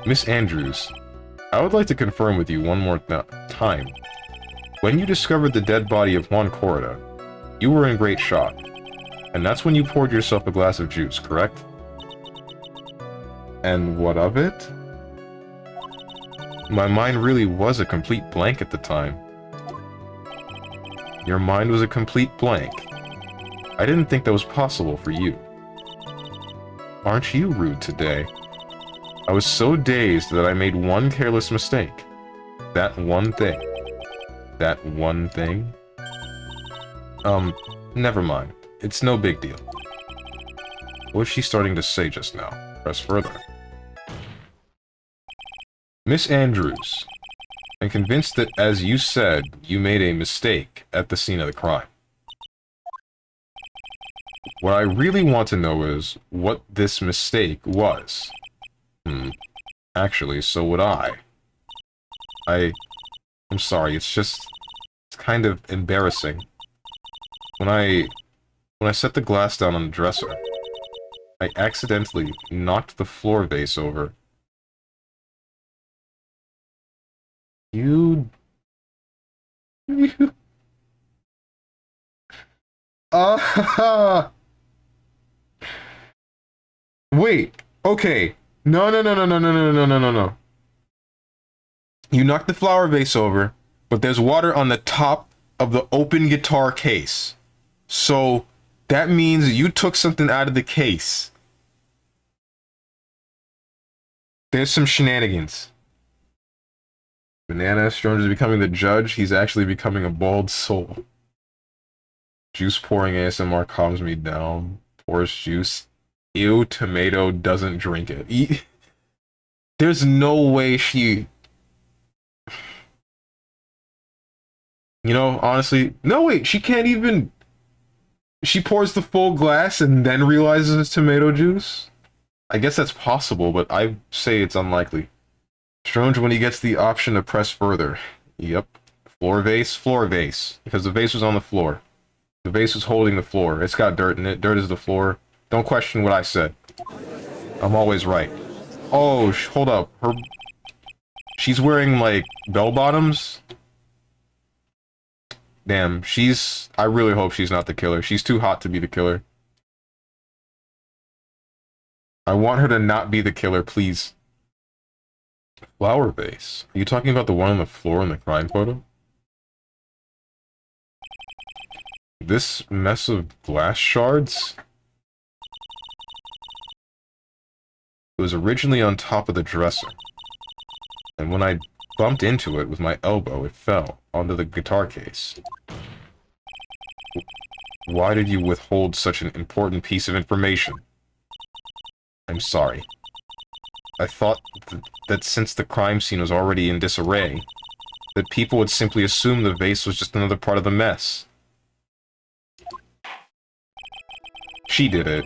Miss Andrews, I would like to confirm with you one more time. When you discovered the dead body of Juan Korda, you were in great shock. And that's when you poured yourself a glass of juice, correct? And what of it? My mind really was a complete blank at the time. Your mind was a complete blank. I didn't think that was possible for you. Aren't you rude today? I was so dazed that I made one careless mistake. That one thing. That one thing? Never mind. It's no big deal. What was she starting to say just now? Press further. Miss Andrews, I'm convinced that, as you said, you made a mistake at the scene of the crime. What I really want to know is what this mistake was. Actually, so would I. I'm sorry, it's kind of embarrassing. When I set the glass down on the dresser, I accidentally knocked the floor vase over. You... Wait, okay. No, no, no, no, no, no, no, no, no, no, no. You knocked the flower vase over, but there's water on the top of the open guitar case. So, that means you took something out of the case. There's some shenanigans. Banana, Strong is becoming the judge. He's actually becoming a bald soul. Juice pouring ASMR calms me down. Pours juice. Ew, tomato doesn't drink it. There's no way she... You know, honestly... No, wait, she can't even... She pours the full glass and then realizes it's tomato juice? I guess that's possible, but I say it's unlikely. Strange when he gets the option to press further. Yep. Floor vase. Because the vase was on the floor. The vase was holding the floor. It's got dirt in it. Dirt is the floor. Don't question what I said. I'm always right. Oh, hold up. She's wearing, like, bell-bottoms? Damn, I really hope she's not the killer. She's too hot to be the killer. I want her to not be the killer, please. Flower vase. Are you talking about the one on the floor in the crime photo? This mess of glass shards? It was originally on top of the dresser. And when I bumped into it with my elbow, it fell onto the guitar case. Why did you withhold such an important piece of information? I'm sorry. I thought that since the crime scene was already in disarray, that people would simply assume the vase was just another part of the mess. She did it.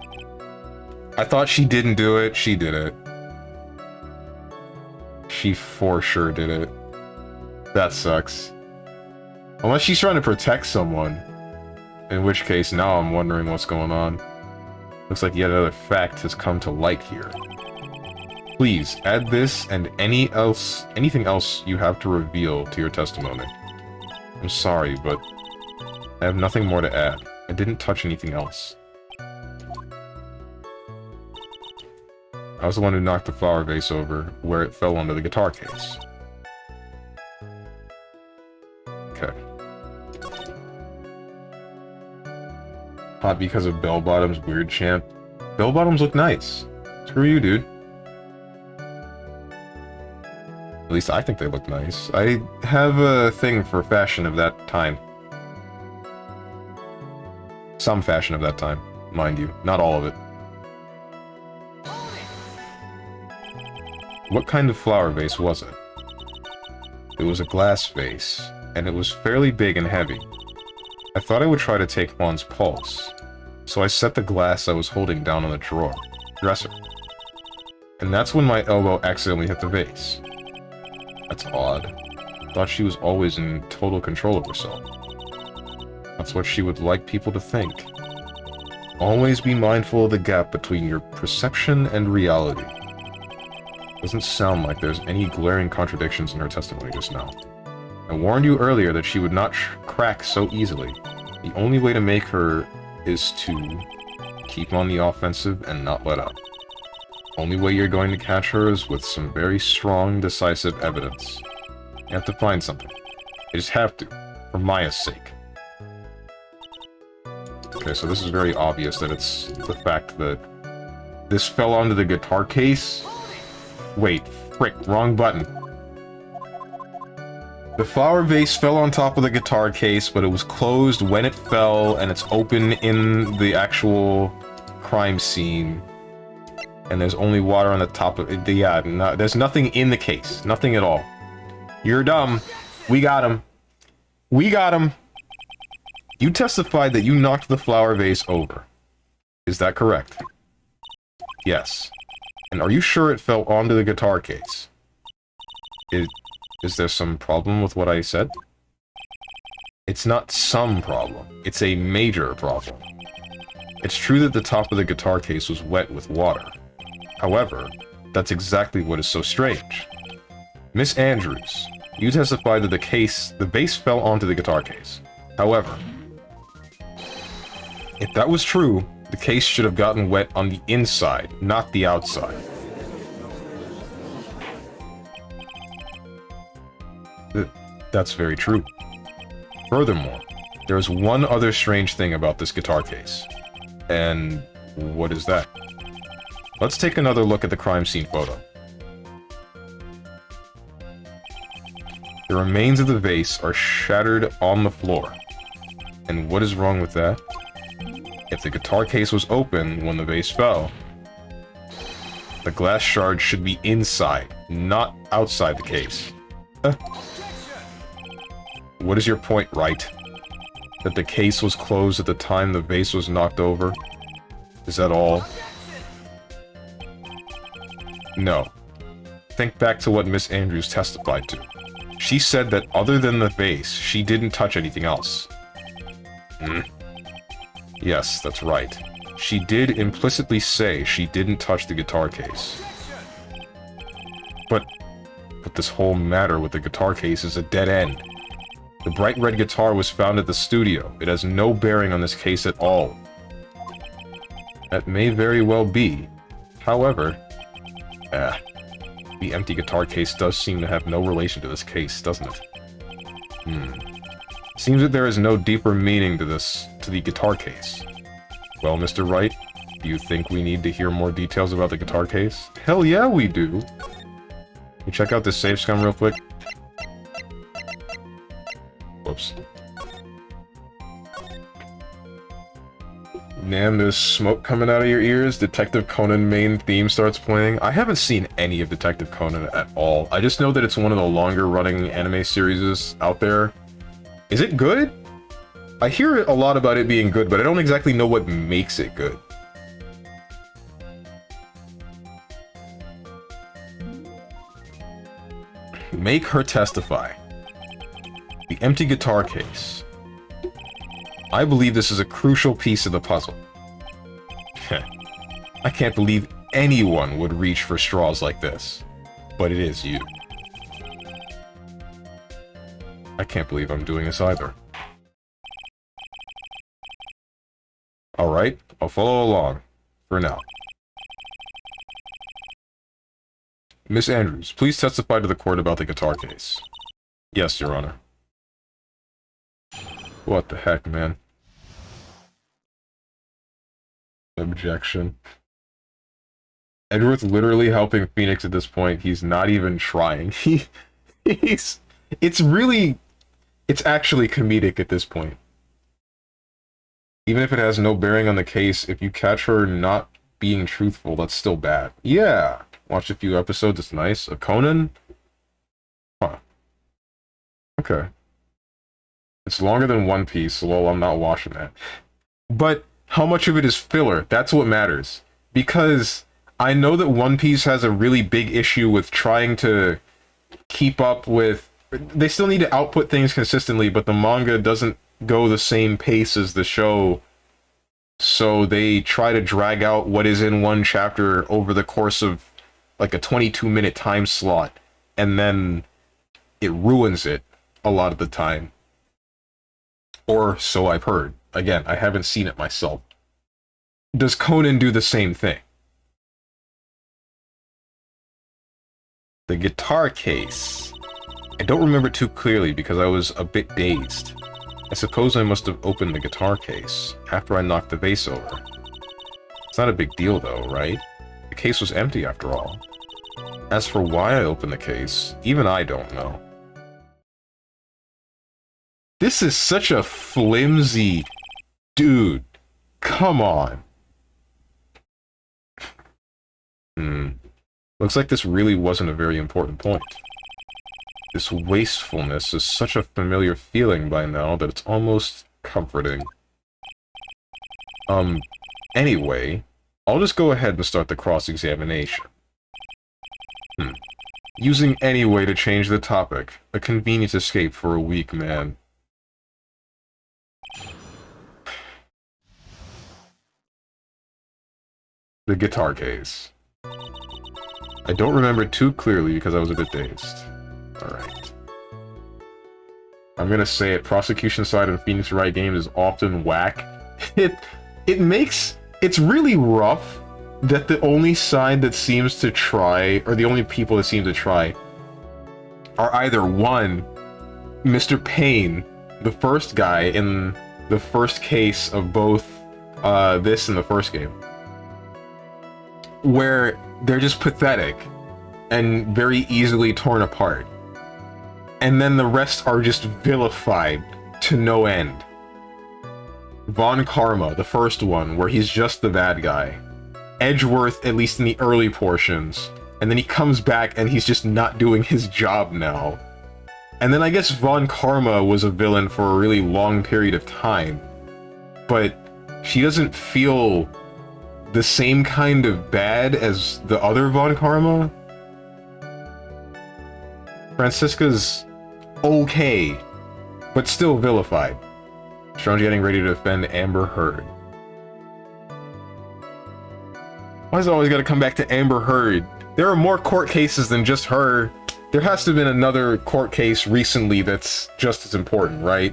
I thought she didn't do it. She did it. She for sure did it. That sucks. Unless she's trying to protect someone. In which case, now I'm wondering what's going on. Looks like yet another fact has come to light here. Please, add this and anything else you have to reveal to your testimony. I'm sorry, but I have nothing more to add. I didn't touch anything else. I was the one who knocked the flower vase over, where it fell onto the guitar case. Okay. Hot because of bell-bottoms, weird champ. Bell-bottoms look nice. Screw you, dude. At least I think they look nice. I have a thing for fashion of that time. Some fashion of that time, mind you. Not all of it. What kind of flower vase was it? It was a glass vase, and it was fairly big and heavy. I thought I would try to take Juan's pulse, so I set the glass I was holding down on the dresser. And that's when my elbow accidentally hit the vase. That's odd. Thought she was always in total control of herself. That's what she would like people to think. Always be mindful of the gap between your perception and reality. Doesn't sound like there's any glaring contradictions in her testimony just now. I warned you earlier that she would not crack so easily. The only way to make her is to keep on the offensive and not let up. Only way you're going to catch her is with some very strong, decisive evidence. You have to find something. You just have to, for Maya's sake. Okay, so this is very obvious that it's the fact that this fell onto the guitar case. Wait, frick, wrong button. The flower vase fell on top of the guitar case, but it was closed when it fell, and it's open in the actual crime scene. And there's only water on the top of it. Yeah, no, there's nothing in the case. Nothing at all. You're dumb. We got him. We got him. You testified that you knocked the flower vase over. Is that correct? Yes. And are you sure it fell onto the guitar case? Is there some problem with what I said? It's not some problem. It's a major problem. It's true that the top of the guitar case was wet with water. However, that's exactly what is so strange. Miss Andrews, you testified that the vase fell onto the guitar case. However, if that was true, the case should have gotten wet on the inside, not the outside. That's very true. Furthermore, there is one other strange thing about this guitar case. And what is that? Let's take another look at the crime scene photo. The remains of the vase are shattered on the floor. And what is wrong with that? If the guitar case was open when the vase fell, the glass shard should be inside, not outside the case. What is your point, right? That the case was closed at the time the vase was knocked over? Is that all? No. Think back to what Miss Andrews testified to. She said that other than the vase, she didn't touch anything else. Yes, that's right. She did implicitly say she didn't touch the guitar case. But this whole matter with the guitar case is a dead end. The bright red guitar was found at the studio. It has no bearing on this case at all. That may very well be. However, the empty guitar case does seem to have no relation to this case, doesn't it? Seems that there is no deeper meaning to the guitar case. Well, Mr. Wright, do you think we need to hear more details about the guitar case? Hell yeah, we do! Can you check out this save scum real quick? Whoops. Damn, there's smoke coming out of your ears. Detective Conan main theme starts playing. I haven't seen any of Detective Conan at all. I just know that it's one of the longer running anime series out there. Is it good? I hear a lot about it being good, but I don't exactly know what makes it good. Make her testify. The empty guitar case. I believe this is a crucial piece of the puzzle. I can't believe anyone would reach for straws like this. But it is you. I can't believe I'm doing this either. Alright, I'll follow along. For now. Miss Andrews, please testify to the court about the guitar case. Yes, Your Honor. What the heck, man? Objection. Edward's literally helping Phoenix at this point. He's not even trying. It's actually comedic at this point. Even if it has no bearing on the case, if you catch her not being truthful, that's still bad. Yeah. Watched a few episodes, it's nice. A Conan? Huh. Okay. It's longer than One Piece, so well, I'm not watching that. But how much of it is filler? That's what matters. Because I know that One Piece has a really big issue with trying to keep up with... They still need to output things consistently, but the manga doesn't go the same pace as the show. So they try to drag out what is in one chapter over the course of like a 22-minute time slot, and then it ruins it a lot of the time. Or so I've heard. Again, I haven't seen it myself. Does Conan do the same thing? The guitar case. I don't remember too clearly because I was a bit dazed. I suppose I must have opened the guitar case after I knocked the vase over. It's not a big deal though, right? The case was empty after all. As for why I opened the case, even I don't know. This is such a flimsy... Dude, come on. Looks like this really wasn't a very important point. This wastefulness is such a familiar feeling by now that it's almost comforting. Anyway, I'll just go ahead and start the cross-examination. Using anyway to change the topic. A convenient escape for a weak man. The guitar case. I don't remember too clearly because I was a bit dazed. Alright. I'm gonna say it, prosecution side in Phoenix Wright games is often whack. It makes... It's really rough that the only side that seems to try, or the only people that seem to try, are either one, Mr. Payne, the first guy in the first case of both this and the first game, where they're just pathetic and very easily torn apart. And then the rest are just vilified to no end. Von Karma, the first one, where he's just the bad guy. Edgeworth, at least in the early portions. And then he comes back and he's just not doing his job now. And then I guess Von Karma was a villain for a really long period of time. But she doesn't feel the same kind of bad as the other Von Karma. Francisca's okay, but still vilified. Strange getting ready to defend Amber Heard. Why is it always gotta come back to Amber Heard? There are more court cases than just her. There has to have been another court case recently that's just as important, right?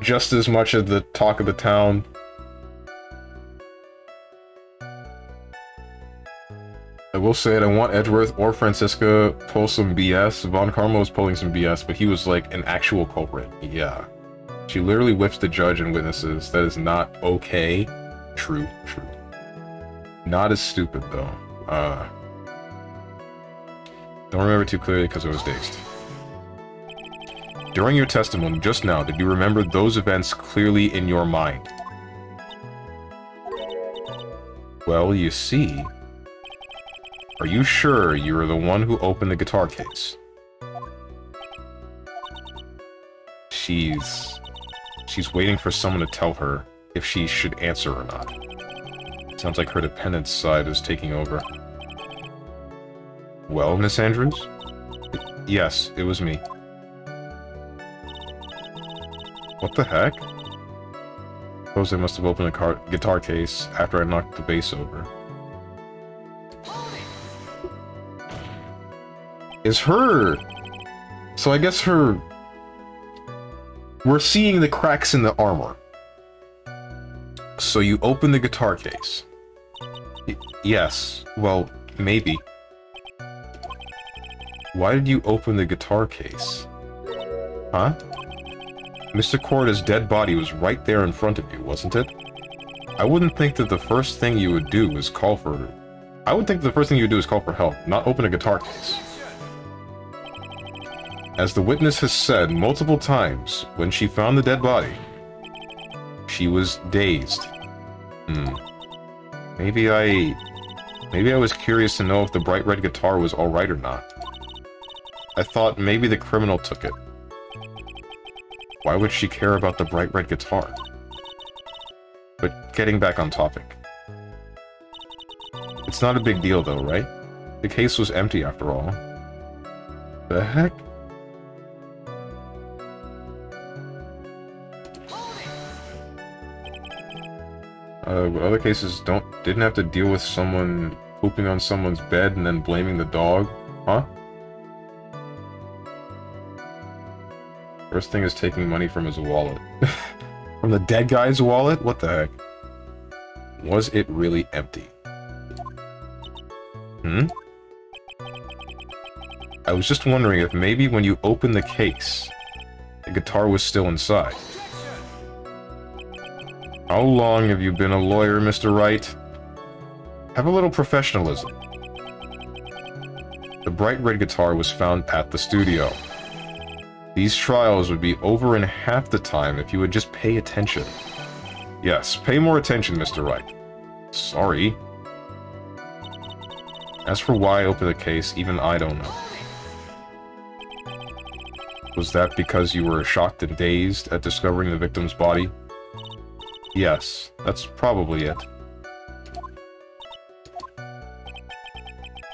Just as much as the talk of the town. I will say it, I want Edgeworth or Francisca pull some BS. Von Karma was pulling some BS, but he was like an actual culprit. Yeah. She literally whips the judge and witnesses. That is not okay. True, true. Not as stupid, though. Don't remember too clearly because I was dazed. During your testimony just now, did you remember those events clearly in your mind? Well, you see... Are you sure you were the one who opened the guitar case? She's waiting for someone to tell her if she should answer or not. Sounds like her dependence side is taking over. Well, Miss Andrews? Yes, it was me. What the heck? Suppose I must have opened the guitar case after I knocked the bass over. Is her... So I guess her... We're seeing the cracks in the armor. So you open the guitar case. Yes. Well, maybe. Why did you open the guitar case? Huh? Mr. Corda's dead body was right there in front of you, wasn't it? I wouldn't think that the first thing you would do is call for... I would think the first thing you would do is call for help, not open a guitar case. As the witness has said multiple times, when she found the dead body, she was dazed. Maybe I was curious to know if the bright red guitar was alright or not. I thought maybe the criminal took it. Why would she care about the bright red guitar? But getting back on topic. It's not a big deal though, right? The case was empty after all. The heck? Other cases didn't have to deal with someone pooping on someone's bed and then blaming the dog, huh? First thing is taking money from his wallet. From the dead guy's wallet? What the heck? Was it really empty? I was just wondering if maybe when you opened the case, the guitar was still inside. How long have you been a lawyer, Mr. Wright? Have a little professionalism. The bright red guitar was found at the studio. These trials would be over in half the time if you would just pay attention. Yes, pay more attention, Mr. Wright. Sorry. As for why I opened the case, even I don't know. Was that because you were shocked and dazed at discovering the victim's body? Yes, that's probably it.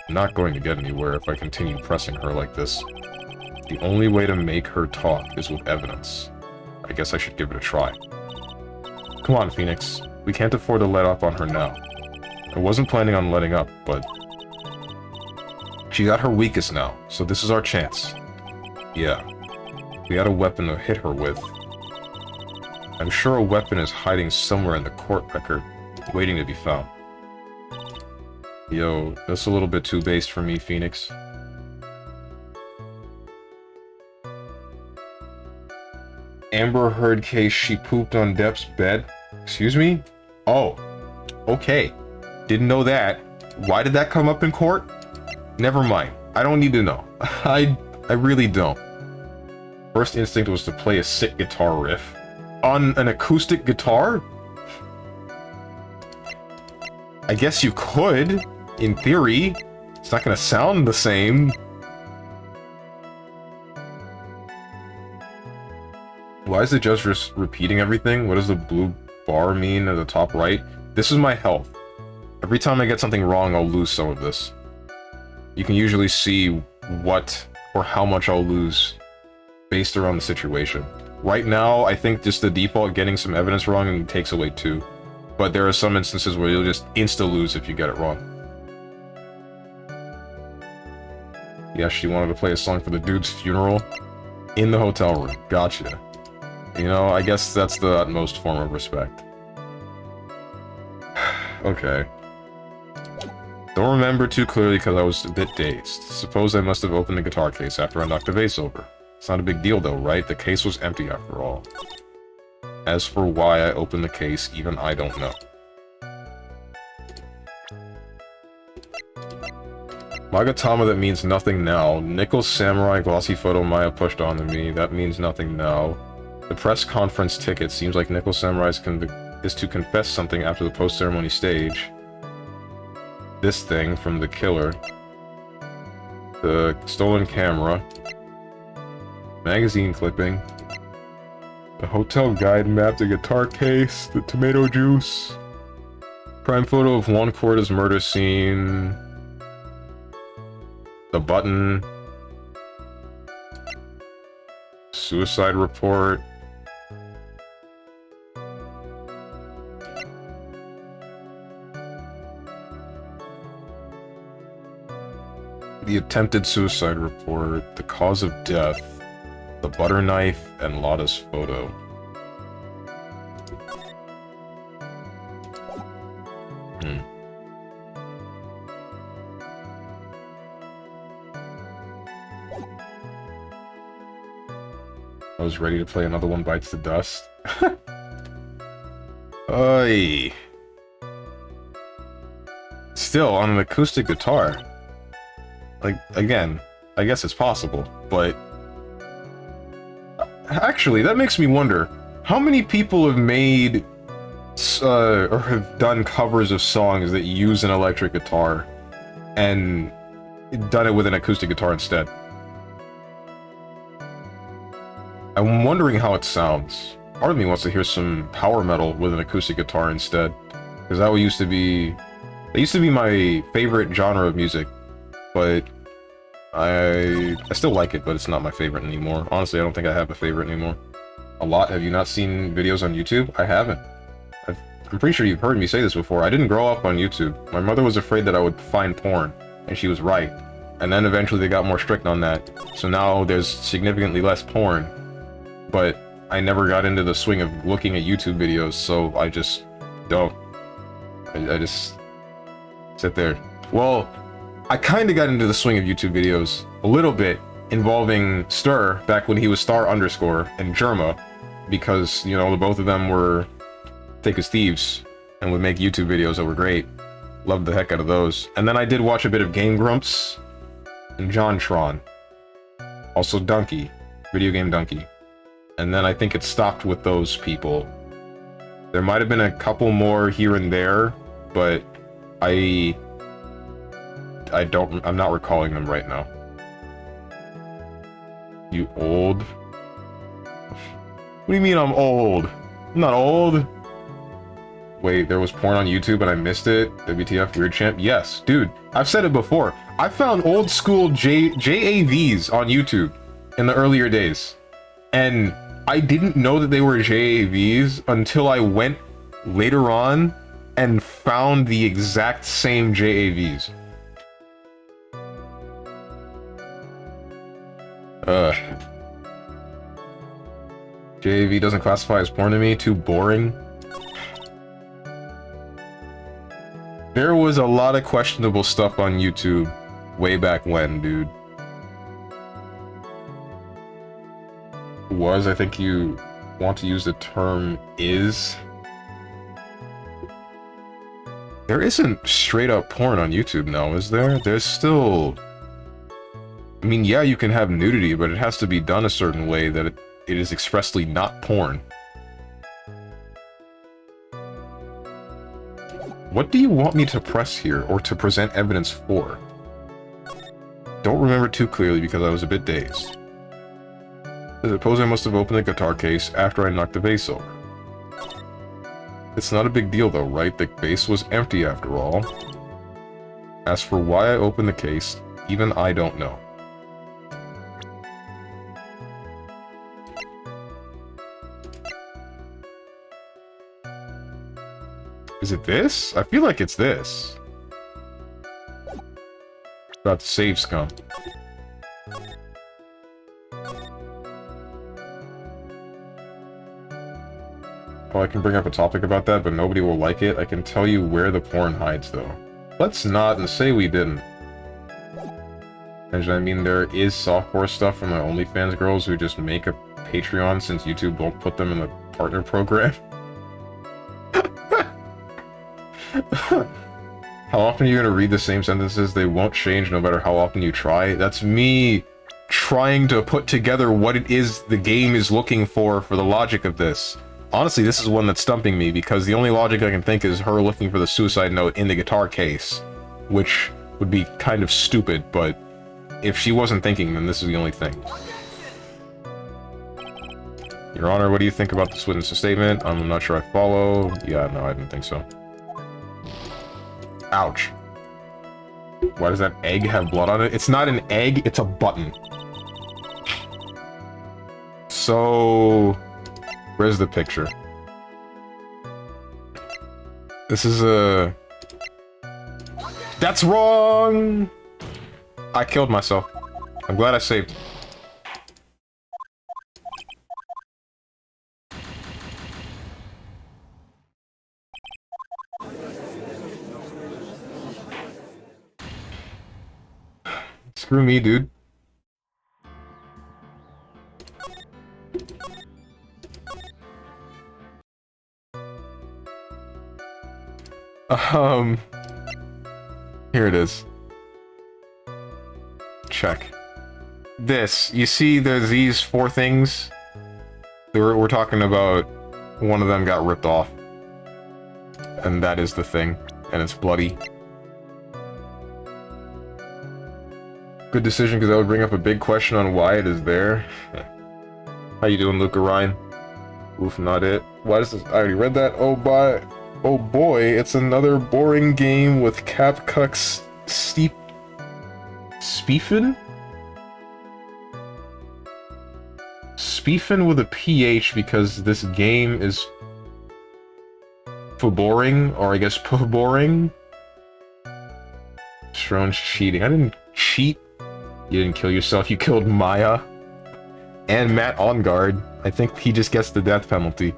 I'm not going to get anywhere if I continue pressing her like this. The only way to make her talk is with evidence. I guess I should give it a try. Come on, Phoenix. We can't afford to let up on her now. I wasn't planning on letting up, but... She's at her weakest now, so this is our chance. Yeah. We had a weapon to hit her with. I'm sure a weapon is hiding somewhere in the court record, waiting to be found. Yo, that's a little bit too based for me, Phoenix. Amber Heard case, she pooped on Depp's bed. Excuse me? Oh, okay. Didn't know that. Why did that come up in court? Never mind. I don't need to know. I really don't. First instinct was to play a sick guitar riff. On an acoustic guitar? I guess you could, in theory. It's not gonna sound the same. Why is the judge just repeating everything? What does the blue bar mean at the top right? This is my health. Every time I get something wrong, I'll lose some of this. You can usually see what or how much I'll lose based around the situation. Right now, I think just the default getting some evidence wrong and takes away 2. But there are some instances where you'll just insta-lose if you get it wrong. Yeah, she wanted to play a song for the dude's funeral in the hotel room. Gotcha. You know, I guess that's the utmost form of respect. Okay. Don't remember too clearly because I was a bit dazed. Suppose I must have opened the guitar case after I knocked the vase over. It's not a big deal though, right? The case was empty after all. As for why I opened the case, even I don't know. Magatama, that means nothing now. Nickel Samurai glossy photo Maya pushed onto me, that means nothing now. The press conference ticket seems like Nickel Samurai is to confess something after the post-ceremony stage. This thing from the killer. The stolen camera. Magazine clipping. The hotel guide map, the guitar case, the tomato juice. Prime photo of Juan Corda's murder scene. The button. Suicide report. The attempted suicide report, the cause of death, the butter knife, and Lotta's photo. I was ready to play Another One Bites the Dust. Oy. Still, on an acoustic guitar. Like, again, I guess it's possible, but... Actually, that makes me wonder, how many people have made, or have done covers of songs that use an electric guitar, and done it with an acoustic guitar instead? I'm wondering how it sounds. Part of me wants to hear some power metal with an acoustic guitar instead, because that used to be my favorite genre of music, but I still like it, but it's not my favorite anymore. Honestly, I don't think I have a favorite anymore. A lot? Have you not seen videos on YouTube? I haven't. I'm pretty sure you've heard me say this before. I didn't grow up on YouTube. My mother was afraid that I would find porn, and she was right. And then eventually they got more strict on that, so now there's significantly less porn. But I never got into the swing of looking at YouTube videos, so I just don't. I just sit there. Well, I kind of got into the swing of YouTube videos a little bit, involving Stir, back when he was Star_, and Germa, because, you know, the both of them were thick as thieves, and would make YouTube videos that were great. Loved the heck out of those. And then I did watch a bit of Game Grumps, and JonTron. Also Donkey, video game Donkey. And then I think it stopped with those people. There might have been a couple more here and there, but I'm not recalling them right now. You old? What do you mean I'm old? I'm not old. Wait, there was porn on YouTube and I missed it? WTF, Weird Champ? Yes, dude, I've said it before. I found old school JAVs on YouTube in the earlier days. And I didn't know that they were JAVs until I went later on and found the exact same JAVs. JAV doesn't classify as porn to me, too boring. There was a lot of questionable stuff on YouTube way back when, dude. I think you want to use the term is. There isn't straight up porn on YouTube now, is there? There's still... I mean, yeah, you can have nudity, but it has to be done a certain way that it is expressly not porn. What do you want me to press here, or to present evidence for? Don't remember too clearly because I was a bit dazed. I suppose I must have opened the guitar case after I knocked the vase over. It's not a big deal though, right? The vase was empty after all. As for why I opened the case, even I don't know. Is it this? I feel like it's this. About to save scum. Oh, I can bring up a topic about that, but nobody will like it. I can tell you where the porn hides, though. Let's not and say we didn't. And I mean, there is softcore stuff from the OnlyFans girls who just make a Patreon since YouTube won't put them in the partner program. How often are you going to read the same sentences? They won't change no matter how often you try. That's me trying to put together what it is the game is looking for the logic of this. Honestly, this is one that's stumping me, because the only logic I can think is her looking for the suicide note in the guitar case, which would be kind of stupid, but if she wasn't thinking, then this is the only thing. Your Honor, what do you think about this witness statement? I'm not sure I follow. Yeah, no, I didn't think so. Ouch. Why does that egg have blood on it? It's not an egg, it's a button. So... where's the picture? This is a... That's wrong! I killed myself. I'm glad I saved. Screw me, dude. Here it is. Check. This. You see there's these 4 things? We're talking about one of them got ripped off. And that is the thing. And it's bloody. Good decision, because that would bring up a big question on why it is there. How you doing, Luca Ryan? Oof, not it. Why does this... I already read that. Oh, bye. Oh boy, it's another boring game with Capcuck's Speefin? Speefin with a PH, because this game is for boring, or I guess boring. Strange cheating. I didn't cheat. You didn't kill yourself, you killed Maya. And Matt on guard. I think he just gets the death penalty.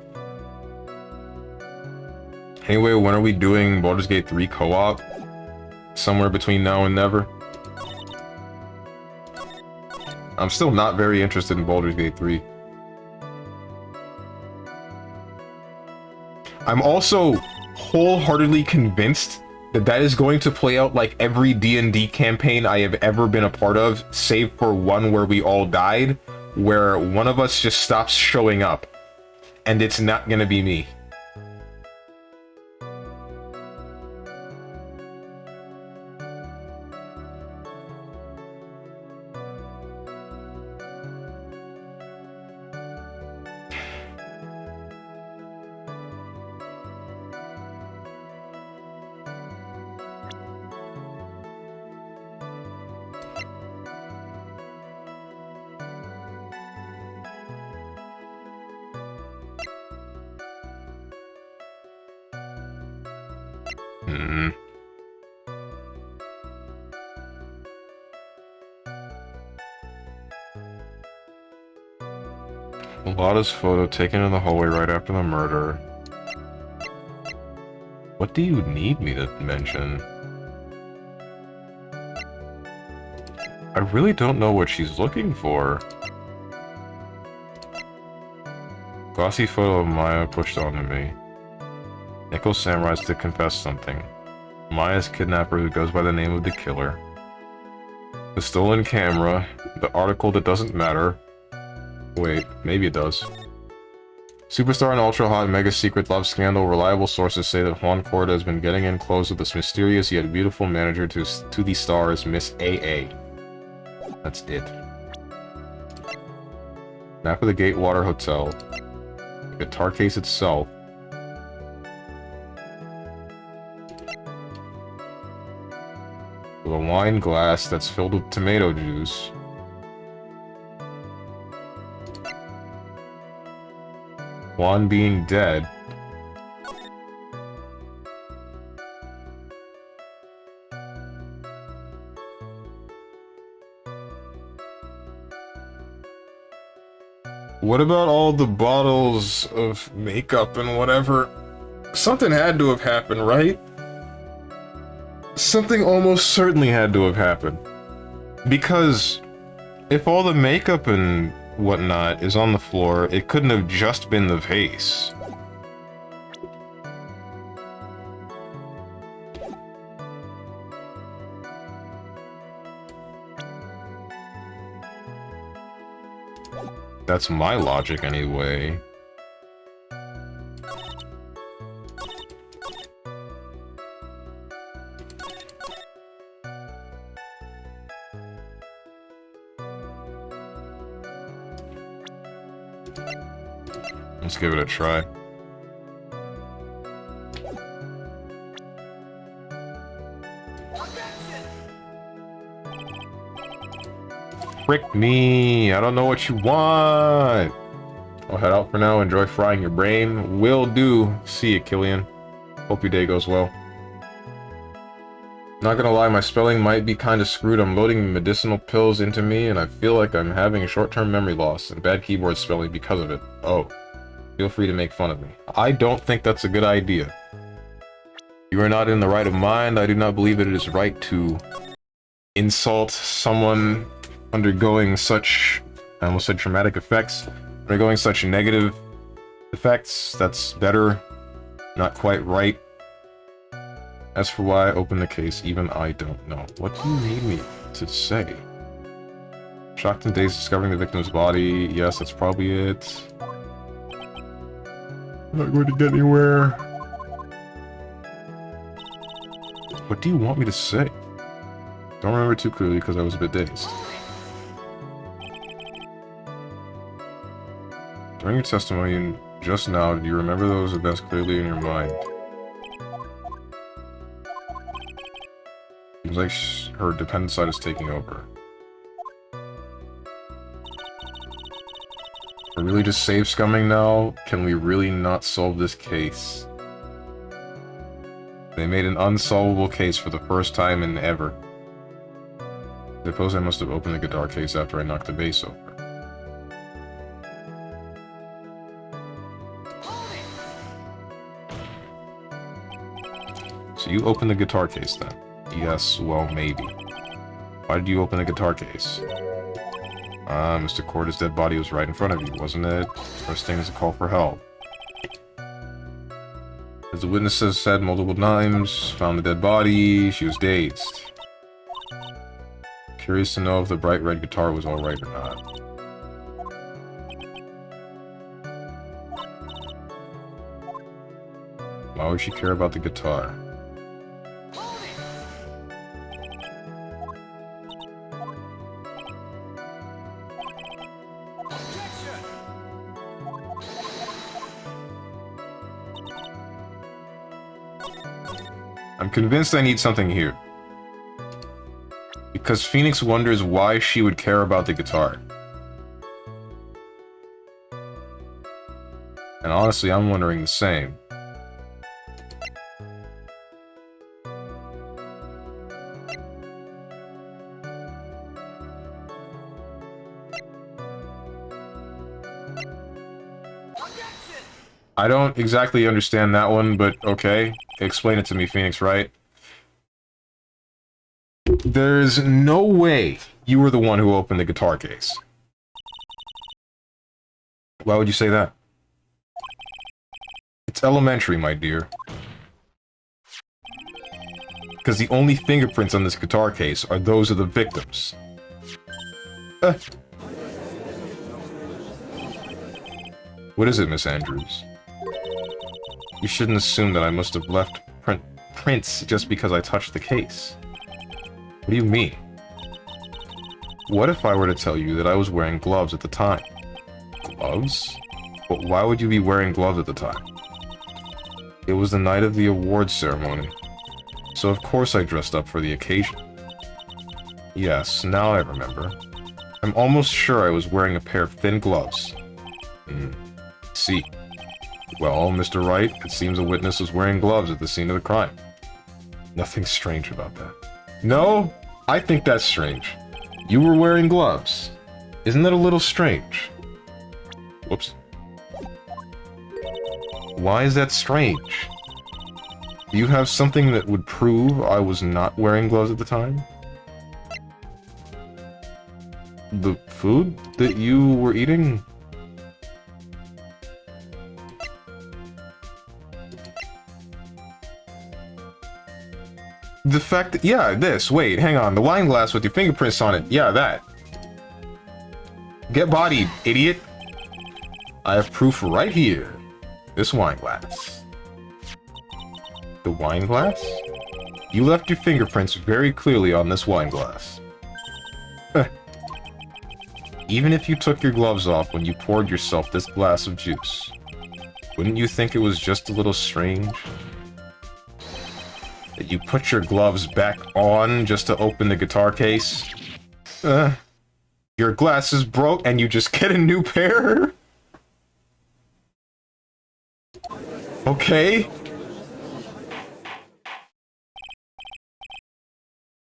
Anyway, when are we doing Baldur's Gate 3 co-op? Somewhere between now and never. I'm still not very interested in Baldur's Gate 3. I'm also wholeheartedly convinced That is going to play out like every D&D campaign I have ever been a part of, save for one where we all died, where one of us just stops showing up, and it's not gonna be me. Lotta's photo taken in the hallway right after the murder. What do you need me to mention? I really don't know what she's looking for. Glossy photo of Maya pushed onto me. Nickel samurais to confess something. Maya's kidnapper who goes by the name of the killer. The stolen camera. The article that doesn't matter. Wait, maybe it does. Superstar and ultra hot mega secret love scandal. Reliable sources say that Juan Corda has been getting in close with this mysterious yet beautiful manager to the stars, Miss AA. That's it. Map of the Gatewater Hotel. The guitar case itself. With a wine glass that's filled with tomato juice. Juan being dead. What about all the bottles of makeup and whatever? Something had to have happened, right? Something almost certainly had to have happened. Because if all the makeup and whatnot is on the floor, it couldn't have just been the vase. That's my logic anyway. Let's give it a try. Frick me! I don't know what you want! I'll head out for now. Enjoy frying your brain. Will do. See you, Killian. Hope your day goes well. Not gonna lie, my spelling might be kinda screwed. I'm loading medicinal pills into me, and I feel like I'm having short-term memory loss and bad keyboard spelling because of it. Oh. Feel free to make fun of me. I don't think that's a good idea. You are not in the right of mind. I do not believe that it is right to insult someone undergoing such, I almost said traumatic effects, undergoing such negative effects. That's better. Not quite right. As for why I opened the case, even I don't know. What do you need me to say? Shocked and dazed discovering the victim's body. Yes, that's probably it. I'm not going to get anywhere. What do you want me to say? Don't remember too clearly because I was a bit dazed. During your testimony just now, do you remember those events clearly in your mind? Seems like her dependent side is taking over. We're really just save scumming now? Can we really not solve this case? They made an unsolvable case for the first time in ever. I suppose I must have opened the guitar case after I knocked the vase over. So you opened the guitar case then? Yes, well, maybe. Why did you open the guitar case? Mr. Corda's dead body was right in front of you, wasn't it? First thing is a call for help. As the witnesses said multiple times, found the dead body, she was dazed. Curious to know if the bright red guitar was alright or not. Why would she care about the guitar? I'm convinced I need something here. Because Phoenix wonders why she would care about the guitar. And honestly, I'm wondering the same. I don't exactly understand that one, but okay. Explain it to me, Phoenix, right? There's no way you were the one who opened the guitar case. Why would you say that? It's elementary, my dear. Because the only fingerprints on this guitar case are those of the victims. What is it, Miss Andrews? You shouldn't assume that I must have left prints just because I touched the case. What do you mean? What if I were to tell you that I was wearing gloves at the time? Gloves? But why would you be wearing gloves at the time? It was the night of the awards ceremony, so of course I dressed up for the occasion. Yes, now I remember. I'm almost sure I was wearing a pair of thin gloves. See. Well, Mr. Wright, it seems a witness was wearing gloves at the scene of the crime. Nothing strange about that. No, I think that's strange. You were wearing gloves. Isn't that a little strange? Whoops. Why is that strange? Do you have something that would prove I was not wearing gloves at the time? The food that you were eating? The fact that, yeah, this, wait, hang on, the wine glass with your fingerprints on it, yeah, that. Get bodied, idiot. I have proof right here. This wine glass. The wine glass? You left your fingerprints very clearly on this wine glass. Even if you took your gloves off when you poured yourself this glass of juice, wouldn't you think it was just a little strange? That you put your gloves back on just to open the guitar case? Your glass is broke and you just get a new pair? Okay.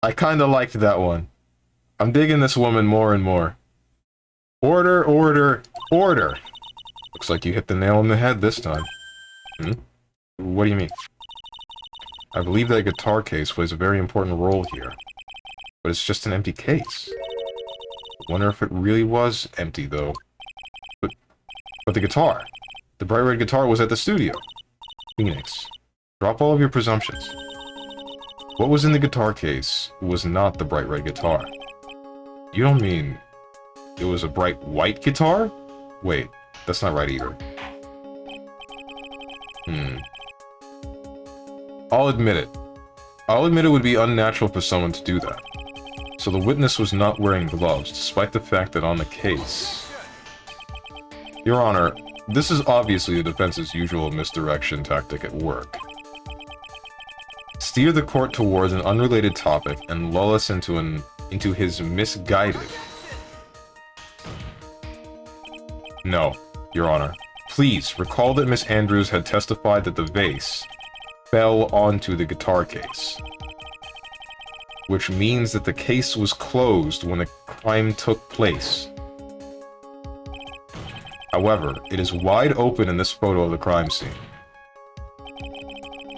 I kinda liked that one. I'm digging this woman more and more. Order, order, order! Looks like you hit the nail on the head this time. What do you mean? I believe that guitar case plays a very important role here. But it's just an empty case. I wonder if it really was empty, though. But the guitar. The bright red guitar was at the studio. Phoenix, drop all of your presumptions. What was in the guitar case was not the bright red guitar. You don't mean it was a bright white guitar? Wait, that's not right either. I'll admit it. I'll admit it would be unnatural for someone to do that. So the witness was not wearing gloves, despite the fact that on the case... Your Honor, this is obviously the defense's usual misdirection tactic at work. Steer the court towards an unrelated topic and lull us into his misguided... No, Your Honor. Please, recall that Miss Andrews had testified that the vase fell onto the guitar case. Which means that the case was closed when the crime took place. However, it is wide open in this photo of the crime scene.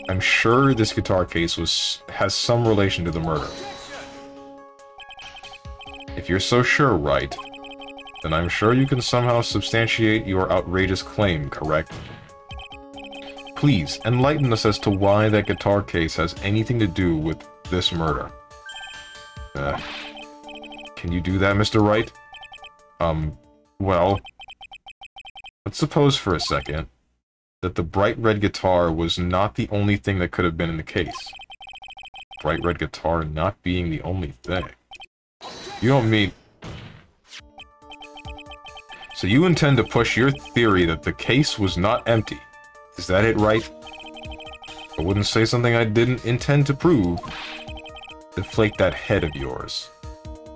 I'm sure this guitar case has some relation to the murder. If you're so sure, Wright, then I'm sure you can somehow substantiate your outrageous claim, correct? please, enlighten us as to why that guitar case has anything to do with this murder. Can you do that, Mr. Wright? Well... Let's suppose for a second that the bright red guitar was not the only thing that could have been in the case. Bright red guitar not being the only thing. You don't mean... So you intend to push your theory that the case was not empty. Is that it, right? I wouldn't say something I didn't intend to prove. Deflate that head of yours.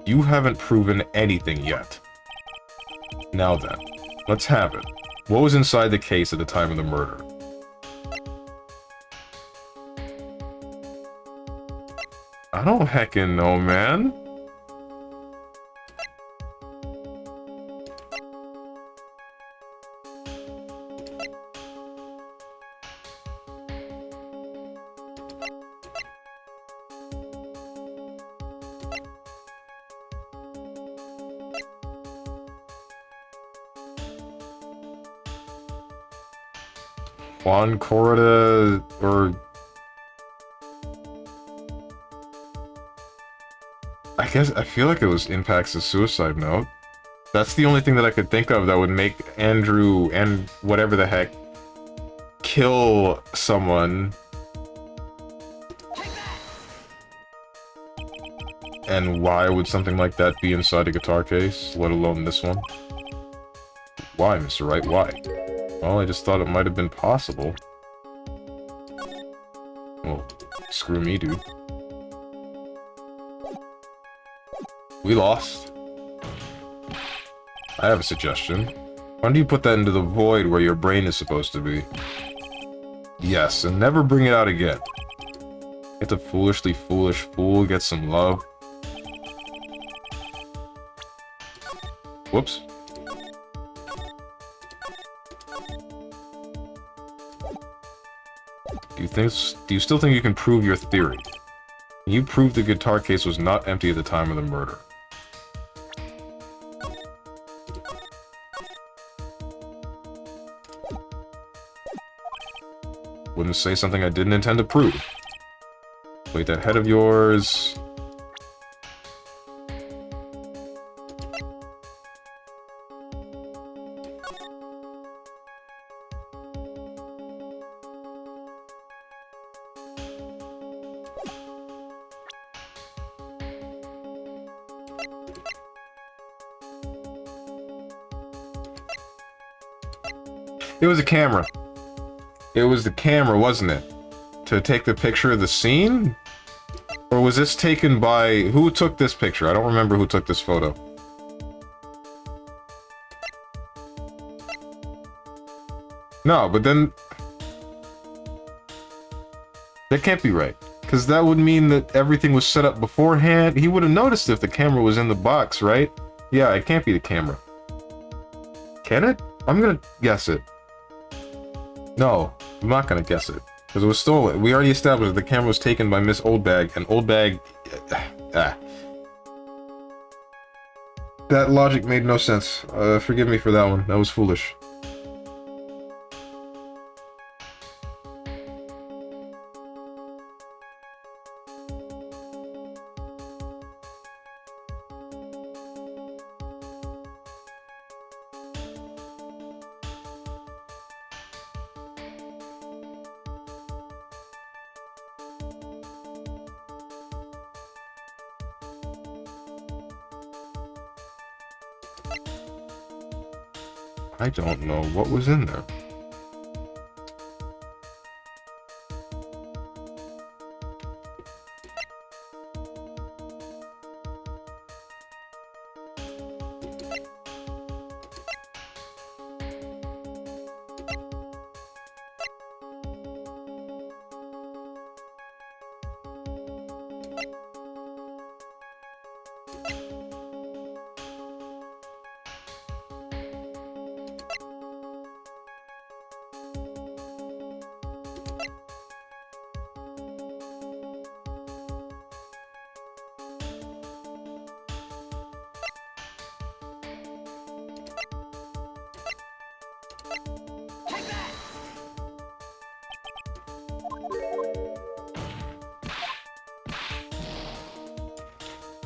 You haven't proven anything yet. Now then, let's have it. What was inside the case at the time of the murder? I don't heckin' know, man. Juan Corrida, or... I guess, I feel like it was Impact's suicide note. That's the only thing that I could think of that would make Andrew, and whatever the heck, kill someone. And why would something like that be inside a guitar case, let alone this one? Why, Mr. Wright, why? Well, I just thought it might have been possible. Well, screw me, dude. We lost. I have a suggestion. Why don't you put that into the void where your brain is supposed to be? Yes, and never bring it out again. Get the foolishly foolish fool, get some love. Whoops. Do you still think you can prove your theory? You proved the guitar case was not empty at the time of the murder. Wouldn't say something I didn't intend to prove. Wait, that head of yours... It was a camera. It was the camera, wasn't it? To take the picture of the scene? Or was this taken by... Who took this picture? I don't remember who took this photo. No, but then... That can't be right. Because that would mean that everything was set up beforehand. He would have noticed if the camera was in the box, right? Yeah, it can't be the camera. Can it? I'm gonna guess it. No, I'm not gonna guess it. Because it was stolen. We already established that the camera was taken by Miss Oldbag, and Oldbag... That logic made no sense. Forgive me for that one. That was foolish. I don't know what was in there.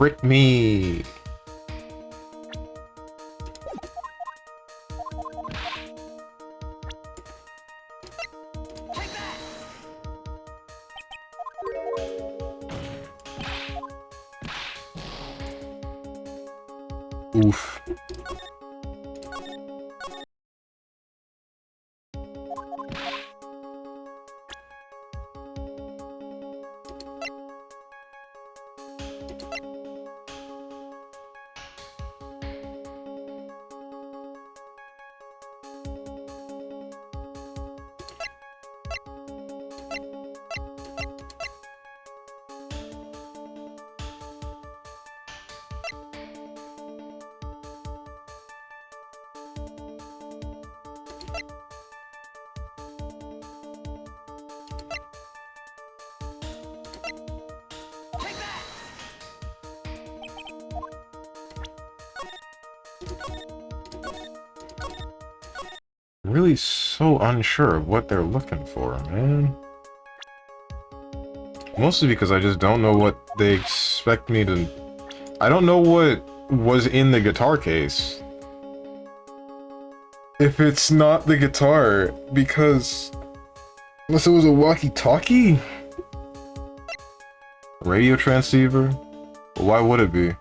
Frick me! Oof. Really so unsure of what they're looking for, man. Mostly because I just don't know what they expect me to... I don't know what was in the guitar case. If it's not the guitar, because... Unless it was a walkie-talkie? Radio transceiver? Why would it be?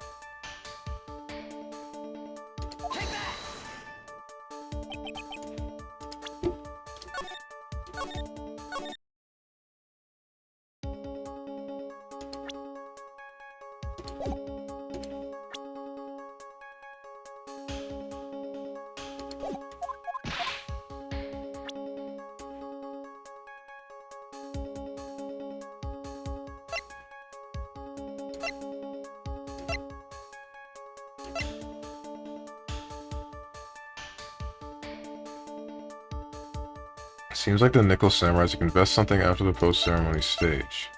Seems like the Nickel Samurais can invest something after the post-ceremony stage.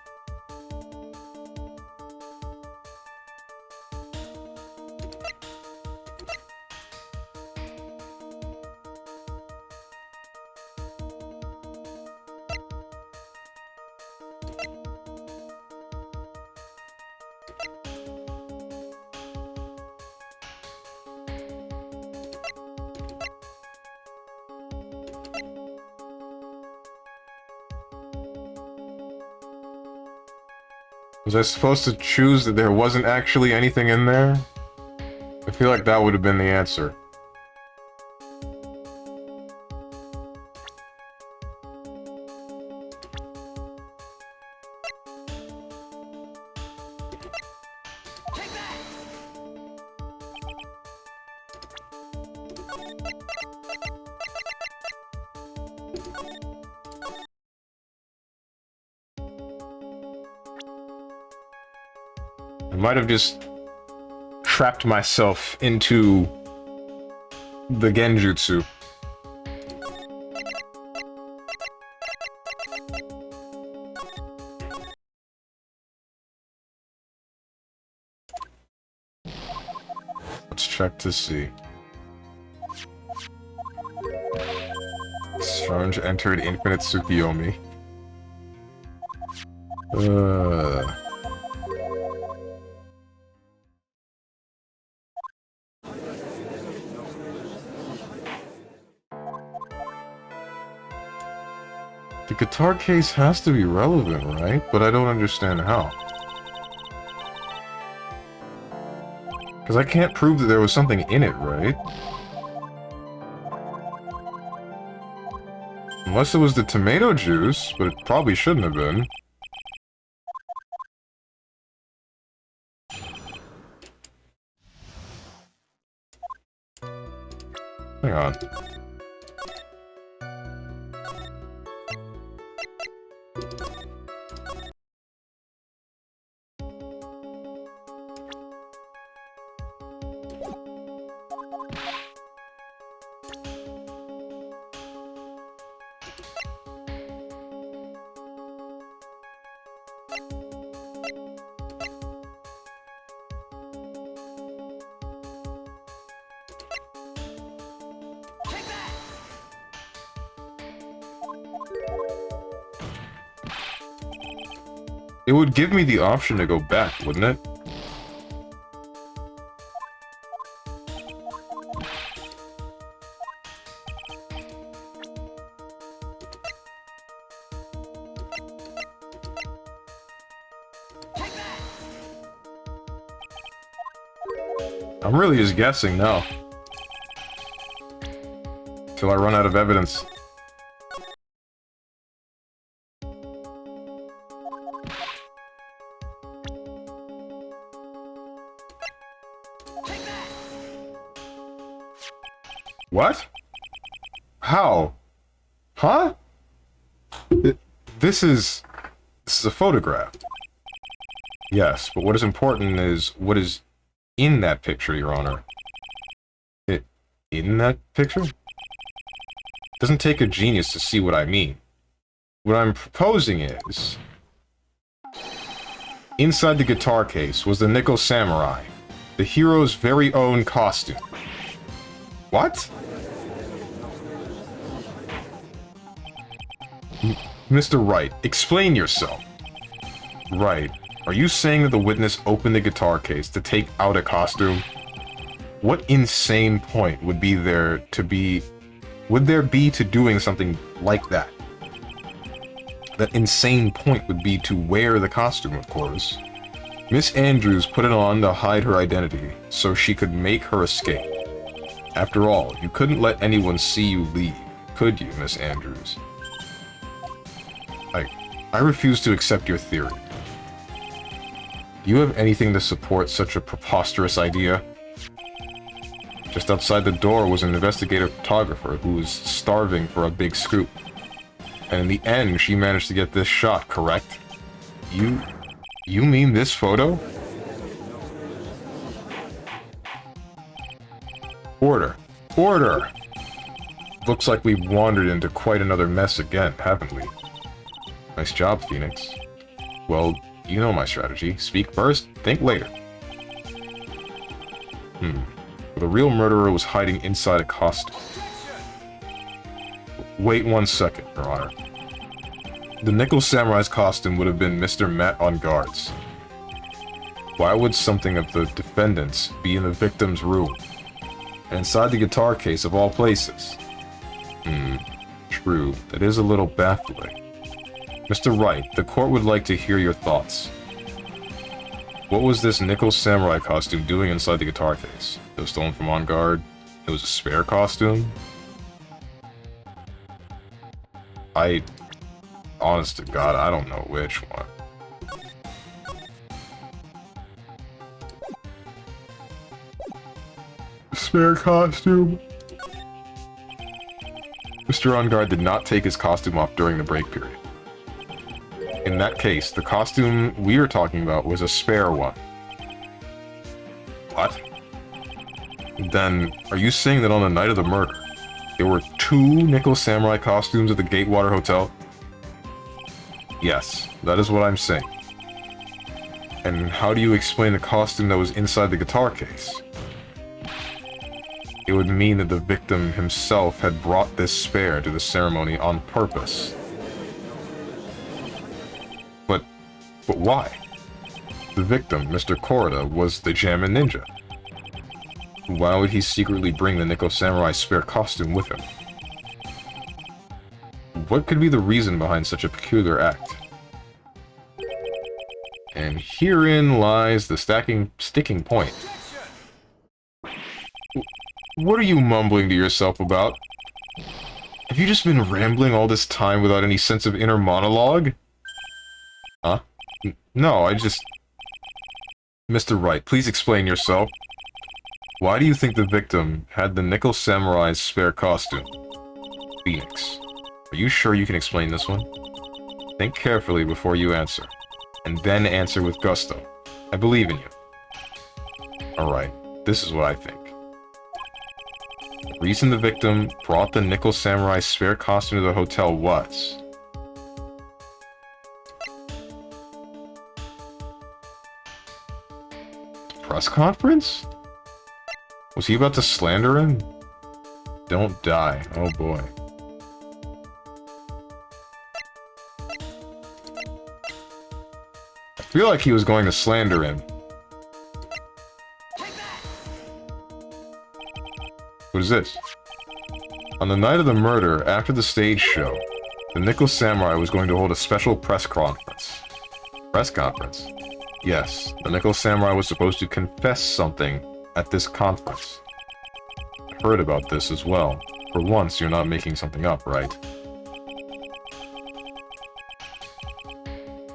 Was I supposed to choose that there wasn't actually anything in there? I feel like that would have been the answer. I might have just trapped myself into the genjutsu. Let's check to see. Strange entered Infinite Tsukiyomi. The guitar case has to be relevant, right? But I don't understand how. Because I can't prove that there was something in it, right? Unless it was the tomato juice, but it probably shouldn't have been. Hang on. It would give me the option to go back, wouldn't it? I'm really just guessing now. Till I run out of evidence. What? How? Huh? This is a photograph. Yes, but what is important is what is in that picture, Your Honor. In that picture? Doesn't take a genius to see what I mean. What I'm proposing is... inside the guitar case was the Nickel Samurai, the hero's very own costume. What? Mr. Wright, explain yourself. Right. Are you saying that the witness opened the guitar case to take out a costume? What insane point would be there to be... would there be to doing something like that? That insane point would be to wear the costume, of course. Miss Andrews put it on to hide her identity, so she could make her escape. After all, you couldn't let anyone see you leave, could you, Miss Andrews? I refuse to accept your theory. Do you have anything to support such a preposterous idea? Just outside the door was an investigative photographer who was starving for a big scoop. And in the end, she managed to get this shot, correct? You mean this photo? Order. Order! Looks like we've wandered into quite another mess again, haven't we? Nice job, Phoenix. Well, you know my strategy. Speak first, think later. The real murderer was hiding inside a costume. Wait 1 second, Your Honor. The Nickel Samurai's costume would have been Mr. Matt on guards. Why would something of the defendant's be in the victim's room? And inside the guitar case of all places? True. That is a little baffling. Mr. Wright, the court would like to hear your thoughts. What was this Nickel Samurai costume doing inside the guitar case? It was stolen from On Guard. It was a spare costume. Honest to God, I don't know which one. Spare costume? Mr. On Guard did not take his costume off during the break period. In that case, the costume we are talking about was a spare one. What? Then, are you saying that on the night of the murder, there were 2 Nickel Samurai costumes at the Gatewater Hotel? Yes, that is what I'm saying. And how do you explain the costume that was inside the guitar case? It would mean that the victim himself had brought this spare to the ceremony on purpose. But why? The victim, Mr. Korida, was the Jammin' Ninja. Why would he secretly bring the Nickel Samurai's spare costume with him? What could be the reason behind such a peculiar act? And herein lies the sticking point. What are you mumbling to yourself about? Have you just been rambling all this time without any sense of inner monologue? Huh? No, Mr. Wright, please explain yourself. Why do you think the victim had the Nickel Samurai's spare costume? Phoenix, are you sure you can explain this one? Think carefully before you answer, and then answer with gusto. I believe in you. Alright, this is what I think. The reason the victim brought the Nickel Samurai's spare costume to the hotel was... press conference? Was he about to slander him? Don't die. Oh boy. I feel like he was going to slander him. What is this? On the night of the murder, after the stage show, the Nickel Samurai was going to hold a special press conference. Press conference? Yes, the Nickel Samurai was supposed to confess something at this conference. I heard about this as well. For once, you're not making something up, right?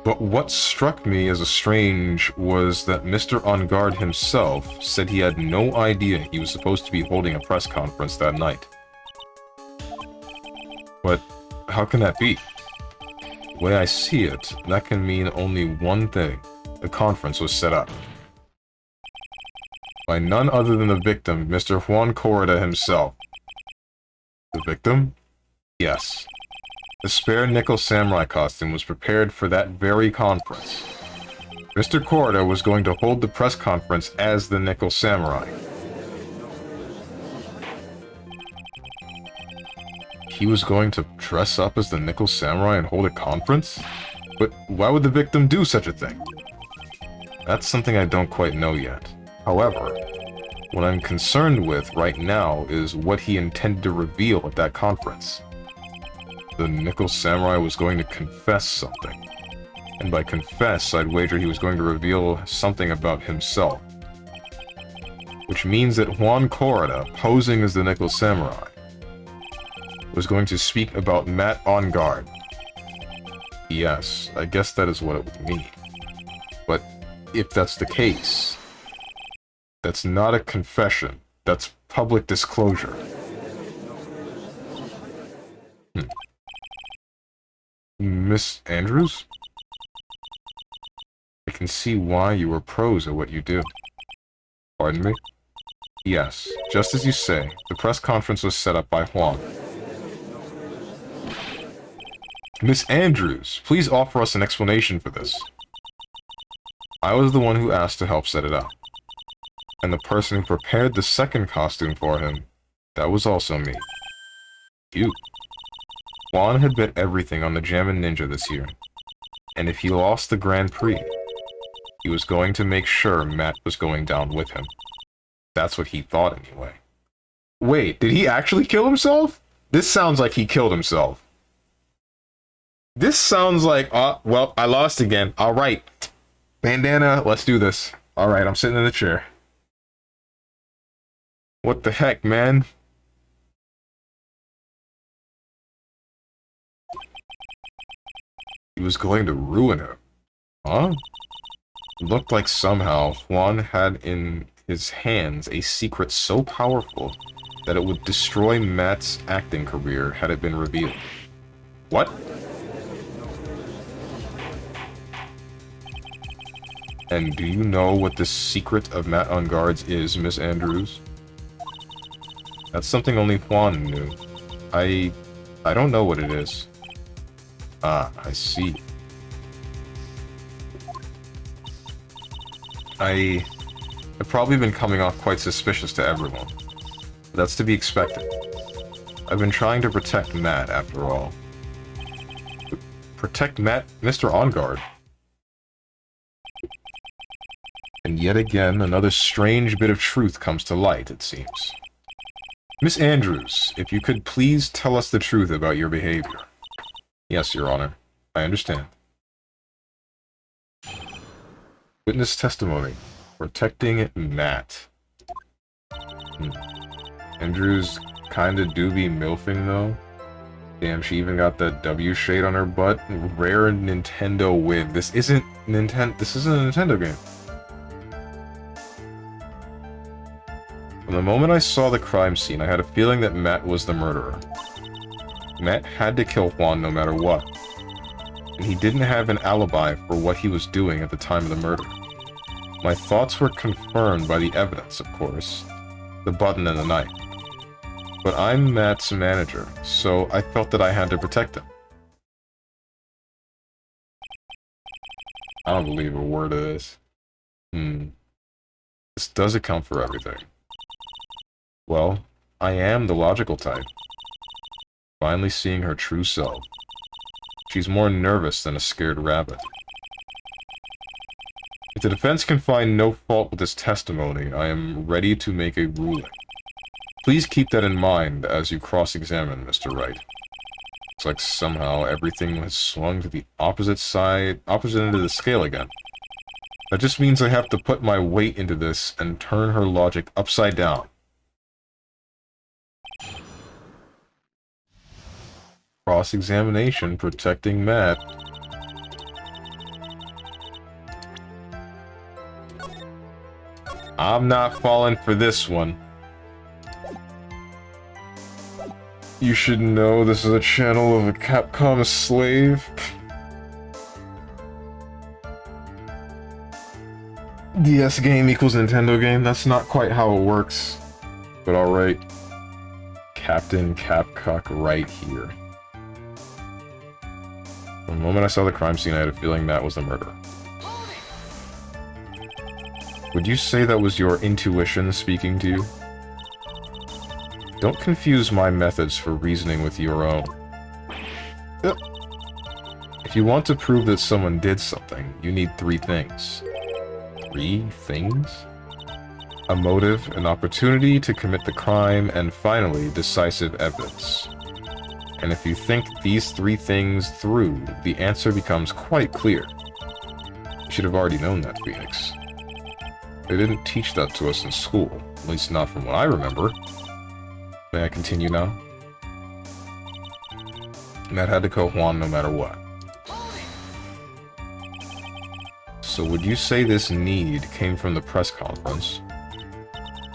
But what struck me as strange was that Mr. On Guard himself said he had no idea he was supposed to be holding a press conference that night. But how can that be? The way I see it, that can mean only one thing. The conference was set up by none other than the victim, Mr. Juan Corrida himself. The victim? Yes. The spare nickel samurai costume was prepared for that very conference. Mr. Corrida was going to hold the press conference as the nickel samurai. He was going to dress up as the nickel samurai and hold a conference? But why would the victim do such a thing? That's something I don't quite know yet. However, what I'm concerned with right now is what he intended to reveal at that conference. The nickel samurai was going to confess something. And by confess, I'd wager he was going to reveal something about himself. Which means that Juan Corrida, posing as the nickel samurai, was going to speak about Matt On Guard. Yes, I guess that is what it would mean. But if that's the case, that's not a confession. That's public disclosure. Miss Andrews? I can see why you are pros at what you do. Pardon me? Yes, just as you say, the press conference was set up by Juan. Miss Andrews, please offer us an explanation for this. I was the one who asked to help set it up. And the person who prepared the second costume for him, that was also me. You. Juan had bet everything on the Jammin' Ninja this year. And if he lost the Grand Prix, he was going to make sure Matt was going down with him. That's what he thought anyway. Wait, did he actually kill himself? This sounds like he killed himself. This sounds like, well, I lost again. Alright. Bandana, let's do this. Alright, I'm sitting in the chair. What the heck, man? He was going to ruin him. Huh? It looked like somehow Juan had in his hands a secret so powerful that it would destroy Matt's acting career had it been revealed. What? And do you know what the secret of Matt On Guard's is, Miss Andrews? That's something only Juan knew. I don't know what it is. Ah, I see. I've probably been coming off quite suspicious to everyone. That's to be expected. I've been trying to protect Matt, after all. Protect Matt, Mr. On Guard. And yet again, another strange bit of truth comes to light, it seems. Miss Andrews, if you could please tell us the truth about your behavior. Yes, Your Honor. I understand. Witness testimony. Protecting Matt. Andrews kinda do be milfing, though. Damn, she even got that W shade on her butt. Rare Nintendo win. This isn't a Nintendo game. From the moment I saw the crime scene, I had a feeling that Matt was the murderer. Matt had to kill Juan no matter what. And he didn't have an alibi for what he was doing at the time of the murder. My thoughts were confirmed by the evidence, of course. The button and the knife. But I'm Matt's manager, so I felt that I had to protect him. I don't believe a word of this. This does account for everything. Well, I am the logical type. Finally seeing her true self. She's more nervous than a scared rabbit. If the defense can find no fault with this testimony, I am ready to make a ruling. Please keep that in mind as you cross-examine Mr. Wright. It's like somehow everything has swung to the opposite end of the scale again. That just means I have to put my weight into this and turn her logic upside down. Cross-examination protecting Matt. I'm not falling for this one. You should know this is a channel of a Capcom slave. DS game equals Nintendo game? That's not quite how it works. But alright. Captain Capcock right here. From the moment I saw the crime scene, I had a feeling Matt was the murderer. Would you say that was your intuition speaking to you? Don't confuse my methods for reasoning with your own. If you want to prove that someone did something, you need 3 things. 3 things? A motive, an opportunity to commit the crime, and finally, decisive evidence. And if you think these 3 things through, the answer becomes quite clear. You should have already known that, Phoenix. They didn't teach that to us in school, at least not from what I remember. May I continue now? Matt had to kill Juan no matter what. So would you say this need came from the press conference?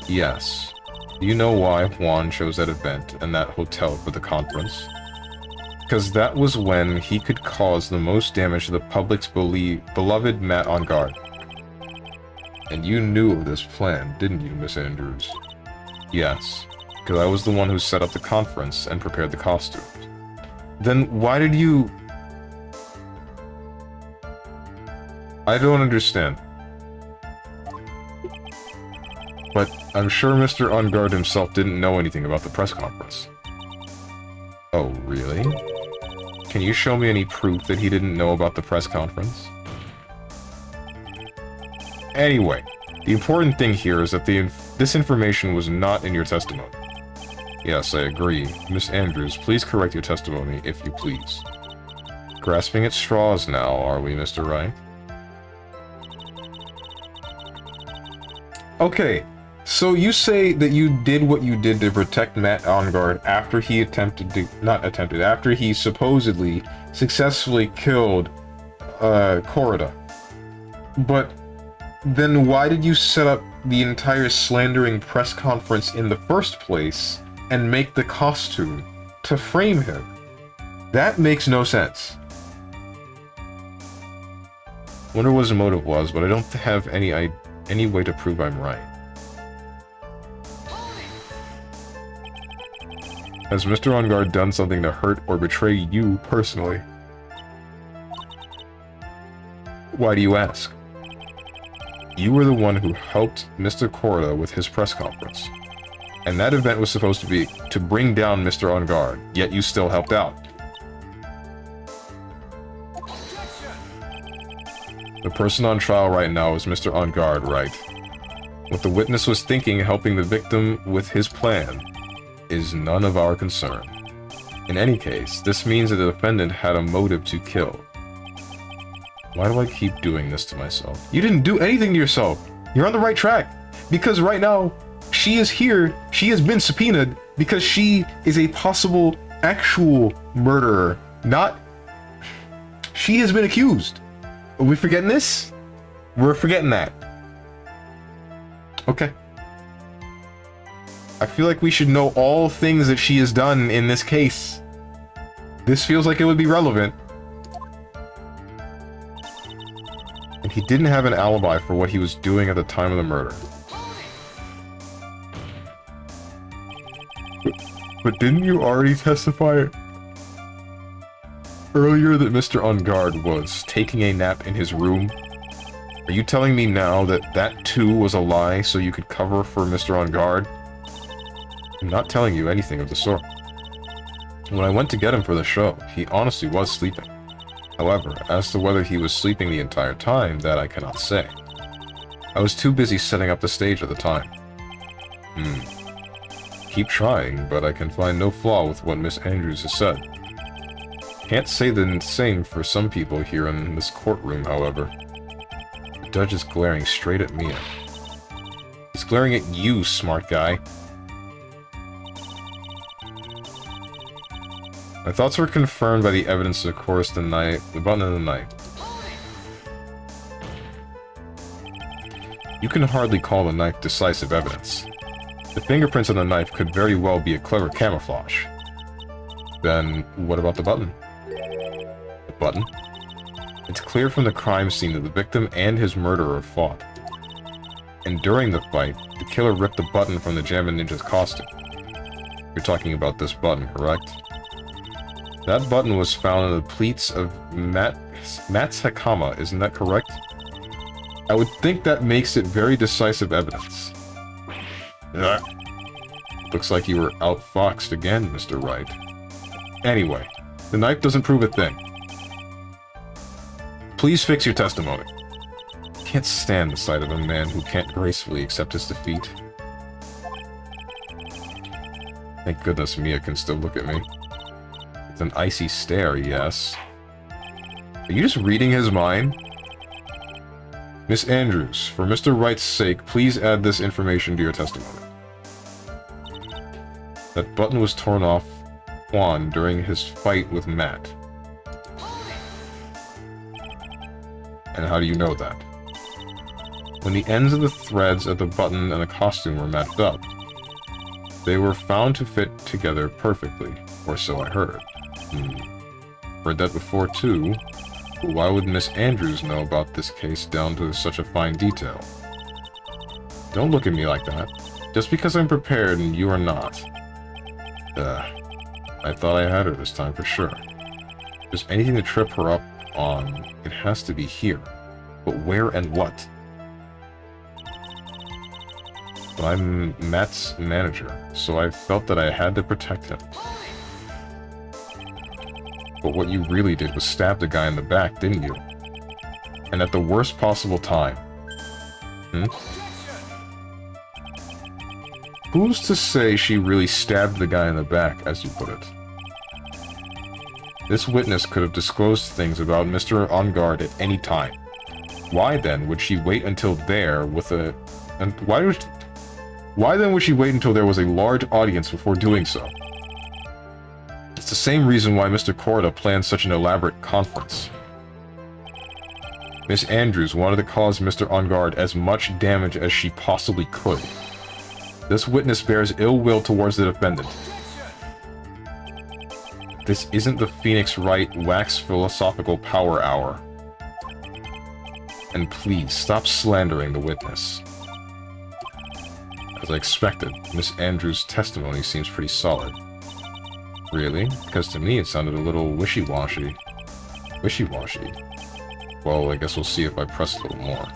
Yes. Do you know why Juan chose that event and that hotel for the conference? Because that was when he could cause the most damage to the public's beloved Matt on guard. And you knew of this plan, didn't you, Miss Andrews? Yes. Because I was the one who set up the conference and prepared the costumes. Then why did you... I don't understand. But I'm sure Mr. On Guard himself didn't know anything about the press conference. Oh, really? Can you show me any proof that he didn't know about the press conference? Anyway, the important thing here is that this information was not in your testimony. Yes, I agree. Miss Andrews, please correct your testimony, if you please. Grasping at straws now, are we, Mr. Wright? Okay, so you say that you did what you did to protect Matt on guard after he after he supposedly successfully killed, Corrida. But then why did you set up the entire slandering press conference in the first place and make the costume to frame him? That makes no sense. Wonder what his motive was, but I don't have any way to prove I'm right. Has Mr. On Guard done something to hurt or betray you personally? Why do you ask? You were the one who helped Mr. Corrida with his press conference. And that event was supposed to be to bring down Mr. On Guard, yet you still helped out. The person on trial right now is Mr. On Guard, right? What the witness was thinking helping the victim with his plan is none of our concern. In any case, this means that the defendant had a motive to kill. Why do I keep doing this to myself? You didn't do anything to yourself! You're on the right track! Because right now, she is here, she has been subpoenaed because she is a possible, actual murderer, not... She has been accused. Are we forgetting this? We're forgetting that. Okay. I feel like we should know all things that she has done in this case. This feels like it would be relevant. And he didn't have an alibi for what he was doing at the time of the murder. But didn't you already testify earlier that Mr. On Guard was taking a nap in his room? Are you telling me now that that too was a lie so you could cover for Mr. On Guard? I'm not telling you anything of the sort. When I went to get him for the show, he honestly was sleeping. However, as to whether he was sleeping the entire time, that I cannot say. I was too busy setting up the stage at the time. Keep trying, but I can find no flaw with what Miss Andrews has said. Can't say the same for some people here in this courtroom, however. Judge is glaring straight at Mia. He's glaring at you, smart guy. My thoughts were confirmed by the evidence, of course, the button and the knife. You can hardly call the knife decisive evidence. The fingerprints on the knife could very well be a clever camouflage. Then, what about the button? The button? It's clear from the crime scene that the victim and his murderer fought. And during the fight, the killer ripped the button from the Jammin' Ninja's costume. You're talking about this button, correct? That button was found in the pleats of Matt's Hakama, isn't that correct? I would think that makes it very decisive evidence. Looks like you were outfoxed again, Mr. Wright. Anyway, the knife doesn't prove a thing. Please fix your testimony. I can't stand the sight of a man who can't gracefully accept his defeat. Thank goodness Mia can still look at me. With an icy stare, yes. Are you just reading his mind? Miss Andrews, for Mr. Wright's sake, please add this information to your testimony. That button was torn off Juan during his fight with Matt. And how do you know that? When the ends of the threads of the button and the costume were matched up, they were found to fit together perfectly, or so I heard. Heard that before too. But why would Miss Andrews know about this case down to such a fine detail? Don't look at me like that. Just because I'm prepared and you are not. I thought I had her this time for sure. If there's anything to trip her up on, it has to be here. But where and what? But I'm Matt's manager, so I felt that I had to protect him. But what you really did was stab the guy in the back, didn't you? And at the worst possible time. Who's to say she really stabbed the guy in the back, as you put it? This witness could have disclosed things about Mr. On Guard at any time. Why then would she wait until there with a... And why then would she wait until there was a large audience before doing so? It's the same reason why Mr. Corda planned such an elaborate conference. Miss Andrews wanted to cause Mr. On Guard as much damage as she possibly could. This witness bears ill will towards the defendant. This isn't the Phoenix Wright Wax Philosophical Power Hour. And please, stop slandering the witness. As I expected, Miss Andrews' testimony seems pretty solid. Really? Because to me it sounded a little wishy-washy. Wishy-washy? Well, I guess we'll see if I press a little more.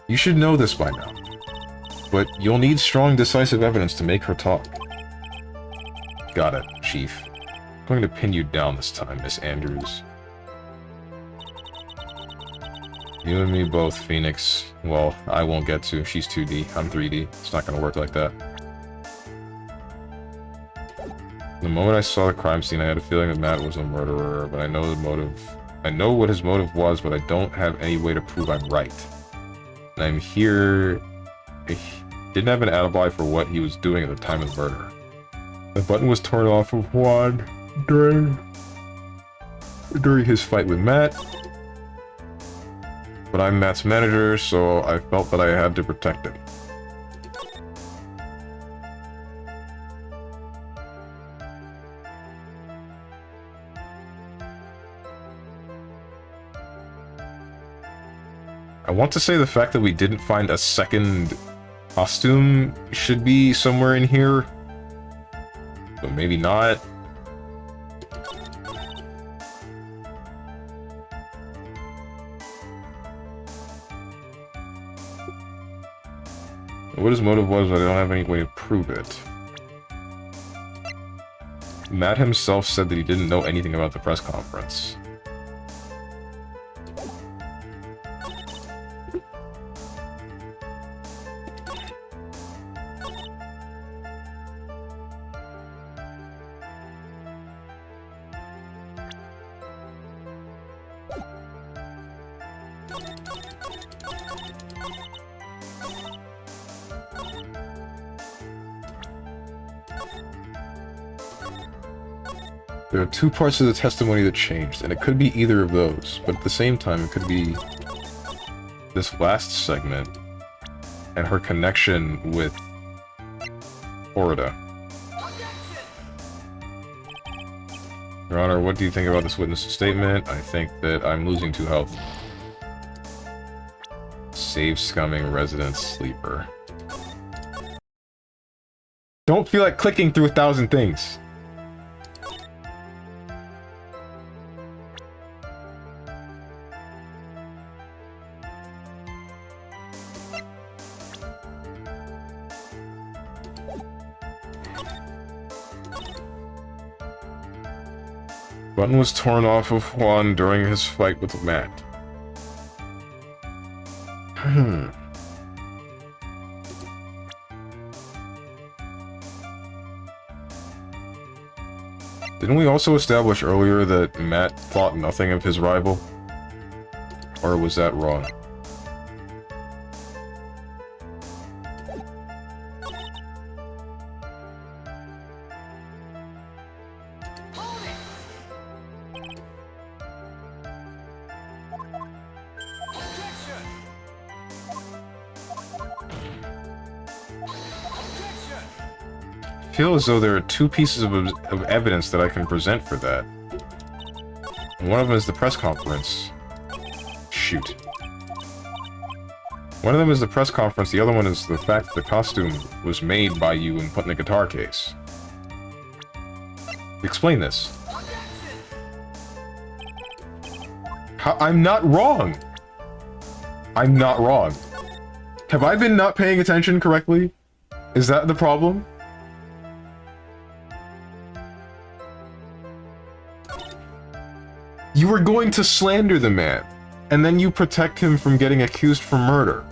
You should know this by now. But you'll need strong, decisive evidence to make her talk. Got it, Chief. I'm going to pin you down this time, Miss Andrews. You and me both, Phoenix. Well, I won't get to. She's 2D. I'm 3D. It's not going to work like that. The moment I saw the crime scene, I had a feeling that Matt was a murderer, but I know the motive. I know what his motive was, but I don't have any way to prove I'm right. And I'm here... I didn't have an alibi for what he was doing at the time of the murder. The button was torn off of Juan during his fight with Matt. But I'm Matt's manager, so I felt that I had to protect him. I want to say the fact that we didn't find a second costume should be somewhere in here, but maybe not. What his motive was, but I don't have any way to prove it. Matt himself said that he didn't know anything about the press conference. There are two parts of the testimony that changed, and it could be either of those, but at the same time, it could be this last segment and her connection with Florida. Your Honor, what do you think about this witness's statement? I think that I'm losing 2 health. Save scumming resident sleeper. Don't feel like clicking through 1,000 things. Button was torn off of Juan during his fight with Matt. Didn't we also establish earlier that Matt thought nothing of his rival? Or was that wrong? I feel as though there are 2 pieces of evidence that I can present for that. One of them is the press conference. Shoot. One of them is the press conference, the other one is the fact that the costume was made by you and put in a guitar case. Explain this. I'm not wrong! I'm not wrong. Have I been not paying attention correctly? Is that the problem? You were going to slander the man, and then you protect him from getting accused for murder.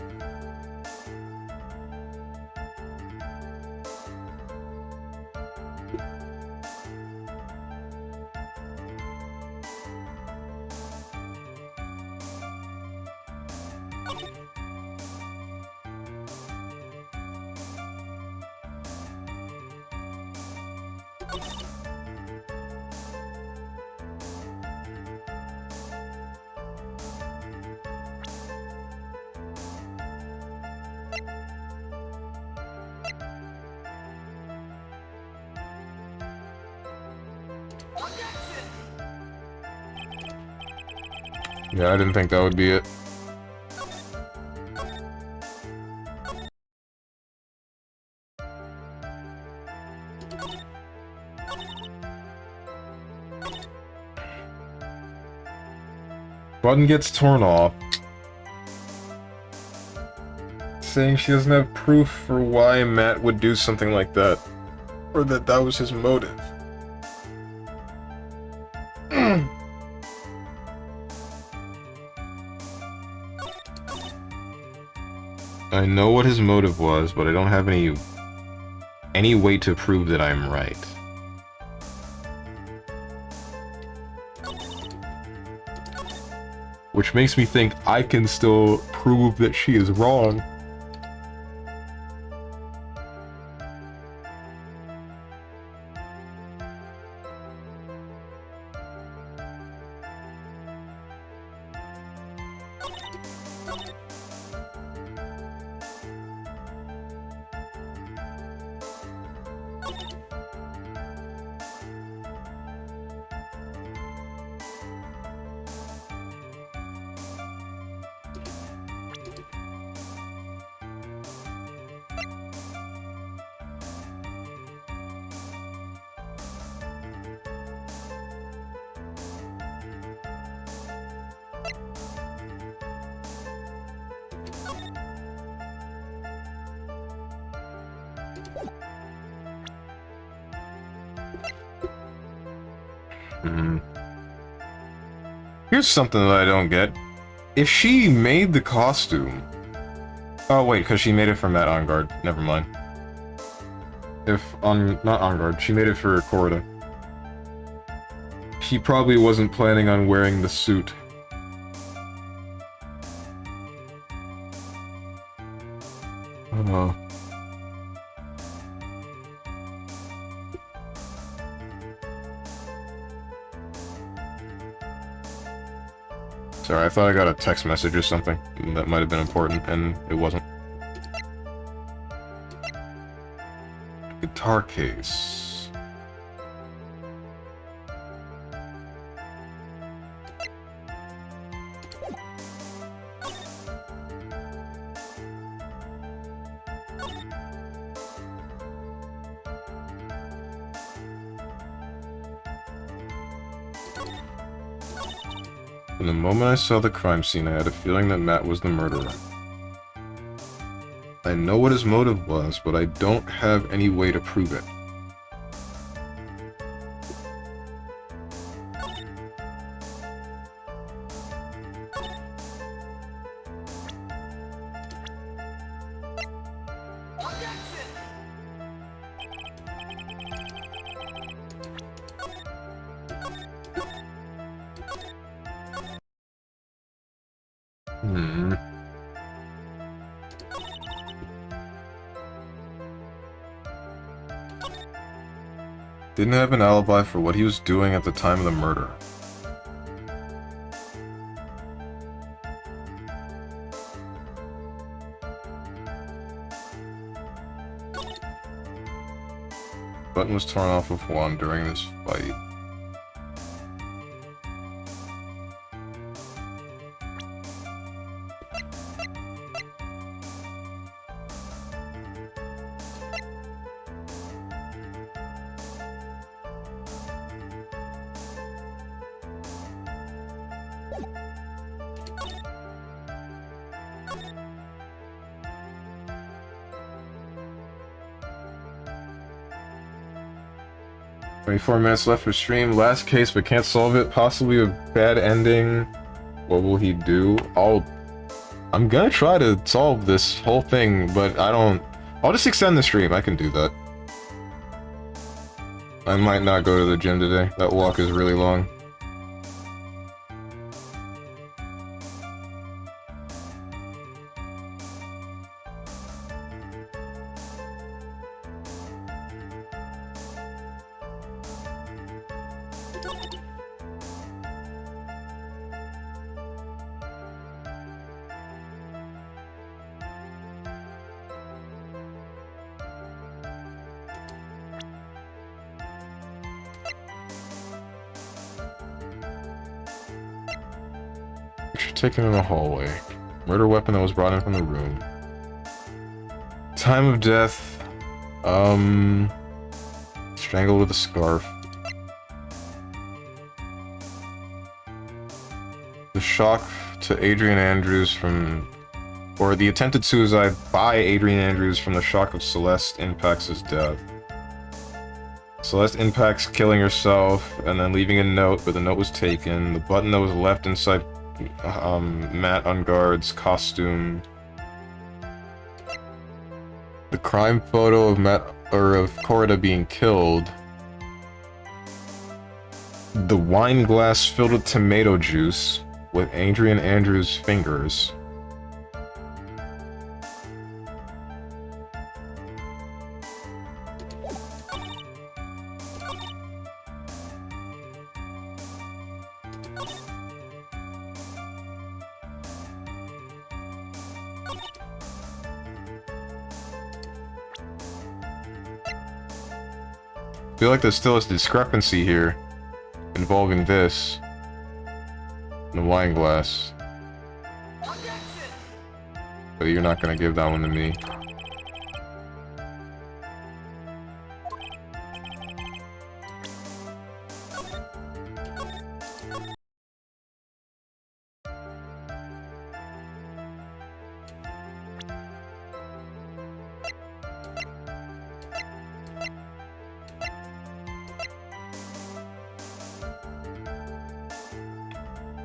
Yeah, I didn't think that would be it. Button gets torn off, saying she doesn't have proof for why Matt would do something like that, or that that was his motive. I know what his motive was, but I don't have any way to prove that I'm right. Which makes me think I can still prove that she is wrong. Here's something that I don't get. If she made the costume... Oh wait, because she made it from that On Guard. Never mind. Not On Guard, she made it for Corda. She probably wasn't planning on wearing the suit. Oh. Sorry, I thought I got a text message or something that might have been important, and it wasn't. Guitar case. From the moment I saw the crime scene, I had a feeling that Matt was the murderer. I know what his motive was, but I don't have any way to prove it. Didn't have an alibi for what he was doing at the time of the murder. Button was torn off of Juan during this fight. "24 minutes left for stream. Last case, but can't solve it. Possibly a bad ending. What will he do?" I'm gonna try to solve this whole thing, but I'll just extend the stream. I can do that. I might not go to the gym today. That walk is really long. Taken in the hallway. Murder weapon that was brought in from the room. Time of death. Strangled with a scarf. The shock to Adrian Andrews from... Or the attempted suicide by Adrian Andrews from the shock of Celeste impacts his death. Celeste impacts killing herself and then leaving a note, but the note was taken. The button that was left inside Matt Unguard's costume. The crime photo of of Corida being killed. The wine glass filled with tomato juice with Adrian Andrews' fingers. I feel like there's still a discrepancy here involving this and the wine glass. But you're not gonna give that one to me.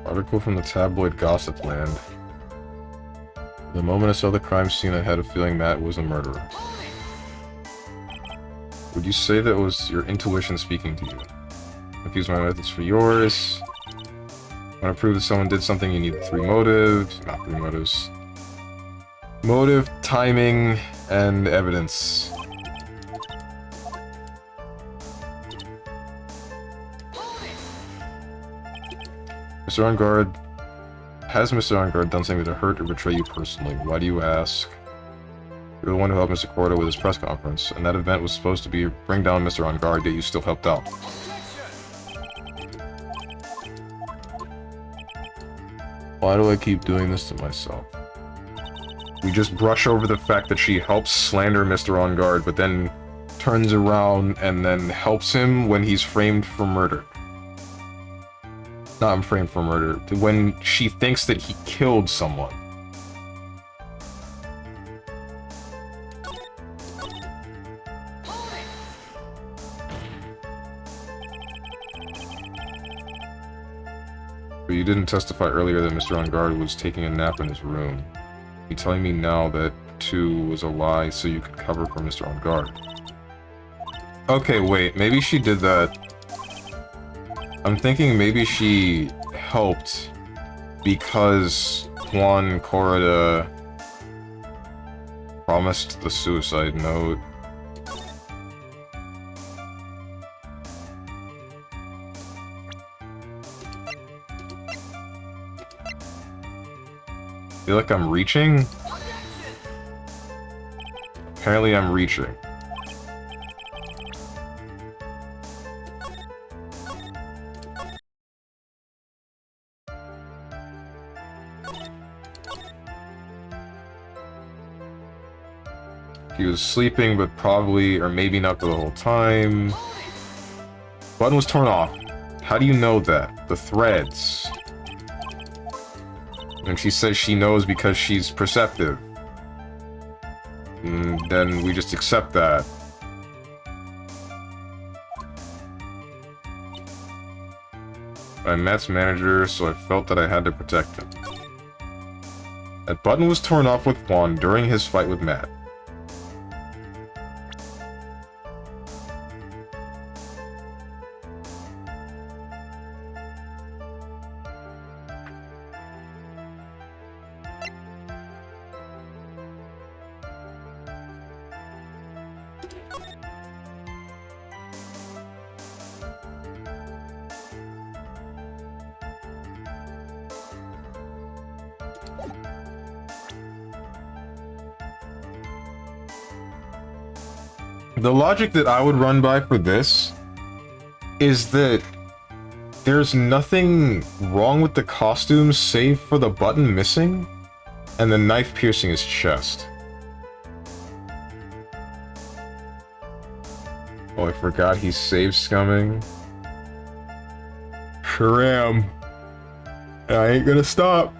Article from the tabloid Gossip Land. The moment I saw the crime scene, I had a feeling Matt was a murderer. Would you say that was your intuition speaking to you? Confuse my methods for yours. Want to prove that someone did something, you need 3 motives. Not 3 motives. Motive, timing, and evidence. Mr. On guard, Has Mr. Ongard done something to hurt or betray you personally? Why do you ask? You're the one who helped Mr. Cordo with his press conference, and that event was supposed to be bring down Mr. Ongard, yet you still helped out. Why do I keep doing this to myself? We just brush over the fact that she helps slander Mr. Ongard, but then turns around and then helps him when he's framed for murder. Not framed for murder. When she thinks that he killed someone. But you didn't testify earlier that Mr. Ongard was taking a nap in his room. You're telling me now that 2 was a lie so you could cover for Mr. Ongard. Okay, wait, maybe she did that. I'm thinking maybe she helped because Juan Corrida promised the suicide note. I feel like I'm reaching? Apparently I'm reaching. He was sleeping, but probably, or maybe not for the whole time. Button was torn off. How do you know that? The threads. And she says she knows because she's perceptive. And then we just accept that. I'm Matt's manager, so I felt that I had to protect him. That button was torn off with Juan during his fight with Matt. The logic that I would run by for this is that there's nothing wrong with the costumes save for the button missing and the knife piercing his chest. Oh, I forgot he's save scumming. Sure am. I ain't gonna stop.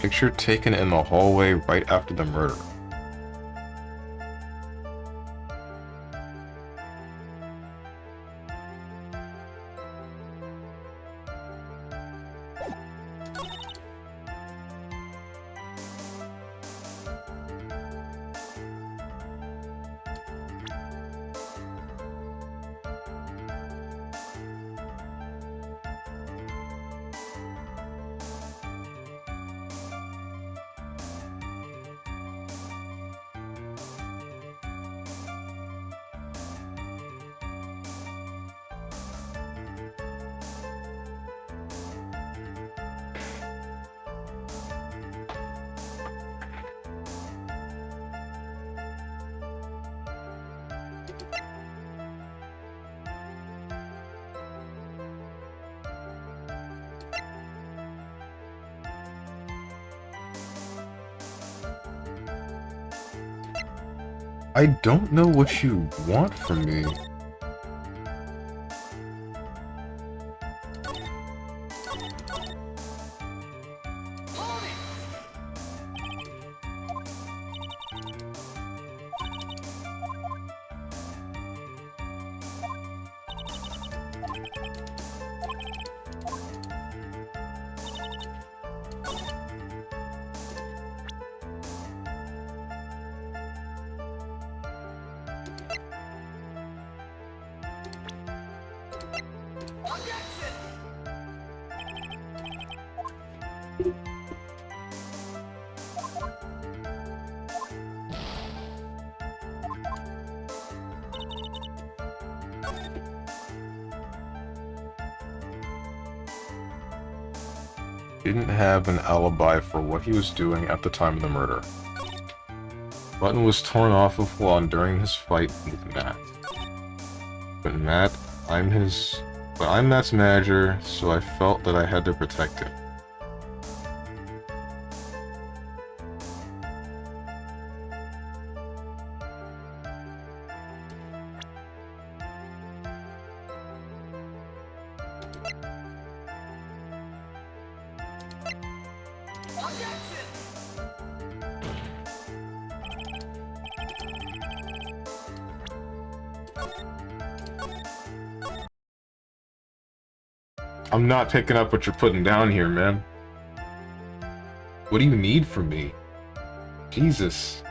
Picture taken in the hallway right after the murder. I don't know what you want from me. Didn't have an alibi for what he was doing at the time of the murder. Button was torn off of Juan during his fight with Matt. But I'm Matt's manager, so I felt that I had to protect him. I'm not picking up what you're putting down here, man. What do you need from me? Jesus.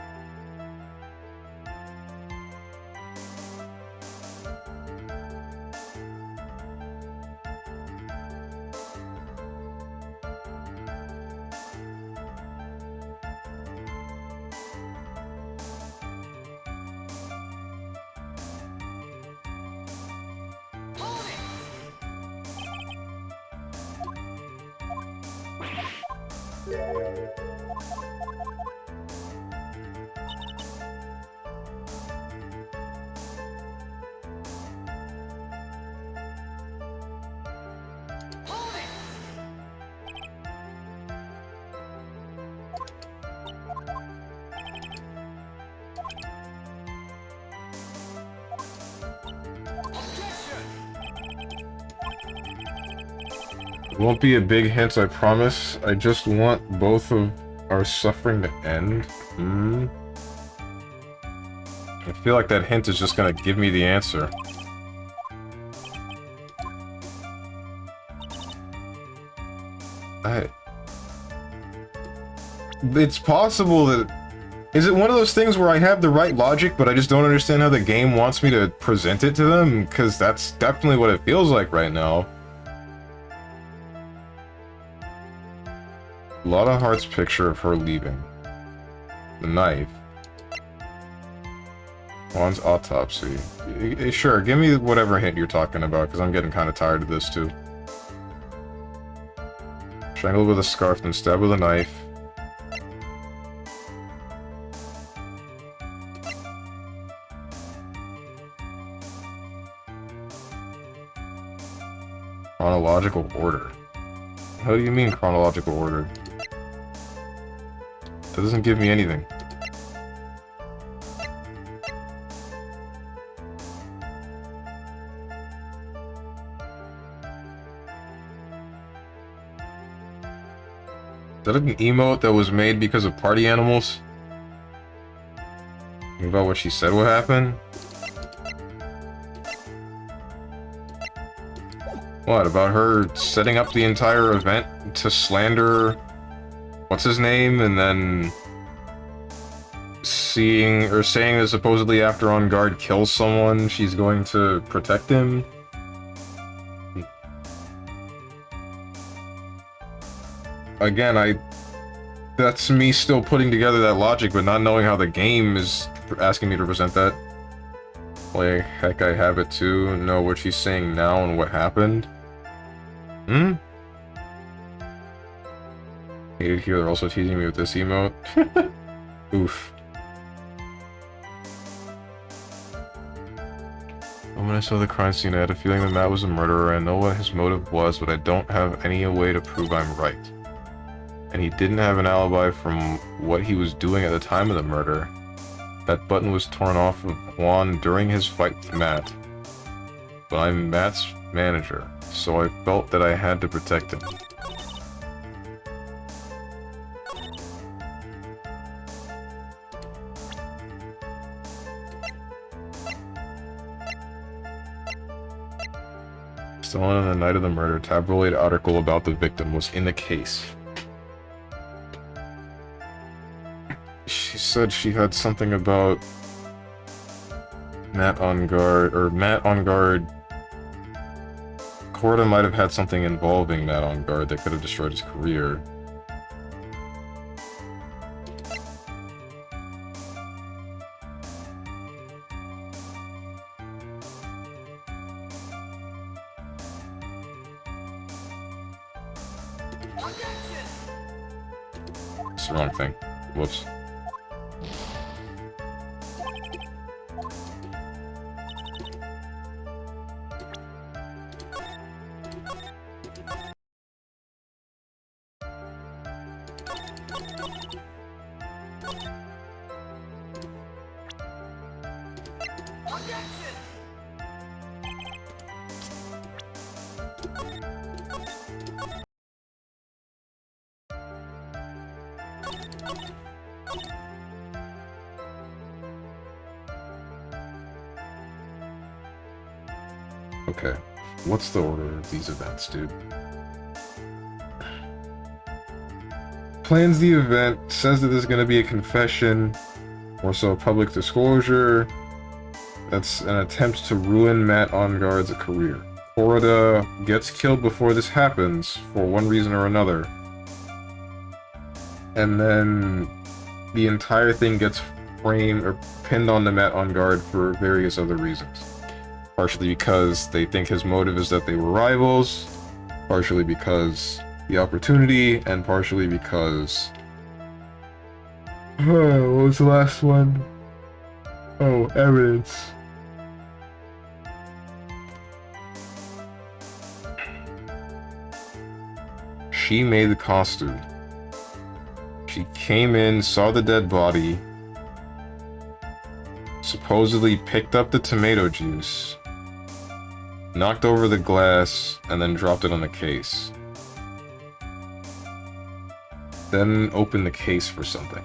It won't be a big hint, I promise. I just want both of our suffering to end. I feel like that hint is just gonna give me the answer. It's possible that... Is it one of those things where I have the right logic, but I just don't understand how the game wants me to present it to them? Because that's definitely what it feels like right now. A lot of hearts picture of her leaving. The knife. Juan's autopsy. Sure, give me whatever hint you're talking about, because I'm getting kind of tired of this too. Strangled with a scarf, then stabbed with a knife. Chronological order. How do you mean chronological order? That doesn't give me anything. Is that an emote that was made because of party animals? About what she said would happen? What, about her setting up the entire event to slander what's his name, and then saying that supposedly after On Guard kills someone, she's going to protect him? Again, that's me still putting together that logic, but not knowing how the game is asking me to present that. Like, heck, I have it too. Know what she's saying now and what happened. Hated here, they're also teasing me with this emote. Oof. When I saw the crime scene, I had a feeling that Matt was a murderer. I know what his motive was, but I don't have any way to prove I'm right. And he didn't have an alibi from what he was doing at the time of the murder. That button was torn off of Juan during his fight with Matt. But I'm Matt's manager, so I felt that I had to protect him. Still on the night of the murder, a tabloid article about the victim was in the case. She said she had something about Matt on guard, Korda might have had something involving Matt on guard that could have destroyed his career. It's the wrong thing. Whoops. Okay, what's the order of these events, dude? Plans the event, says that there's going to be a confession, or so a public disclosure. That's an attempt to ruin Matt Onguard's career. Korda gets killed before this happens, for one reason or another. And then the entire thing gets framed or pinned onto Matt Onguard for various other reasons. Partially because they think his motive is that they were rivals, partially because the opportunity, and partially because... what was the last one? Oh, evidence. She made the costume. She came in, saw the dead body, supposedly picked up the tomato juice, knocked over the glass, and then dropped it on the case. Then opened the case for something.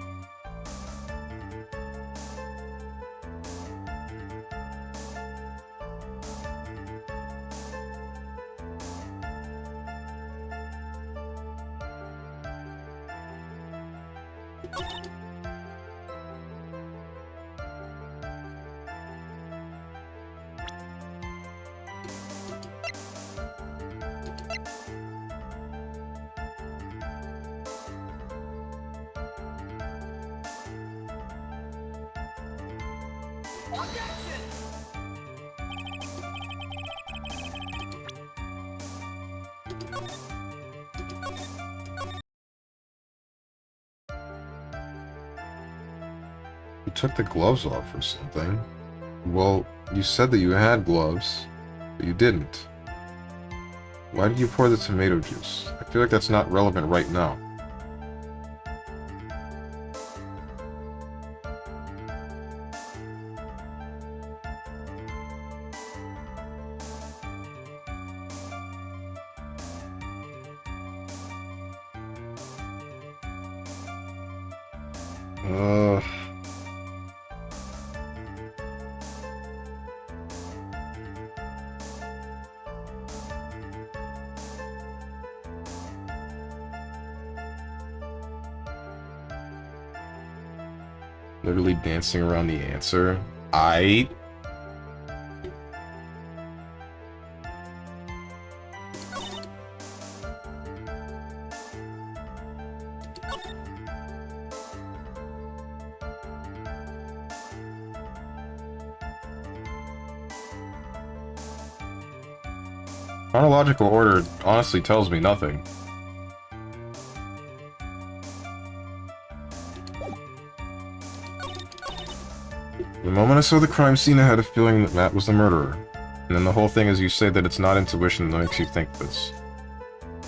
You took the gloves off or something. Well, you said that you had gloves, but you didn't. Why did you pour the tomato juice? I feel like that's not relevant right now. Literally dancing around the answer. Chronological order honestly tells me nothing. The moment I saw the crime scene, I had a feeling that Matt was the murderer. And then the whole thing is you say that it's not intuition that makes you think this.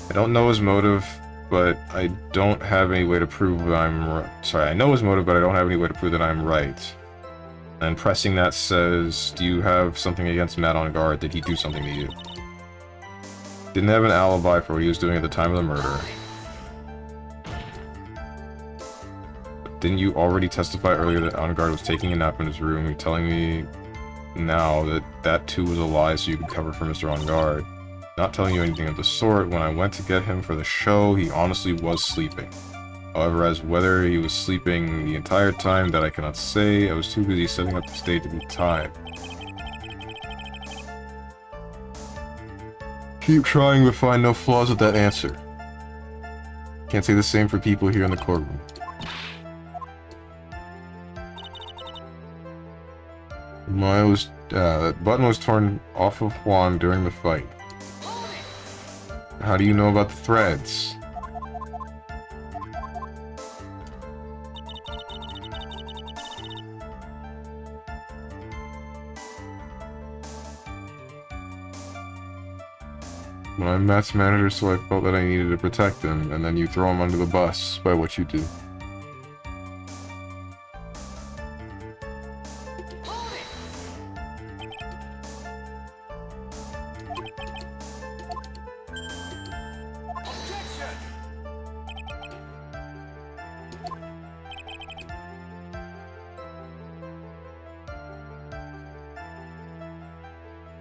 I don't know his motive, but I don't have any way to prove that I'm right. Sorry, I know his motive, but I don't have any way to prove that I'm right. And pressing that says, do you have something against Matt on guard? Did he do something to you? Didn't have an alibi for what he was doing at the time of the murder. But didn't you already testify earlier that on guard was taking a nap in his room? You're telling me now that that too was a lie so you could cover for Mr. On guard. Not telling you anything of the sort. When I went to get him for the show, he honestly was sleeping. However, as whether he was sleeping the entire time, that I cannot say. I was too busy setting up the stage at the time. Keep trying to find no flaws with that answer. Can't say the same for people here in the courtroom. That button was torn off of Juan during the fight. How do you know about the threads? Well, I'm Matt's manager, so I felt that I needed to protect him, and then you throw him under the bus by what you do.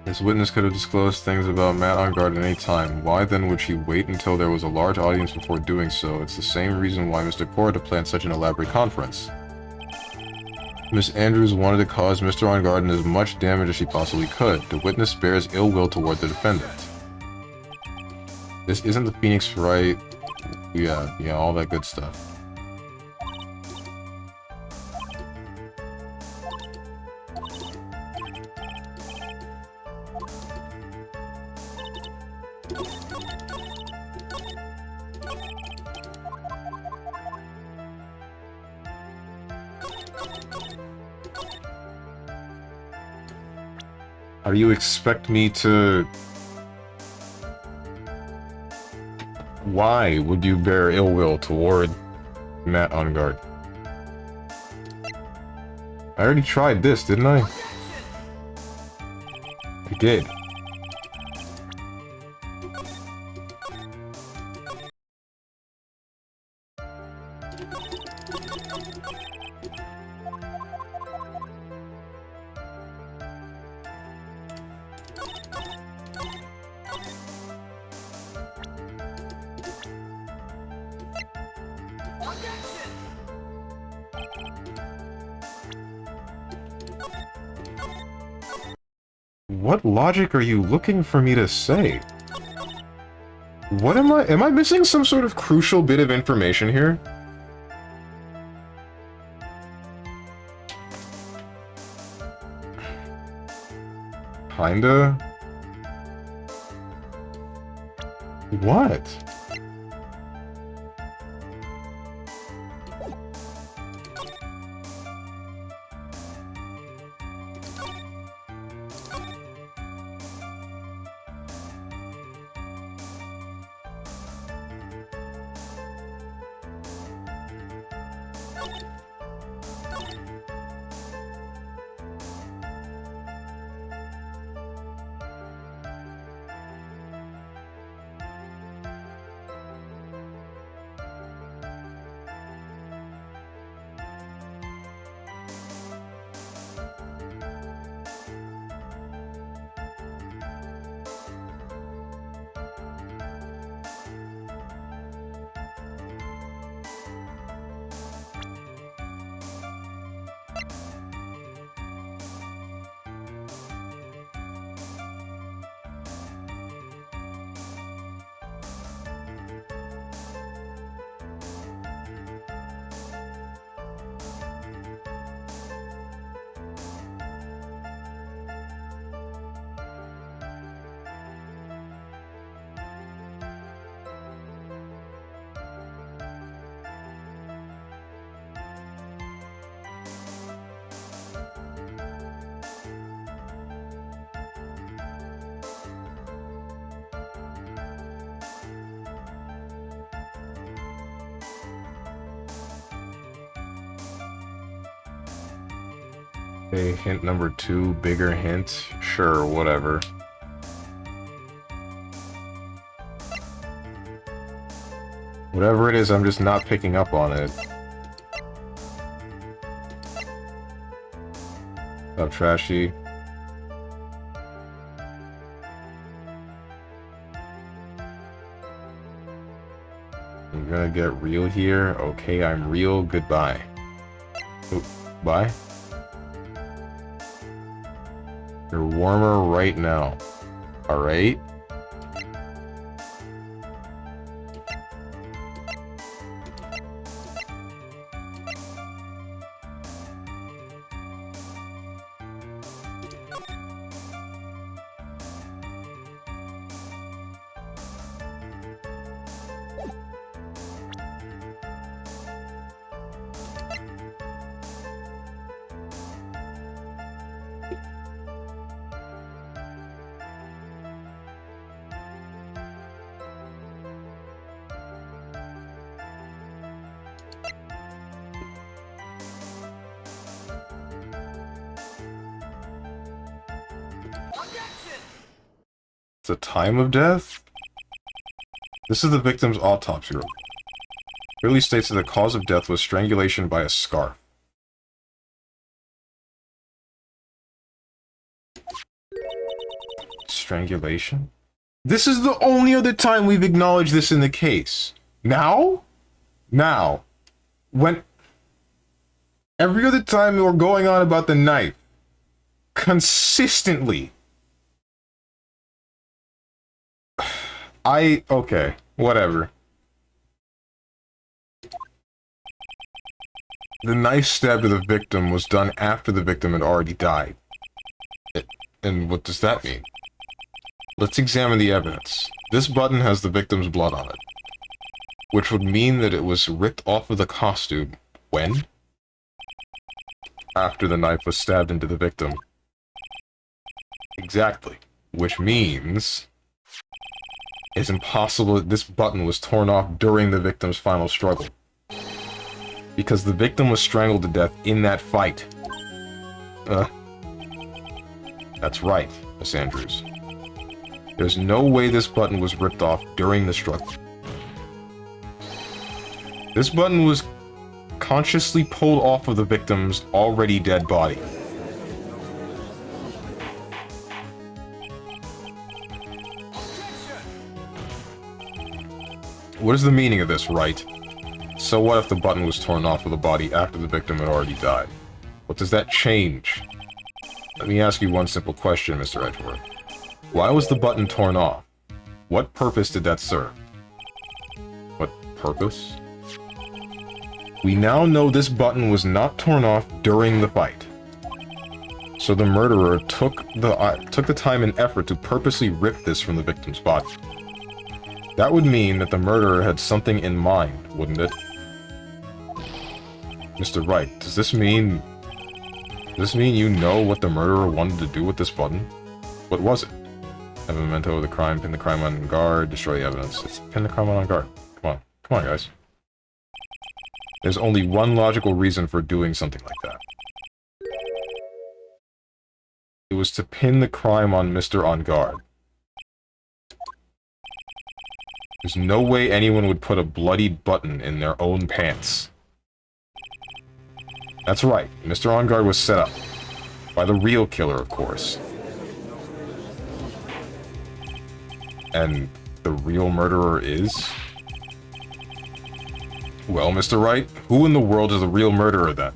This witness could have disclosed things about Matt on guard at any time. Why then would she wait until there was a large audience before doing so? It's the same reason why Mr. Cora planned such an elaborate conference. Miss Andrews wanted to cause Mr. On Guard as much damage as she possibly could. The witness bears ill will toward the defendant. This isn't the Phoenix, right? Yeah, all that good stuff. How do you expect me to... Why would you bear ill will toward Matt on guard? I already tried this, didn't I? I did. What logic are you looking for me to say? What am I missing some sort of crucial bit of information here? Kinda? What? Okay, hint number 2, bigger hint. Sure, whatever. Whatever it is, I'm just not picking up on it. Stop, Trashy. I'm gonna get real here. Okay, I'm real. Goodbye. Oop, bye. You're warmer right now. Alright. The time of death? This is the victim's autopsy report. Clearly states that the cause of death was strangulation by a scarf. Strangulation? This is the only other time we've acknowledged this in the case. Now? Now. When... Every other time we were going on about the knife. Consistently. Okay, whatever. The knife stab to the victim was done after the victim had already died. And what does that mean? Let's examine the evidence. This button has the victim's blood on it, which would mean that it was ripped off of the costume when? After the knife was stabbed into the victim. Exactly. Which means... it's impossible that this button was torn off during the victim's final struggle. Because the victim was strangled to death in that fight. That's right, Miss Andrews. There's no way this button was ripped off during the struggle. This button was consciously pulled off of the victim's already dead body. What is the meaning of this, right? So what if the button was torn off of the body after the victim had already died? What does that change? Let me ask you one simple question, Mr. Edgeworth. Why was the button torn off? What purpose did that serve? What purpose? We now know this button was not torn off during the fight. So the murderer took the time and effort to purposely rip this from the victim's body. That would mean that the murderer had something in mind, wouldn't it? Mr. Wright, does this mean you know what the murderer wanted to do with this button? What was it? Have a memento of the crime, pin the crime on guard, destroy the evidence. It's pin the crime on guard. Come on, guys. There's only one logical reason for doing something like that. It was to pin the crime on Mr. On Guard. There's no way anyone would put a bloodied button in their own pants. That's right, Mr. On Guard was set up. By the real killer, of course. And the real murderer is? Well, Mr. Wright, who in the world is the real murderer then?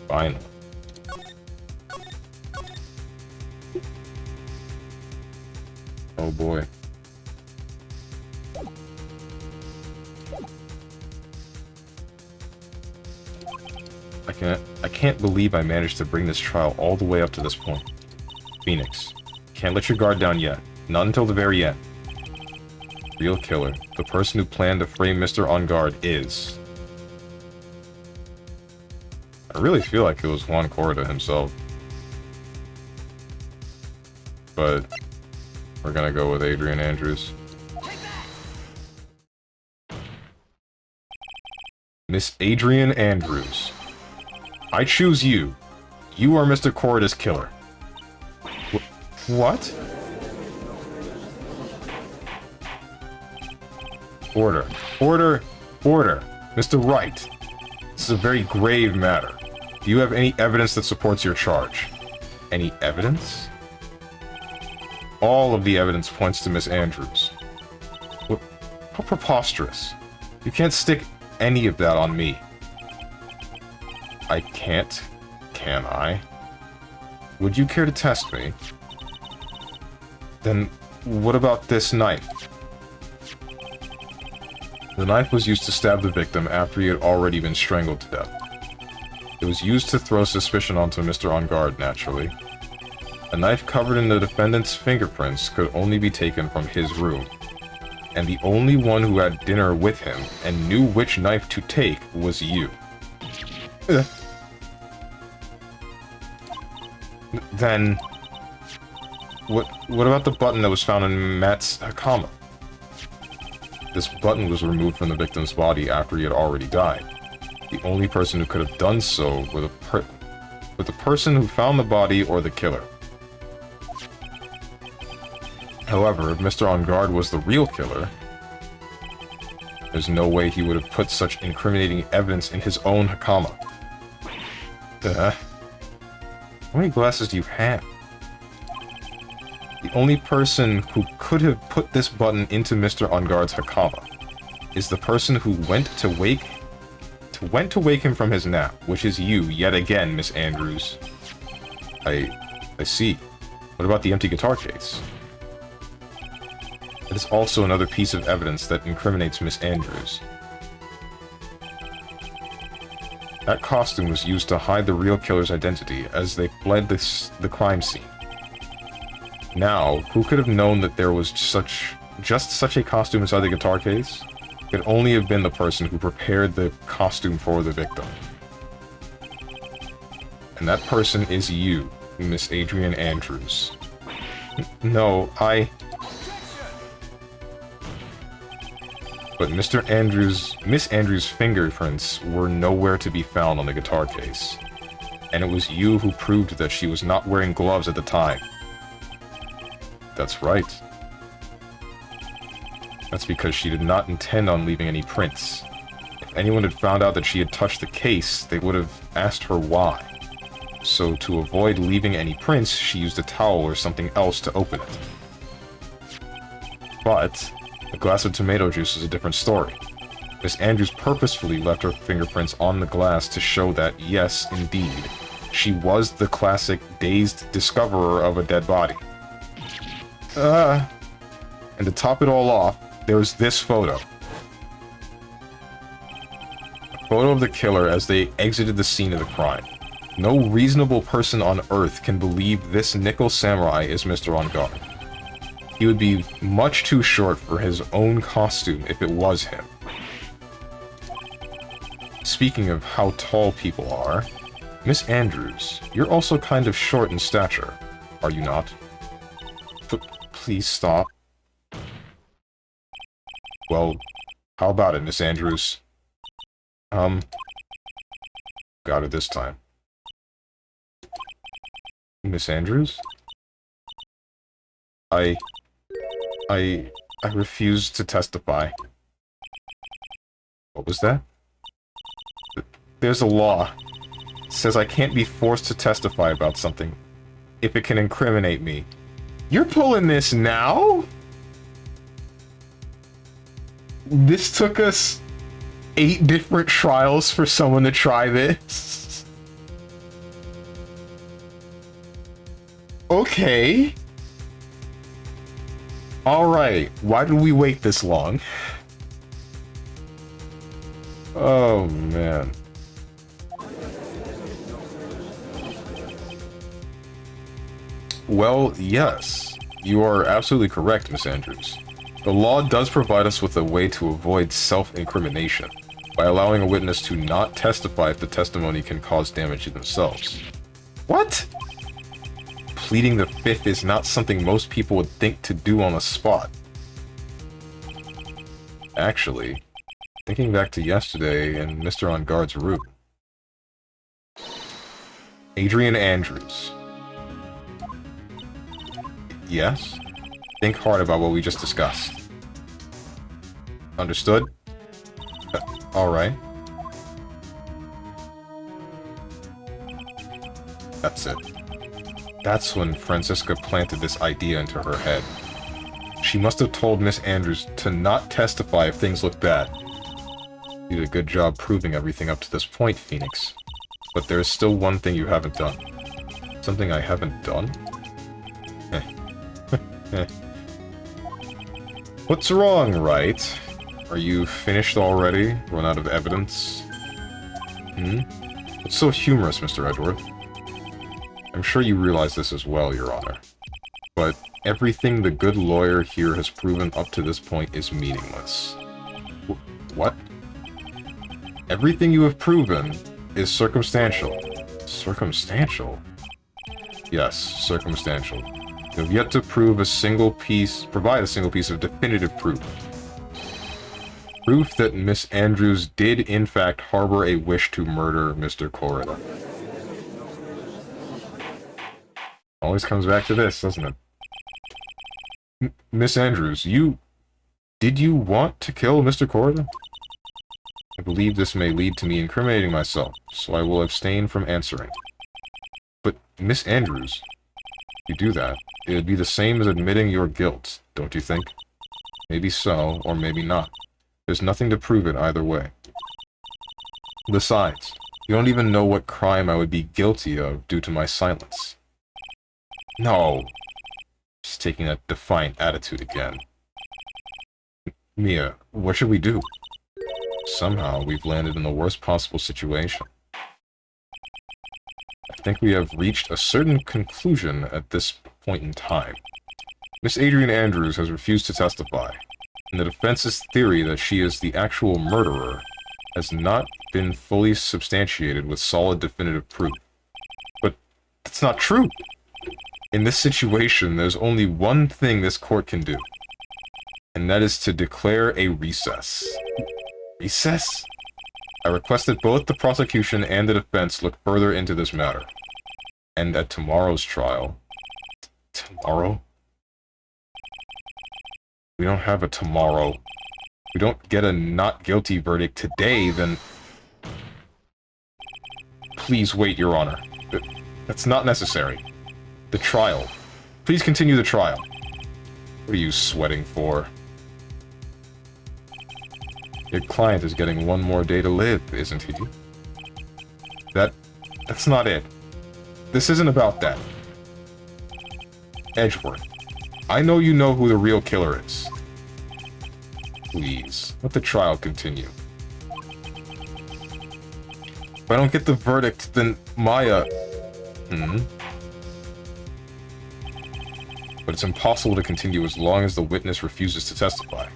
Finally. Oh boy. I can't believe I managed to bring this trial all the way up to this point. Phoenix, can't let your guard down yet. Not until the very end. Real killer, the person who planned to frame Mr. On Guard is... I really feel like it was Juan Corda himself. But... we're gonna go with Adrian Andrews. Miss Adrian Andrews. I choose you. You are Mr. Corridus' killer. What? Order. Order. Order. Mr. Wright. This is a very grave matter. Do you have any evidence that supports your charge? Any evidence? All of the evidence points to Miss Andrews. What? How preposterous. You can't stick any of that on me. I can't, can I? Would you care to test me? Then what about this knife? The knife was used to stab the victim after he had already been strangled to death. It was used to throw suspicion onto Mr. On Guard, naturally. A knife covered in the defendant's fingerprints could only be taken from his room. And the only one who had dinner with him and knew which knife to take was you. Then... What about the button that was found in Matt's Hakama? This button was removed from the victim's body after he had already died. The only person who could have done so were the person who found the body or the killer. However, if Mr. On Guard was the real killer, there's no way he would have put such incriminating evidence in his own Hakama. How many glasses do you have? The only person who could have put this button into Mr. On Guard's Hakama is the person who went to wake him from his nap, which is you, yet again, Miss Andrews. I see. What about the empty guitar case? It is also another piece of evidence that incriminates Miss Andrews. That costume was used to hide the real killer's identity as they fled the crime scene. Now, who could have known that there was just such a costume inside the guitar case? It could only have been the person who prepared the costume for the victim. And that person is you, Miss Adrian Andrews. No, But Miss Andrews' fingerprints were nowhere to be found on the guitar case. And it was you who proved that she was not wearing gloves at the time. That's right. That's because she did not intend on leaving any prints. If anyone had found out that she had touched the case, they would have asked her why. So to avoid leaving any prints, she used a towel or something else to open it. But a glass of tomato juice is a different story. Miss Andrews purposefully left her fingerprints on the glass to show that, yes, indeed, she was the classic dazed discoverer of a dead body. And to top it all off, there's this photo. A photo of the killer as they exited the scene of the crime. No reasonable person on Earth can believe this nickel samurai is Mr. On Guard. He would be much too short for his own costume if it was him. Speaking of how tall people are, Miss Andrews, you're also kind of short in stature, are you not? Please stop. Well, how about it, Miss Andrews? Got it this time. Miss Andrews? I refuse to testify. What was that? There's a law. It says I can't be forced to testify about something if it can incriminate me. You're pulling this now? This took us 8 different trials for someone to try this. Okay. Alright, why did we wait this long? Oh, man. Well, yes. You are absolutely correct, Miss Andrews. The law does provide us with a way to avoid self-incrimination, by allowing a witness to not testify if the testimony can cause damage to themselves. What? Pleading the fifth is not something most people would think to do on the spot. Actually, thinking back to yesterday in Mr. On Guard's room, Adrian Andrews. Yes? Think hard about what we just discussed. Understood? Alright. That's it. That's when Francisca planted this idea into her head. She must have told Miss Andrews to not testify if things look bad. You did a good job proving everything up to this point, Phoenix. But there is still one thing you haven't done. Something I haven't done? What's wrong, right? Are you finished already? Run out of evidence? What's so humorous, Mr. Edgeworth? I'm sure you realize this as well, Your Honor. But everything the good lawyer here has proven up to this point is meaningless. What? Everything you have proven is circumstantial. Circumstantial? Yes, circumstantial. You have yet to provide a single piece of definitive proof. Proof that Miss Andrews did in fact harbor a wish to murder Mr. Corrida. Always comes back to this, doesn't it? Miss Andrews, did you want to kill Mr. Corrida? I believe this may lead to me incriminating myself, so I will abstain from answering. But, Miss Andrews, if you do that, it would be the same as admitting your guilt, don't you think? Maybe so, or maybe not. There's nothing to prove it either way. Besides, you don't even know what crime I would be guilty of due to my silence. No. Just taking that defiant attitude again. Mia, what should we do? Somehow, we've landed in the worst possible situation. I think we have reached a certain conclusion at this point in time. Miss Adrian Andrews has refused to testify, and the defense's theory that she is the actual murderer has not been fully substantiated with solid definitive proof. But that's not true! In this situation, there's only one thing this court can do, and that is to declare a recess. Recess? I request that both the prosecution and the defense look further into this matter. And at tomorrow's trial... Tomorrow? We don't have a tomorrow. If we don't get a not guilty verdict today, then... Please wait, Your Honor. That's not necessary. The trial. Please continue the trial. What are you sweating for? Your client is getting one more day to live, isn't he? That's not it. This isn't about that. Edgeworth, I know you know who the real killer is. Please, let the trial continue. If I don't get the verdict, then Maya... But it's impossible to continue as long as the witness refuses to testify.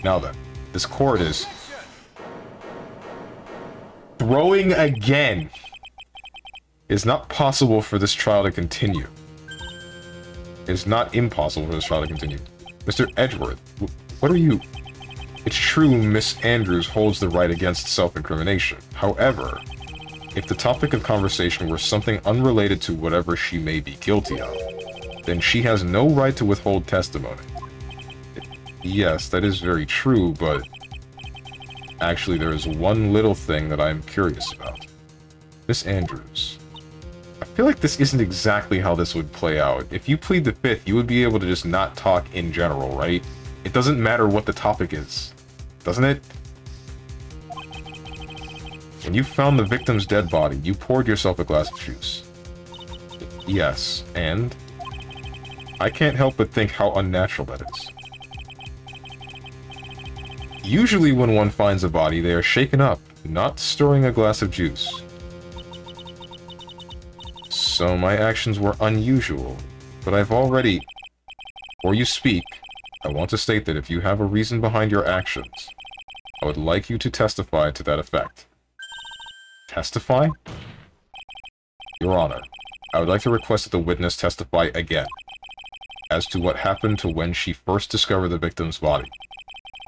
Now then, this court is... throwing again! It's not possible for this trial to continue. It's not impossible for this trial to continue. Mr. Edgeworth, what are you... It's true Miss Andrews holds the right against self-incrimination. However, if the topic of conversation were something unrelated to whatever she may be guilty of, then she has no right to withhold testimony. Yes, that is very true, but... Actually, there is one little thing that I am curious about. Miss Andrews. I feel like this isn't exactly how this would play out. If you plead the fifth, you would be able to just not talk in general, right? It doesn't matter what the topic is, doesn't it? When you found the victim's dead body, you poured yourself a glass of juice. Yes, and? I can't help but think how unnatural that is. Usually when one finds a body, they are shaken up, not stirring a glass of juice. So my actions were unusual, but I've already... Before you speak, I want to state that if you have a reason behind your actions, I would like you to testify to that effect. Testify? Your Honor, I would like to request that the witness testify again as to what happened to when she first discovered the victim's body.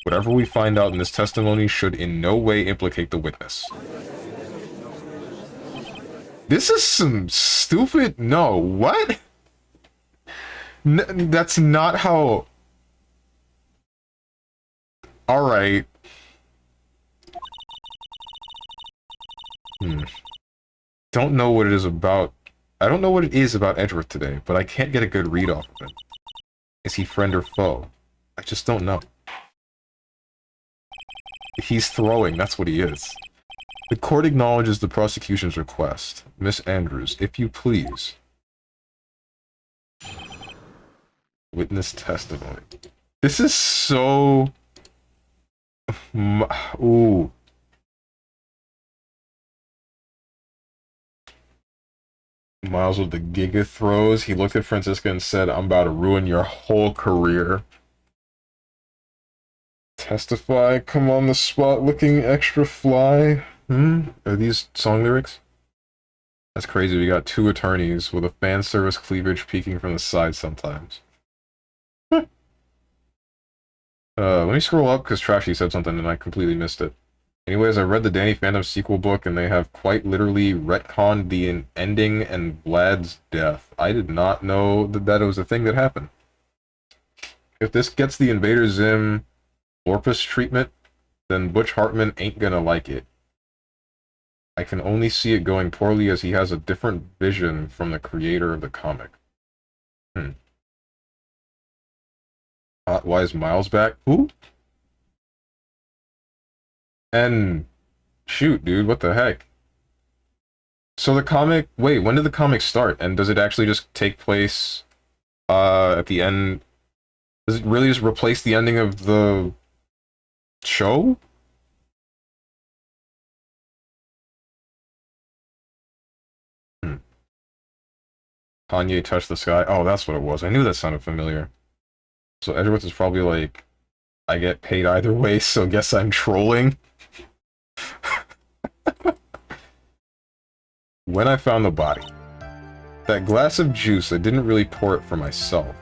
Whatever we find out in this testimony should in no way implicate the witness. This is some stupid... No, what? That's not how... Alright. Don't know what it is about... I don't know what it is about Edgeworth today, but I can't get a good read off of it. Is he friend or foe? I just don't know. He's throwing, that's what he is. The court acknowledges the prosecution's request. Miss Andrews, if you please. Witness testimony. This is so... Ooh. Miles with the Giga throws. He looked at Francisca and said, I'm about to ruin your whole career. Testify, come on the spot looking extra fly. Are these song lyrics? That's crazy. We got two attorneys with a fan service cleavage peeking from the side sometimes. Let me scroll up because Trashy said something and I completely missed it. Anyways, I read the Danny Phantom sequel book and they have quite literally retconned the ending and Vlad's death. I did not know that it was a thing that happened. If this gets the Invader Zim Orpus treatment, then Butch Hartman ain't gonna like it. I can only see it going poorly as he has a different vision from the creator of the comic. Why is Miles back? Who? And shoot, dude, what the heck? So the comic, wait, when did the comic start? And does it actually just take place at the end? Does it really just replace the ending of the show? Kanye touched the sky. Oh, that's what it was. I knew that sounded familiar. So Edgeworth is probably like, I get paid either way, so guess I'm trolling. When I found the body, that glass of juice, I didn't really pour it for myself.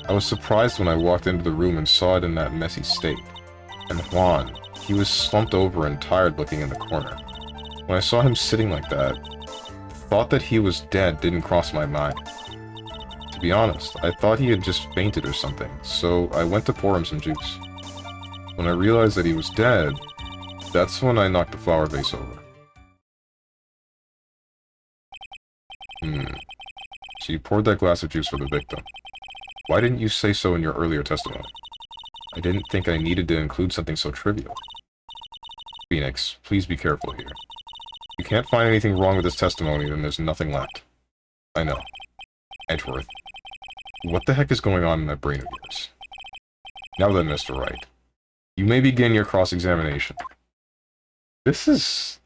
I was surprised when I walked into the room and saw it in that messy state. And Juan, he was slumped over and tired looking in the corner. When I saw him sitting like that, the thought that he was dead didn't cross my mind. To be honest, I thought he had just fainted or something, so I went to pour him some juice. When I realized that he was dead, that's when I knocked the flower vase over. So you poured that glass of juice for the victim. Why didn't you say so in your earlier testimony? I didn't think I needed to include something so trivial. Phoenix, please be careful here. If you can't find anything wrong with this testimony, then there's nothing left. I know. Edgeworth. What the heck is going on in that brain of yours? Now then, Mr. Wright. You may begin your cross-examination. This is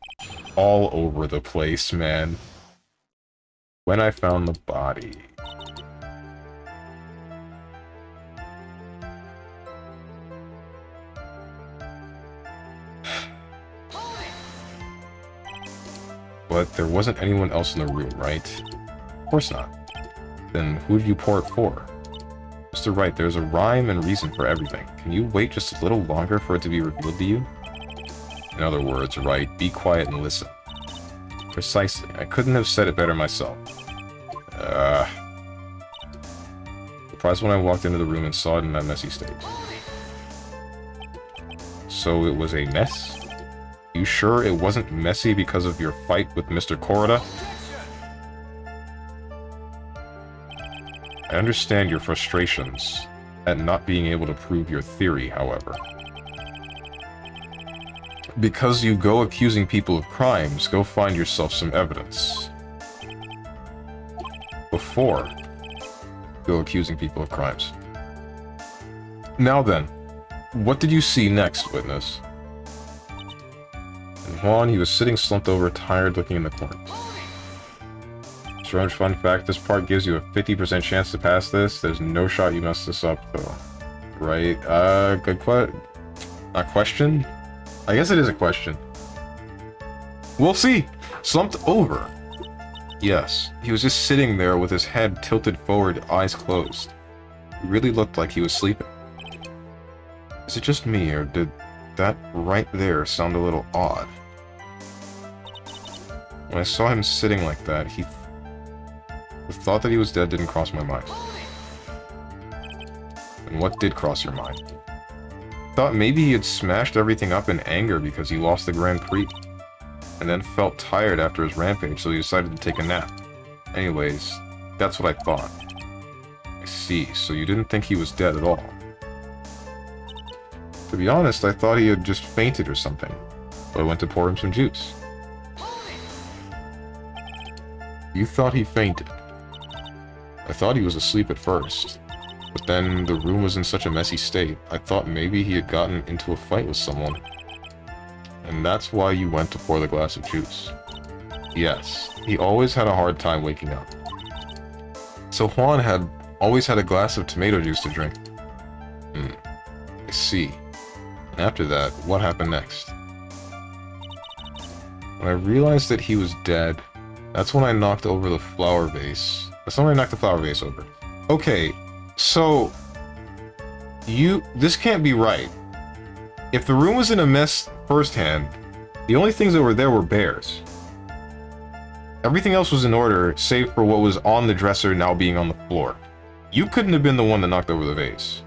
all over the place, man. When I found the body. But there wasn't anyone else in the room, right? Of course not. Then who did you pour it for? Mr. Wright, there's a rhyme and reason for everything. Can you wait just a little longer for it to be revealed to you? In other words, Wright, be quiet and listen. Precisely. I couldn't have said it better myself. Surprised when I walked into the room and saw it in that messy state. So it was a mess? You sure it wasn't messy because of your fight with Mr. Corrida? I understand your frustrations at not being able to prove your theory, however. Because you go accusing people of crimes, go find yourself some evidence. Before go accusing people of crimes. Now then, what did you see next, witness? And Juan, he was sitting slumped over, tired, looking in the corner. Strange fun fact, this part gives you a 50% chance to pass this. There's no shot you mess this up, though. Right? Good a question? I guess it is a question. We'll see! Slumped over. Yes, he was just sitting there with his head tilted forward, eyes closed. He really looked like he was sleeping. Is it just me, or did that right there sound a little odd? When I saw him sitting like that, the thought that he was dead didn't cross my mind. And what did cross your mind? Thought maybe he had smashed everything up in anger because he lost the Grand Prix, and then felt tired after his rampage, so he decided to take a nap. Anyways, that's what I thought. I see, so you didn't think he was dead at all. To be honest, I thought he had just fainted or something, so I went to pour him some juice. You thought he fainted. I thought he was asleep at first, but then the room was in such a messy state, I thought maybe he had gotten into a fight with someone. And that's why you went to pour the glass of juice. Yes, he always had a hard time waking up. So Juan had always had a glass of tomato juice to drink. I see. And after that, what happened next? When I realized that he was dead, that's when I knocked over the flower vase. That's when I knocked the flower vase over. Okay, so... This can't be right. If the room was in a mess firsthand, the only things that were there were bears. Everything else was in order, save for what was on the dresser now being on the floor. You couldn't have been the one that knocked over the vase.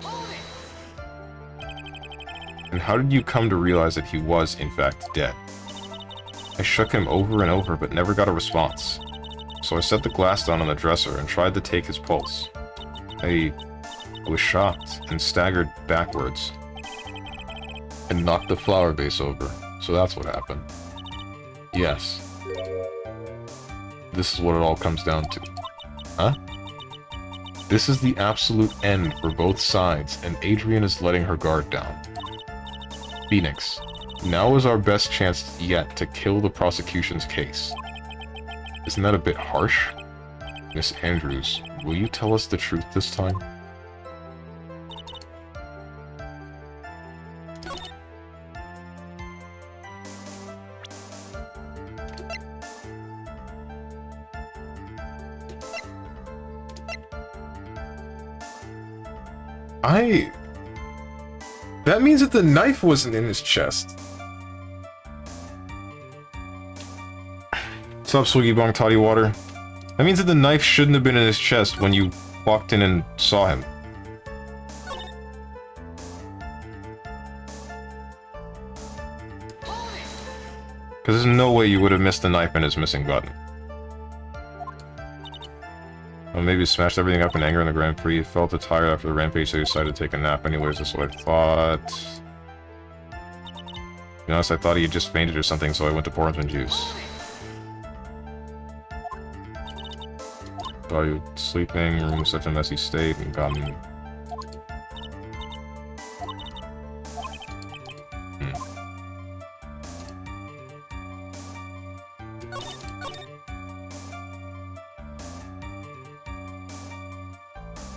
And how did you come to realize that he was, in fact, dead? I shook him over and over, but never got a response. So I set the glass down on the dresser and tried to take his pulse. I was shocked and staggered backwards and knocked the flower vase over. So that's what happened. Yes. This is what it all comes down to. Huh? This is the absolute end for both sides, and Adrian is letting her guard down. Phoenix, now is our best chance yet to kill the prosecution's case. Isn't that a bit harsh? Miss Andrews, will you tell us the truth this time? That means that the knife wasn't in his chest. What's up, Swiggy Bong Toddy Water? That means that the knife shouldn't have been in his chest when you walked in and saw him. Because there's no way you would have missed the knife and his missing button. Well, maybe he smashed everything up in anger in the Grand Prix. He felt tired after the rampage, so he decided to take a nap. Anyways, that's what I thought. To be honest, I thought he had just fainted or something, so I went to pour him some juice. Thought he was sleeping, room was such a messy state, and gotten...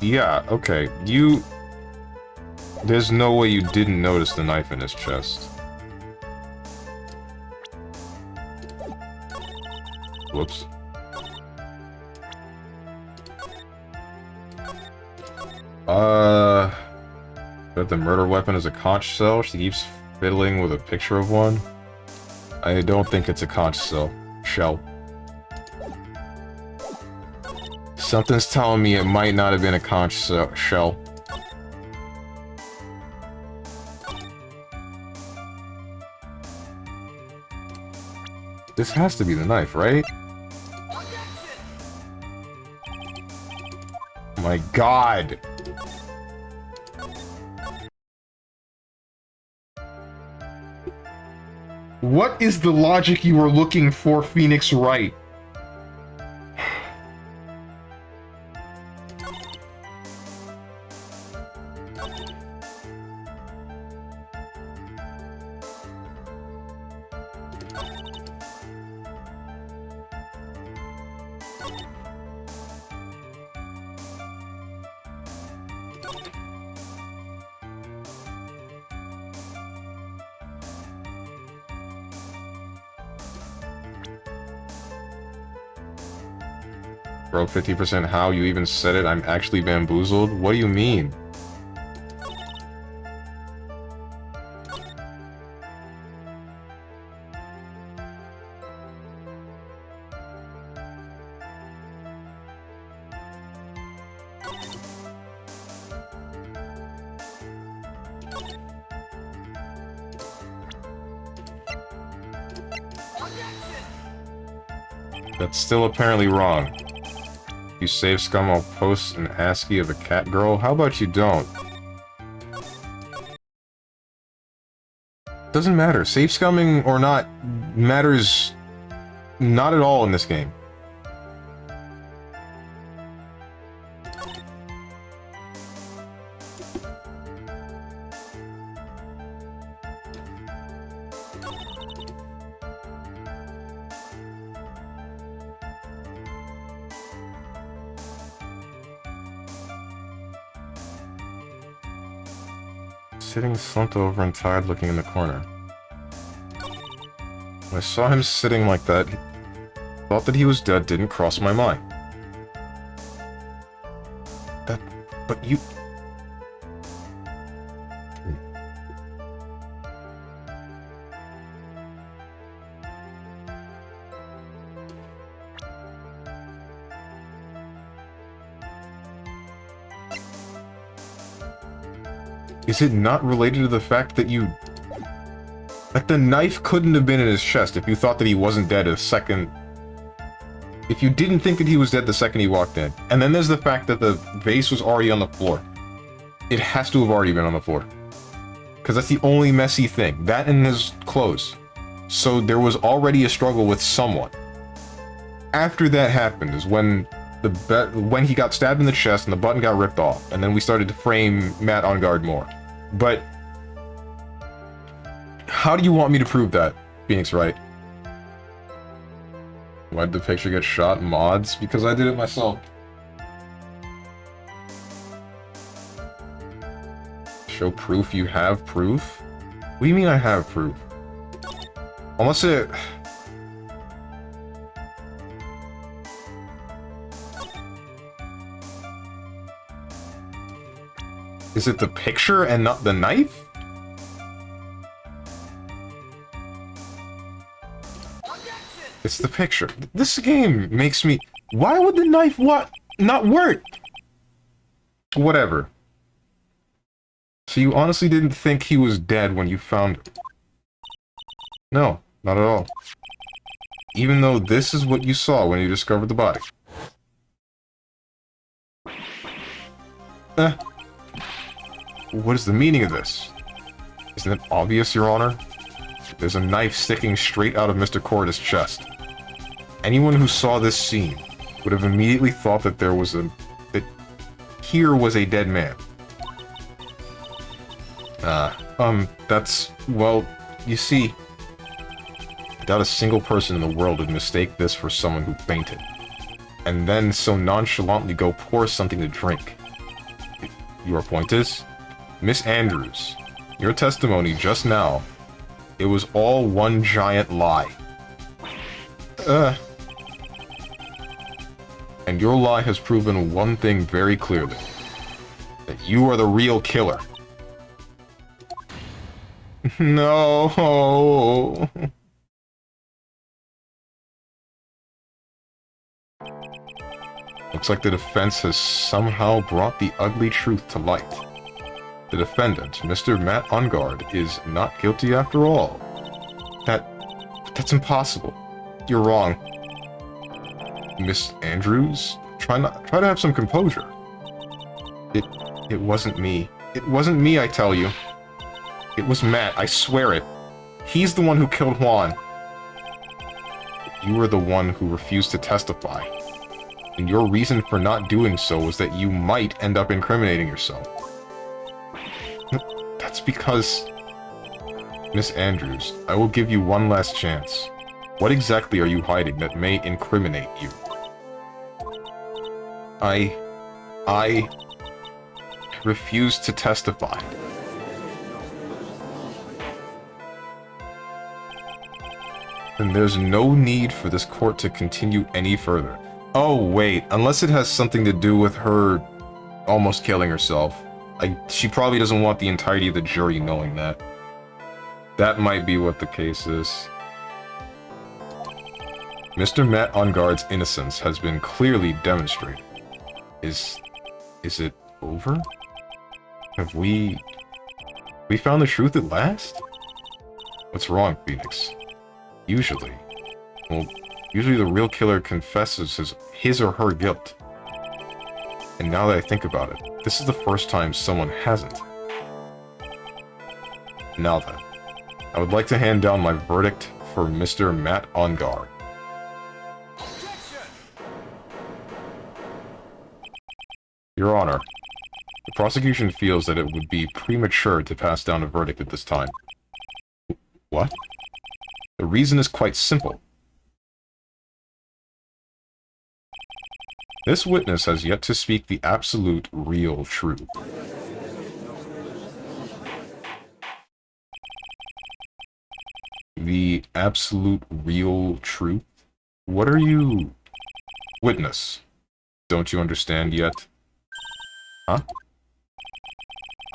Yeah, okay. There's no way you didn't notice the knife in his chest. Whoops. But the murder weapon is a conch shell? She keeps fiddling with a picture of one? I don't think it's a conch shell. Something's telling me it might not have been a conch shell. This has to be the knife, right? Oh my god! What is the logic you were looking for, Phoenix Wright? Bro, 50% how? You even said it? I'm actually bamboozled? What do you mean? That's still apparently wrong. You save scum, I'll post an ASCII of a cat girl. How about you don't? Doesn't matter. Save scumming or not matters not at all in this game. Sitting slumped over and tired looking in the corner. When I saw him sitting like that, thought that he was dead didn't cross my mind. But you... Is it not related to the fact that you... Like, the knife couldn't have been in his chest if you thought that he wasn't dead a second... If you didn't think that he was dead the second he walked in. And then there's the fact that the vase was already on the floor. It has to have already been on the floor. Because that's the only messy thing. That and his clothes. So there was already a struggle with someone. After that happened is when when he got stabbed in the chest and the button got ripped off. And then we started to frame Matt on guard more. But how do you want me to prove that, Phoenix Wright? Why did the picture get shot? Mods? Because I did it myself. Show proof you have proof? What do you mean I have proof? Unless it... Is it the picture and not the knife? It's the picture. This game makes me... Why would the knife not work? Whatever. So you honestly didn't think he was dead when you found... No, not at all. Even though this is what you saw when you discovered the body. What is the meaning of this? Isn't it obvious, Your Honor? There's a knife sticking straight out of Mr. Corda's chest. Anyone who saw this scene would have immediately thought that that here was a dead man. Well, you see, I doubt a single person in the world would mistake this for someone who fainted. And then so nonchalantly go pour something to drink. Your point is? Miss Andrews, your testimony just now, it was all one giant lie. And your lie has proven one thing very clearly. That you are the real killer. No. Looks like the defense has somehow brought the ugly truth to light. The defendant, Mr. Matt Ungard, is not guilty after all. That's impossible. You're wrong. Miss Andrews, try to have some composure. It wasn't me. It wasn't me, I tell you. It was Matt, I swear it. He's the one who killed Juan. You were the one who refused to testify. And your reason for not doing so was that you might end up incriminating yourself. That's because... Miss Andrews, I will give you one last chance. What exactly are you hiding that may incriminate you? I refuse to testify. Then there's no need for this court to continue any further. Oh, wait, unless it has something to do with her almost killing herself. She probably doesn't want the entirety of the jury knowing that. That might be what the case is. Mr. Matt Ungard's innocence has been clearly demonstrated. Is it over? Have we found the truth at last? What's wrong, Phoenix? Usually. Well, Usually the real killer confesses his or her guilt. And now that I think about it, this is the first time someone hasn't. Now then, I would like to hand down my verdict for Mr. Matt Ongar. Your Honor, the prosecution feels that it would be premature to pass down a verdict at this time. What? The reason is quite simple. This witness has yet to speak the absolute, real truth. The absolute, real truth? What are you... Witness, don't you understand yet? Huh?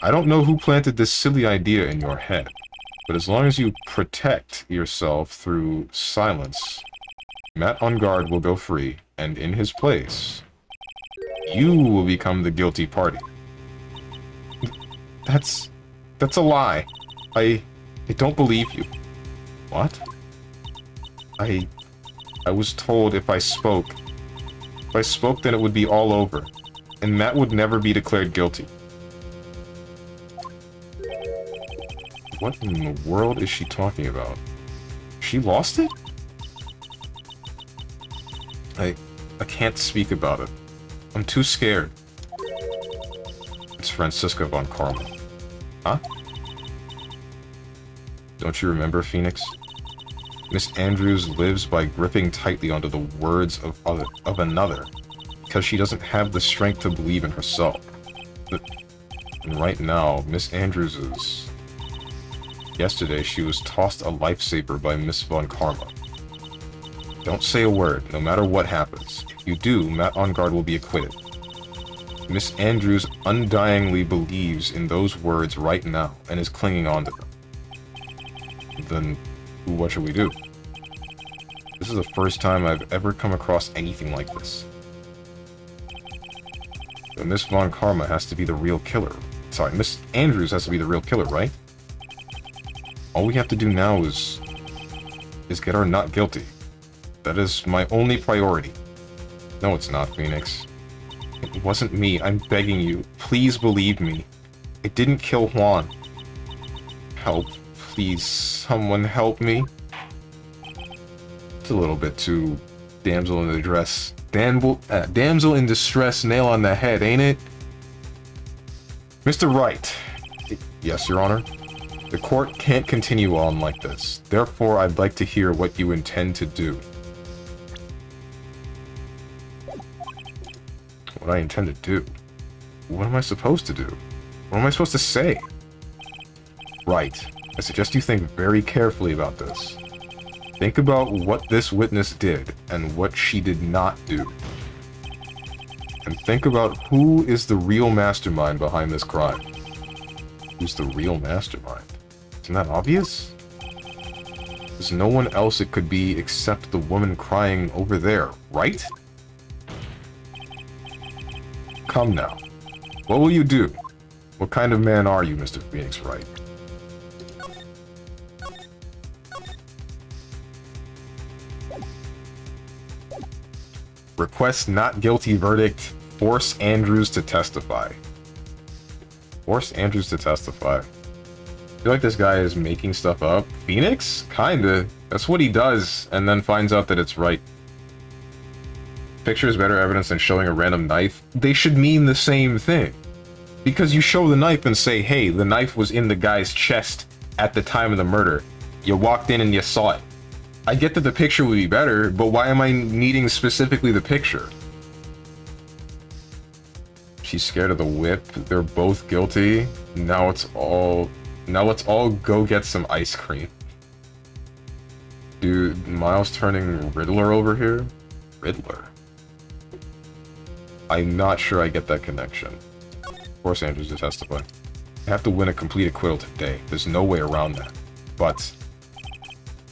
I don't know who planted this silly idea in your head, but as long as you protect yourself through silence, Matt Onguard will go free, and in his place, you will become the guilty party. That's a lie. I don't believe you. What? I was told if I spoke, then it would be all over, and Matt would never be declared guilty. What in the world is she talking about? She lost it? I can't speak about it. I'm too scared. It's Francisca von Karma. Huh? Don't you remember, Phoenix? Miss Andrews lives by gripping tightly onto the words of another, because she doesn't have the strength to believe in herself. And right now, Miss Andrews is... Yesterday, she was tossed a lifesaver by Miss von Karma. Don't say a word, no matter what happens. If you do, Matt Onguard will be acquitted. Miss Andrews undyingly believes in those words right now, and is clinging on to them. Then, what should we do? This is the first time I've ever come across anything like this. But Miss von Karma has to be the real killer. Sorry, Miss Andrews has to be the real killer, right? All we have to do now is get her not guilty. That is my only priority. No, it's not, Phoenix. It wasn't me. I'm begging you. Please believe me. It didn't kill Juan. Help. Please, someone help me. It's a little bit too damsel in distress. Damsel in distress, nail on the head, ain't it? Mr. Wright. Yes, Your Honor. The court can't continue on like this. Therefore, I'd like to hear what you intend to do. What I intend to do? What am I supposed to do? What am I supposed to say? Right. I suggest you think very carefully about this. Think about what this witness did and what she did not do. And think about who is the real mastermind behind this crime. Who's the real mastermind? Isn't that obvious? There's no one else it could be except the woman crying over there, right? Come now. What will you do? What kind of man are you, Mr. Phoenix Wright? Request not guilty verdict. Force Andrews to testify. Force Andrews to testify. I feel like this guy is making stuff up. Phoenix? Kinda. That's what he does, and then finds out that it's right. Picture is better evidence than showing a random knife. They should mean the same thing. Because you show the knife and say, hey, the knife was in the guy's chest at the time of the murder. You walked in and you saw it. I get that the picture would be better, but why am I needing specifically the picture? She's scared of the whip. They're both guilty. Now let's all go get some ice cream. Dude, Miles turning Riddler over here? Riddler? I'm not sure I get that connection. Force Andrews to testify. I have to win a complete acquittal today. There's no way around that. But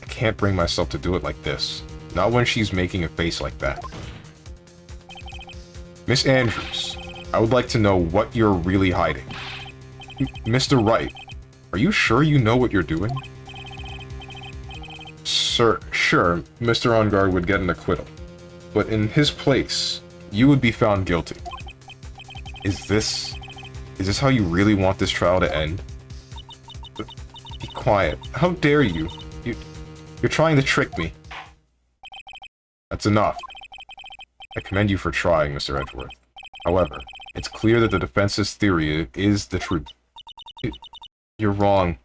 I can't bring myself to do it like this. Not when she's making a face like that. Miss Andrews, I would like to know what you're really hiding. Mr. Wright, are you sure you know what you're doing? Sir, sure, Mr. On Guard would get an acquittal. But in his place, you would be found guilty. Is this how you really want this trial to end? Be quiet. How dare you? You're trying to trick me. That's enough. I commend you for trying, Mr. Edgeworth. However, it's clear that the defense's theory is the truth. You're wrong.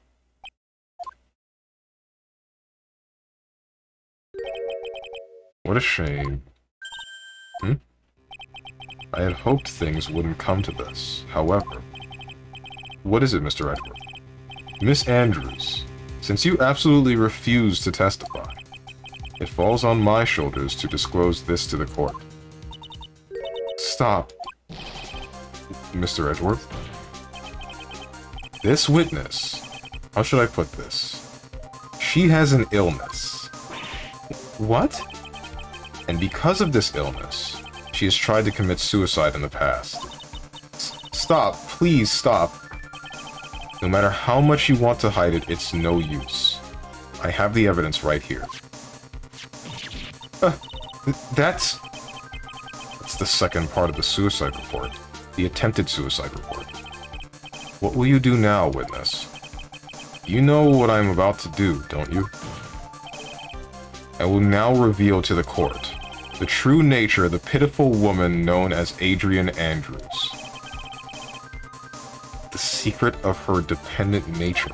What a shame. I had hoped things wouldn't come to this. However, what is it, Mr. Edgeworth? Miss Andrews, since you absolutely refuse to testify, it falls on my shoulders to disclose this to the court. Stop. Mr. Edgeworth? This witness, how should I put this? She has an illness. What? And because of this illness, she has tried to commit suicide in the past. Stop, please stop. No matter how much you want to hide it, it's no use. I have the evidence right here. That's the second part of the suicide report. The attempted suicide report. What will you do now, witness? You know what I'm about to do, don't you? I will now reveal to the court the true nature of the pitiful woman known as Adrian Andrews. The secret of her dependent nature.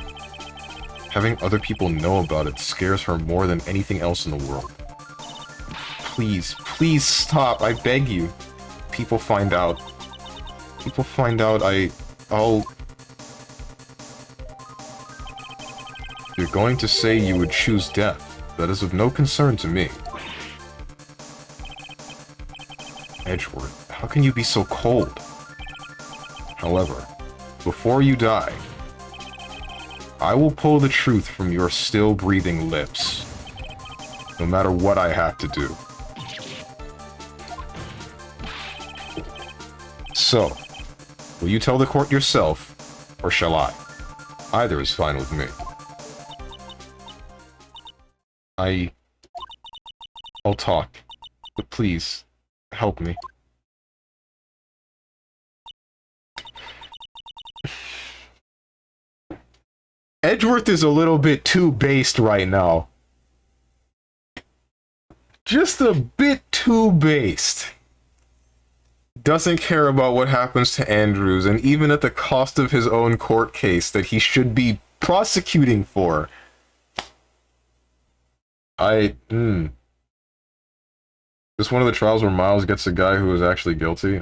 Having other people know about it scares her more than anything else in the world. Please, please stop, I beg you. People find out. I'll... You're going to say you would choose death. That is of no concern to me. Edgeworth, how can you be so cold? However, before you die, I will pull the truth from your still breathing lips. No matter what I have to do. So, will you tell the court yourself, or shall I? Either is fine with me. I'll talk, but please, help me. Edgeworth is a little bit too based right now. Just a bit too based. Doesn't care about what happens to Andrews, and even at the cost of his own court case that he should be prosecuting for. This one of the trials where Miles gets a guy who is actually guilty?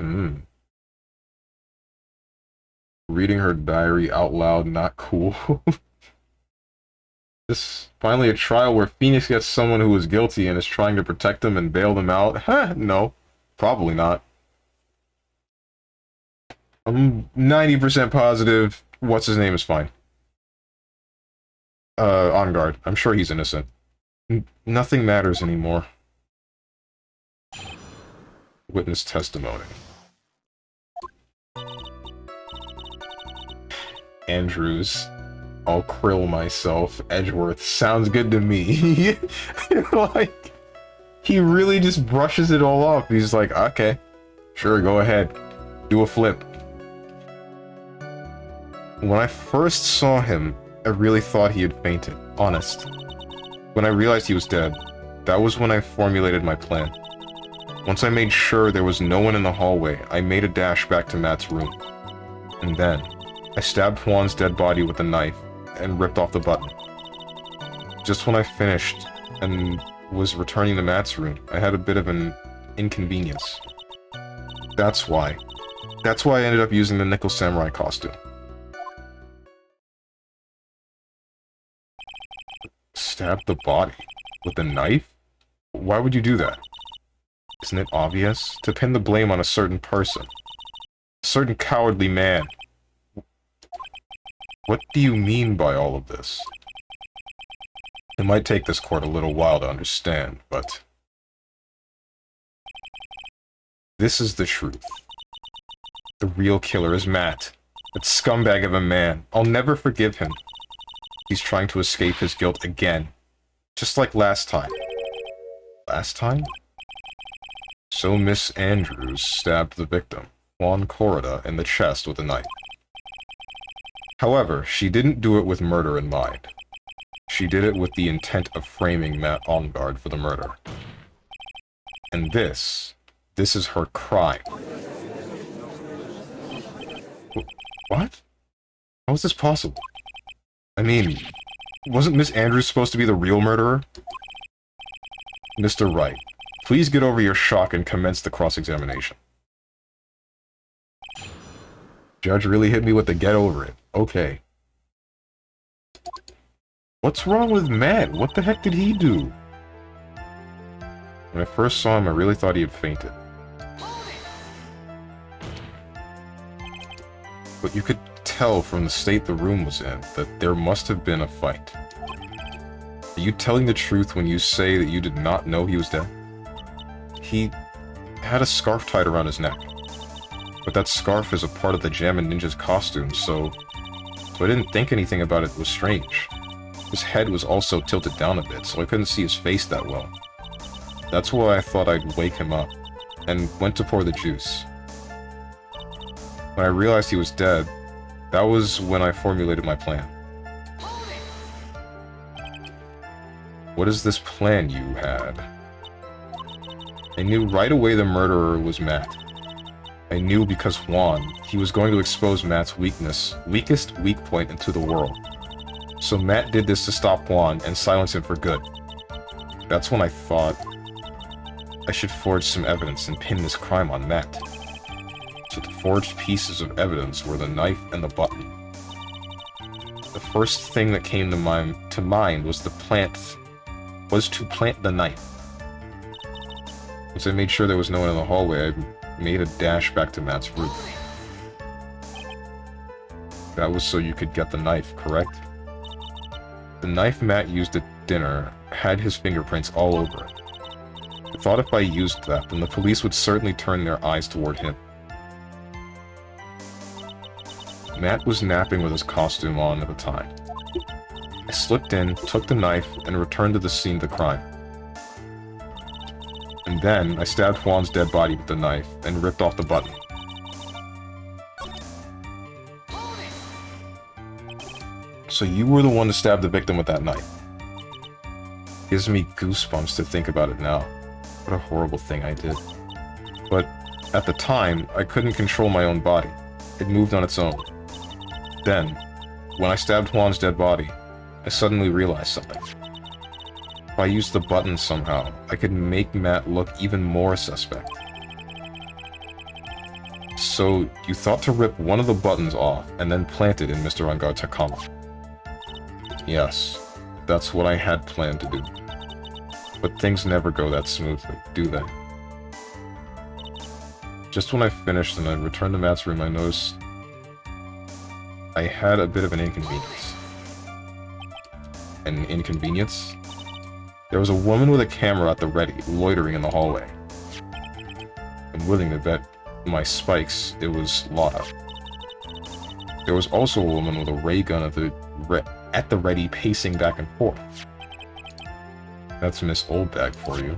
Reading her diary out loud, not cool. This finally a trial where Phoenix gets someone who is guilty and is trying to protect them and bail them out? No. Probably not. I'm 90% positive what's his name is fine. On guard. I'm sure he's innocent. Nothing matters anymore. Witness testimony. Andrews. I'll krill myself. Edgeworth. Sounds good to me. Like, he really just brushes it all off. He's like, okay, sure, go ahead. Do a flip. When I first saw him, I really thought he had fainted. Honest. When I realized he was dead, that was when I formulated my plan. Once I made sure there was no one in the hallway, I made a dash back to Matt's room. And then, I stabbed Juan's dead body with a knife and ripped off the button. Just when I finished and was returning to Matt's room, I had a bit of an inconvenience. That's why I ended up using the Nickel Samurai costume. Stabbed the body? With a knife? Why would you do that? Isn't it obvious? To pin the blame on a certain person. A certain cowardly man. What do you mean by all of this? It might take this court a little while to understand, but... this is the truth. The real killer is Matt. That scumbag of a man. I'll never forgive him. He's trying to escape his guilt again. Just like last time. Last time? So Miss Andrews stabbed the victim, Juan Corrida, in the chest with a knife. However, she didn't do it with murder in mind. She did it with the intent of framing Matt Onguard for the murder. And this is her crime. What? How is this possible? I mean, wasn't Miss Andrews supposed to be the real murderer? Mr. Wright, please get over your shock and commence the cross-examination. Judge really hit me with the get over it. Okay. What's wrong with Matt? What the heck did he do? When I first saw him, I really thought he had fainted. But you could tell from the state the room was in that there must have been a fight. Are you telling the truth when you say that you did not know he was dead? He had a scarf tied around his neck. But that scarf is a part of the Jammin' Ninja's costume, so I didn't think anything about it was strange. His head was also tilted down a bit, so I couldn't see his face that well. That's why I thought I'd wake him up, and went to pour the juice. When I realized he was dead, that was when I formulated my plan. What is this plan you had? I knew right away the murderer was Matt. I knew because Juan, he was going to expose Matt's weakest weak point into the world. So Matt did this to stop Juan and silence him for good. That's when I thought I should forge some evidence and pin this crime on Matt. So the forged pieces of evidence were the knife and the button. The first thing that came to mind was to plant the knife. Once I made sure there was no one in the hallway, I made a dash back to Matt's room. That was so you could get the knife, correct? The knife Matt used at dinner had his fingerprints all over it. I thought if I used that, then the police would certainly turn their eyes toward him. Matt was napping with his costume on at the time. I slipped in, took the knife, and returned to the scene of the crime. And then, I stabbed Juan's dead body with the knife, and ripped off the button. So you were the one to stab the victim with that knife. Gives me goosebumps to think about it now. What a horrible thing I did. But, at the time, I couldn't control my own body. It moved on its own. Then, when I stabbed Juan's dead body, I suddenly realized something. If I used the button somehow, I could make Matt look even more suspect. So, you thought to rip one of the buttons off, and then plant it in Mr. Onguard's hakama. Yes, that's what I had planned to do. But things never go that smoothly, do they? Just when I finished and I returned to Matt's room, I noticed I had a bit of an inconvenience. An inconvenience? There was a woman with a camera at the ready, loitering in the hallway. I'm willing to bet my spikes it was Lotta. There was also a woman with a ray gun at the ready, pacing back and forth. That's Miss Oldbag for you.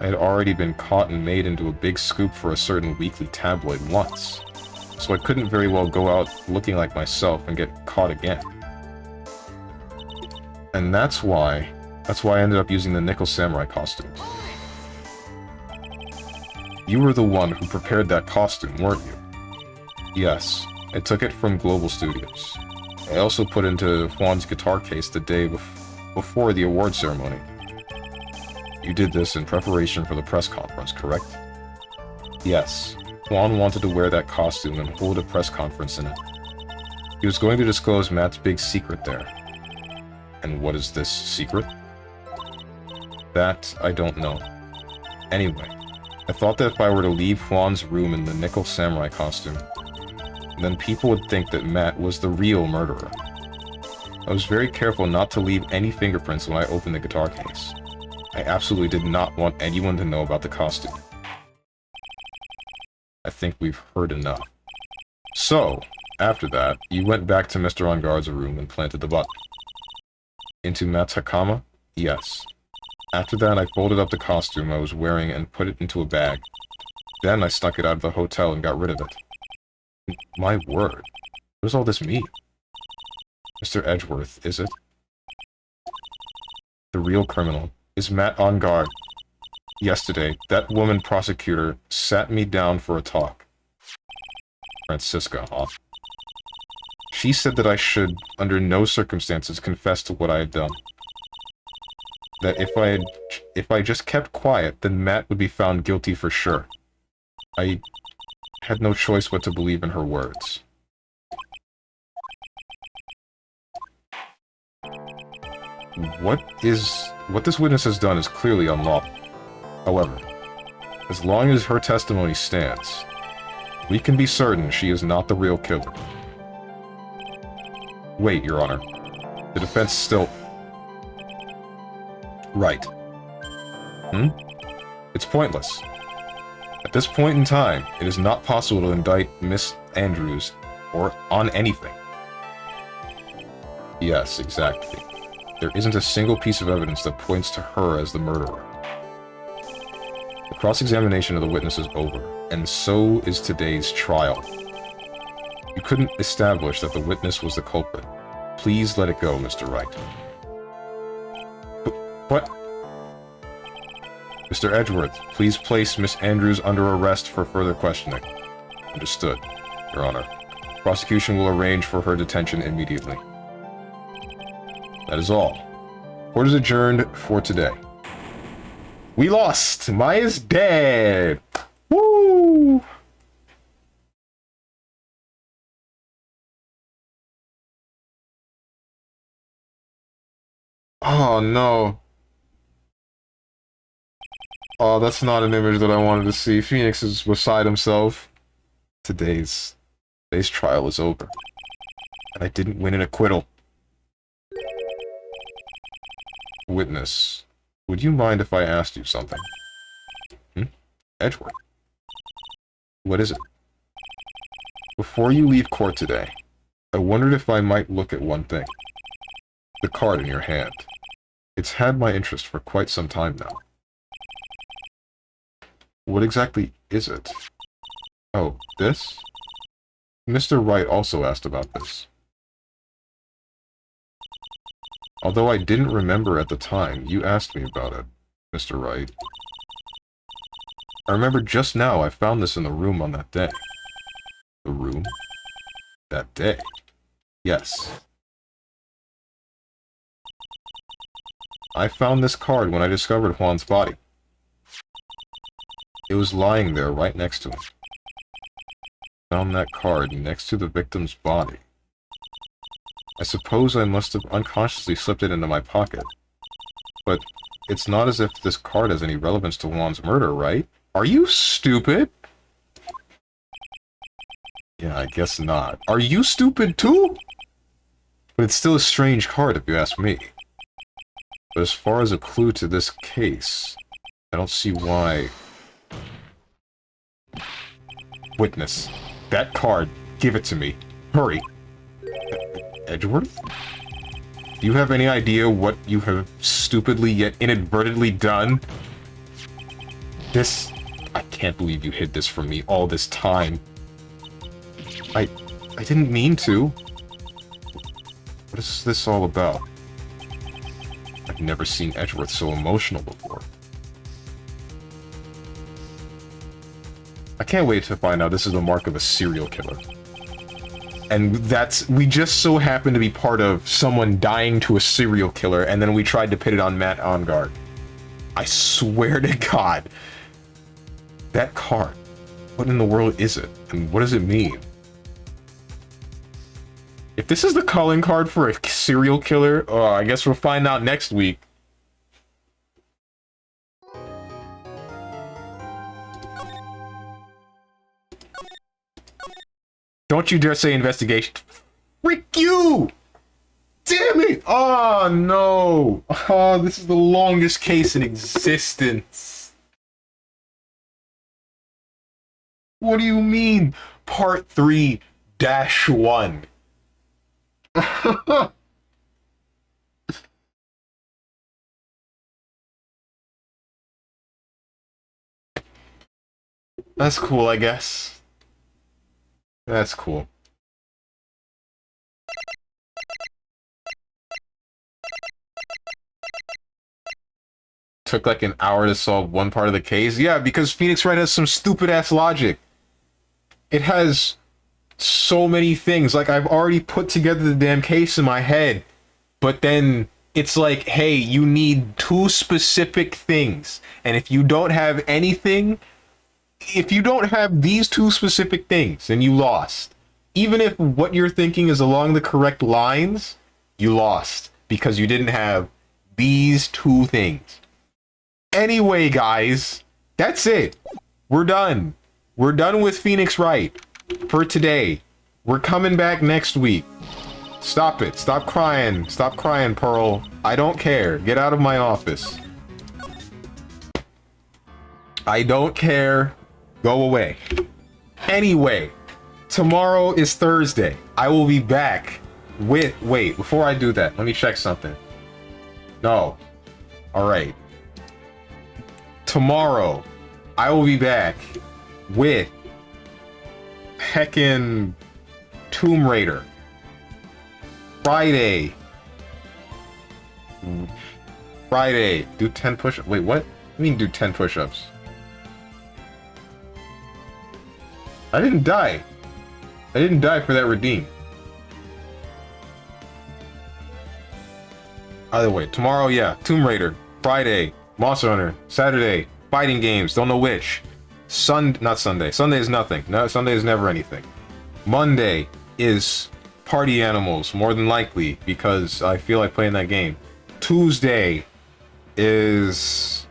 I had already been caught and made into a big scoop for a certain weekly tabloid once, so I couldn't very well go out looking like myself and get caught again. And that's why I ended up using the Nickel Samurai costume. You were the one who prepared that costume, weren't you? Yes, I took it from Global Studios. I also put it into Juan's guitar case the day before the award ceremony. You did this in preparation for the press conference, correct? Yes, Juan wanted to wear that costume and hold a press conference in it. He was going to disclose Matt's big secret there. And what is this secret? That I don't know. Anyway, I thought that if I were to leave Juan's room in the Nickel Samurai costume, then people would think that Matt was the real murderer. I was very careful not to leave any fingerprints when I opened the guitar case. I absolutely did not want anyone to know about the costume. I think we've heard enough. So, after that, you went back to Mr. Onguard's room and planted the button. Into Matt's hakama, Yes. After that, I folded up the costume I was wearing and put it into a bag. Then I snuck it out of the hotel and got rid of it. My word. What does all this mean? Mr. Edgeworth, is it? The real criminal. Is Matt on guard? Yesterday, that woman prosecutor sat me down for a talk. Francisca, huh? She said that I should, under no circumstances, confess to what I had done. That if I just kept quiet, then Matt would be found guilty for sure. I had no choice but to believe in her words. What this witness has done is clearly unlawful. However, as long as her testimony stands, we can be certain she is not the real killer. Wait, Your Honor. The defense still... Right. It's pointless. At this point in time, it is not possible to indict Miss Andrews or on anything. Yes, exactly. There isn't a single piece of evidence that points to her as the murderer. The cross-examination of the witness is over, and so is today's trial. You couldn't establish that the witness was the culprit. Please let it go, Mr. Wright. What? Mr. Edgeworth, please place Miss Andrews under arrest for further questioning. Understood, Your Honor. Prosecution will arrange for her detention immediately. That is all. Court is adjourned for today. We lost! Maya's dead! Woo! Oh, no. Oh, that's not an image that I wanted to see. Phoenix is beside himself. Today's trial is over. And I didn't win an acquittal. Witness, would you mind if I asked you something? Edgeworth? What is it? Before you leave court today, I wondered if I might look at one thing. The card in your hand. It's had my interest for quite some time now. What exactly is it? Oh, this? Mr. Wright also asked about this. Although I didn't remember at the time, you asked me about it, Mr. Wright. I remember just now I found this in the room on that day. The room? That day? Yes. I found this card when I discovered Juan's body. It was lying there right next to him. Found that card next to the victim's body. I suppose I must have unconsciously slipped it into my pocket. But it's not as if this card has any relevance to Juan's murder, right? Are you stupid? Yeah, I guess not. Are you stupid too? But it's still a strange card if you ask me. But as far as a clue to this case, I don't see why... Witness. That card. Give it to me. Hurry. Edgeworth? Do you have any idea what you have stupidly yet inadvertently done? This... I can't believe you hid this from me all this time. I didn't mean to. What is this all about? I've never seen Edgeworth so emotional before. I can't wait to find out this is the mark of a serial killer. And we just so happen to be part of someone dying to a serial killer, and then we tried to pit it on Matt Ongard. I swear to God. That card. What in the world is it? And what does it mean? If this is the calling card for a serial killer, I guess we'll find out next week. Don't you dare say investigation. Frick you! Damn it! Oh, no! Oh, this is the longest case in existence. What do you mean? Part 3-1. That's cool, I guess. That's cool. Took like an hour to solve one part of the case. Yeah, because Phoenix Wright has some stupid ass logic. It has so many things. Like, I've already put together the damn case in my head, but then it's like, hey, you need two specific things. And if you don't have anything, if you don't have these two specific things, then you lost. Even if what you're thinking is along the correct lines, you lost because you didn't have these two things. Anyway, guys, that's it. We're done. We're done with Phoenix Wright for today. We're coming back next week. Stop it. Stop crying. Stop crying, Pearl. I don't care. Get out of my office. I don't care. Go away. Anyway, tomorrow is Thursday. I will be back with... Wait, before I do that, let me check something. No. Alright. Tomorrow, I will be back with heckin' Tomb Raider. Friday, do 10 push-ups. Wait, what? I mean do 10 push-ups. I didn't die. I didn't die for that redeem. Either way, tomorrow, yeah, Tomb Raider. Friday, Monster Hunter. Saturday, fighting games, don't know which. Not Sunday. Sunday is nothing. No, Sunday is never anything. Monday is Party Animals, more than likely, because I feel like playing that game. Tuesday is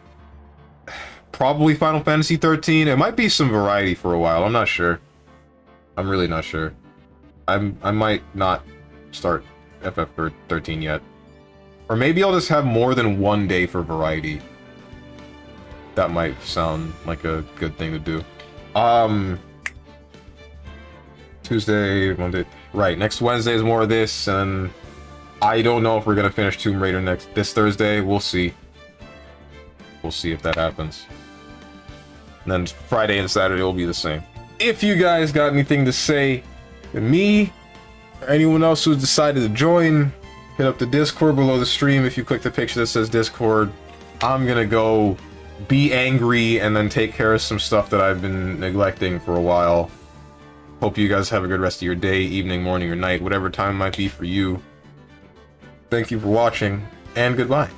probably Final Fantasy 13. It might be some variety for a while. I'm not sure. I'm really not sure. I might not start FF13 yet. Or maybe I'll just have more than one day for variety. That might sound like a good thing to do. Tuesday, Monday. Right, next Wednesday is more of this, and I don't know if we're gonna finish Tomb Raider this Thursday. We'll see. We'll see if that happens. And then Friday and Saturday will be the same. If you guys got anything to say to me, or anyone else who's decided to join, hit up the Discord below the stream. If you click the picture that says Discord, I'm gonna go be angry and then take care of some stuff that I've been neglecting for a while. Hope you guys have a good rest of your day, evening, morning, or night, whatever time might be for you. Thank you for watching, and goodbye.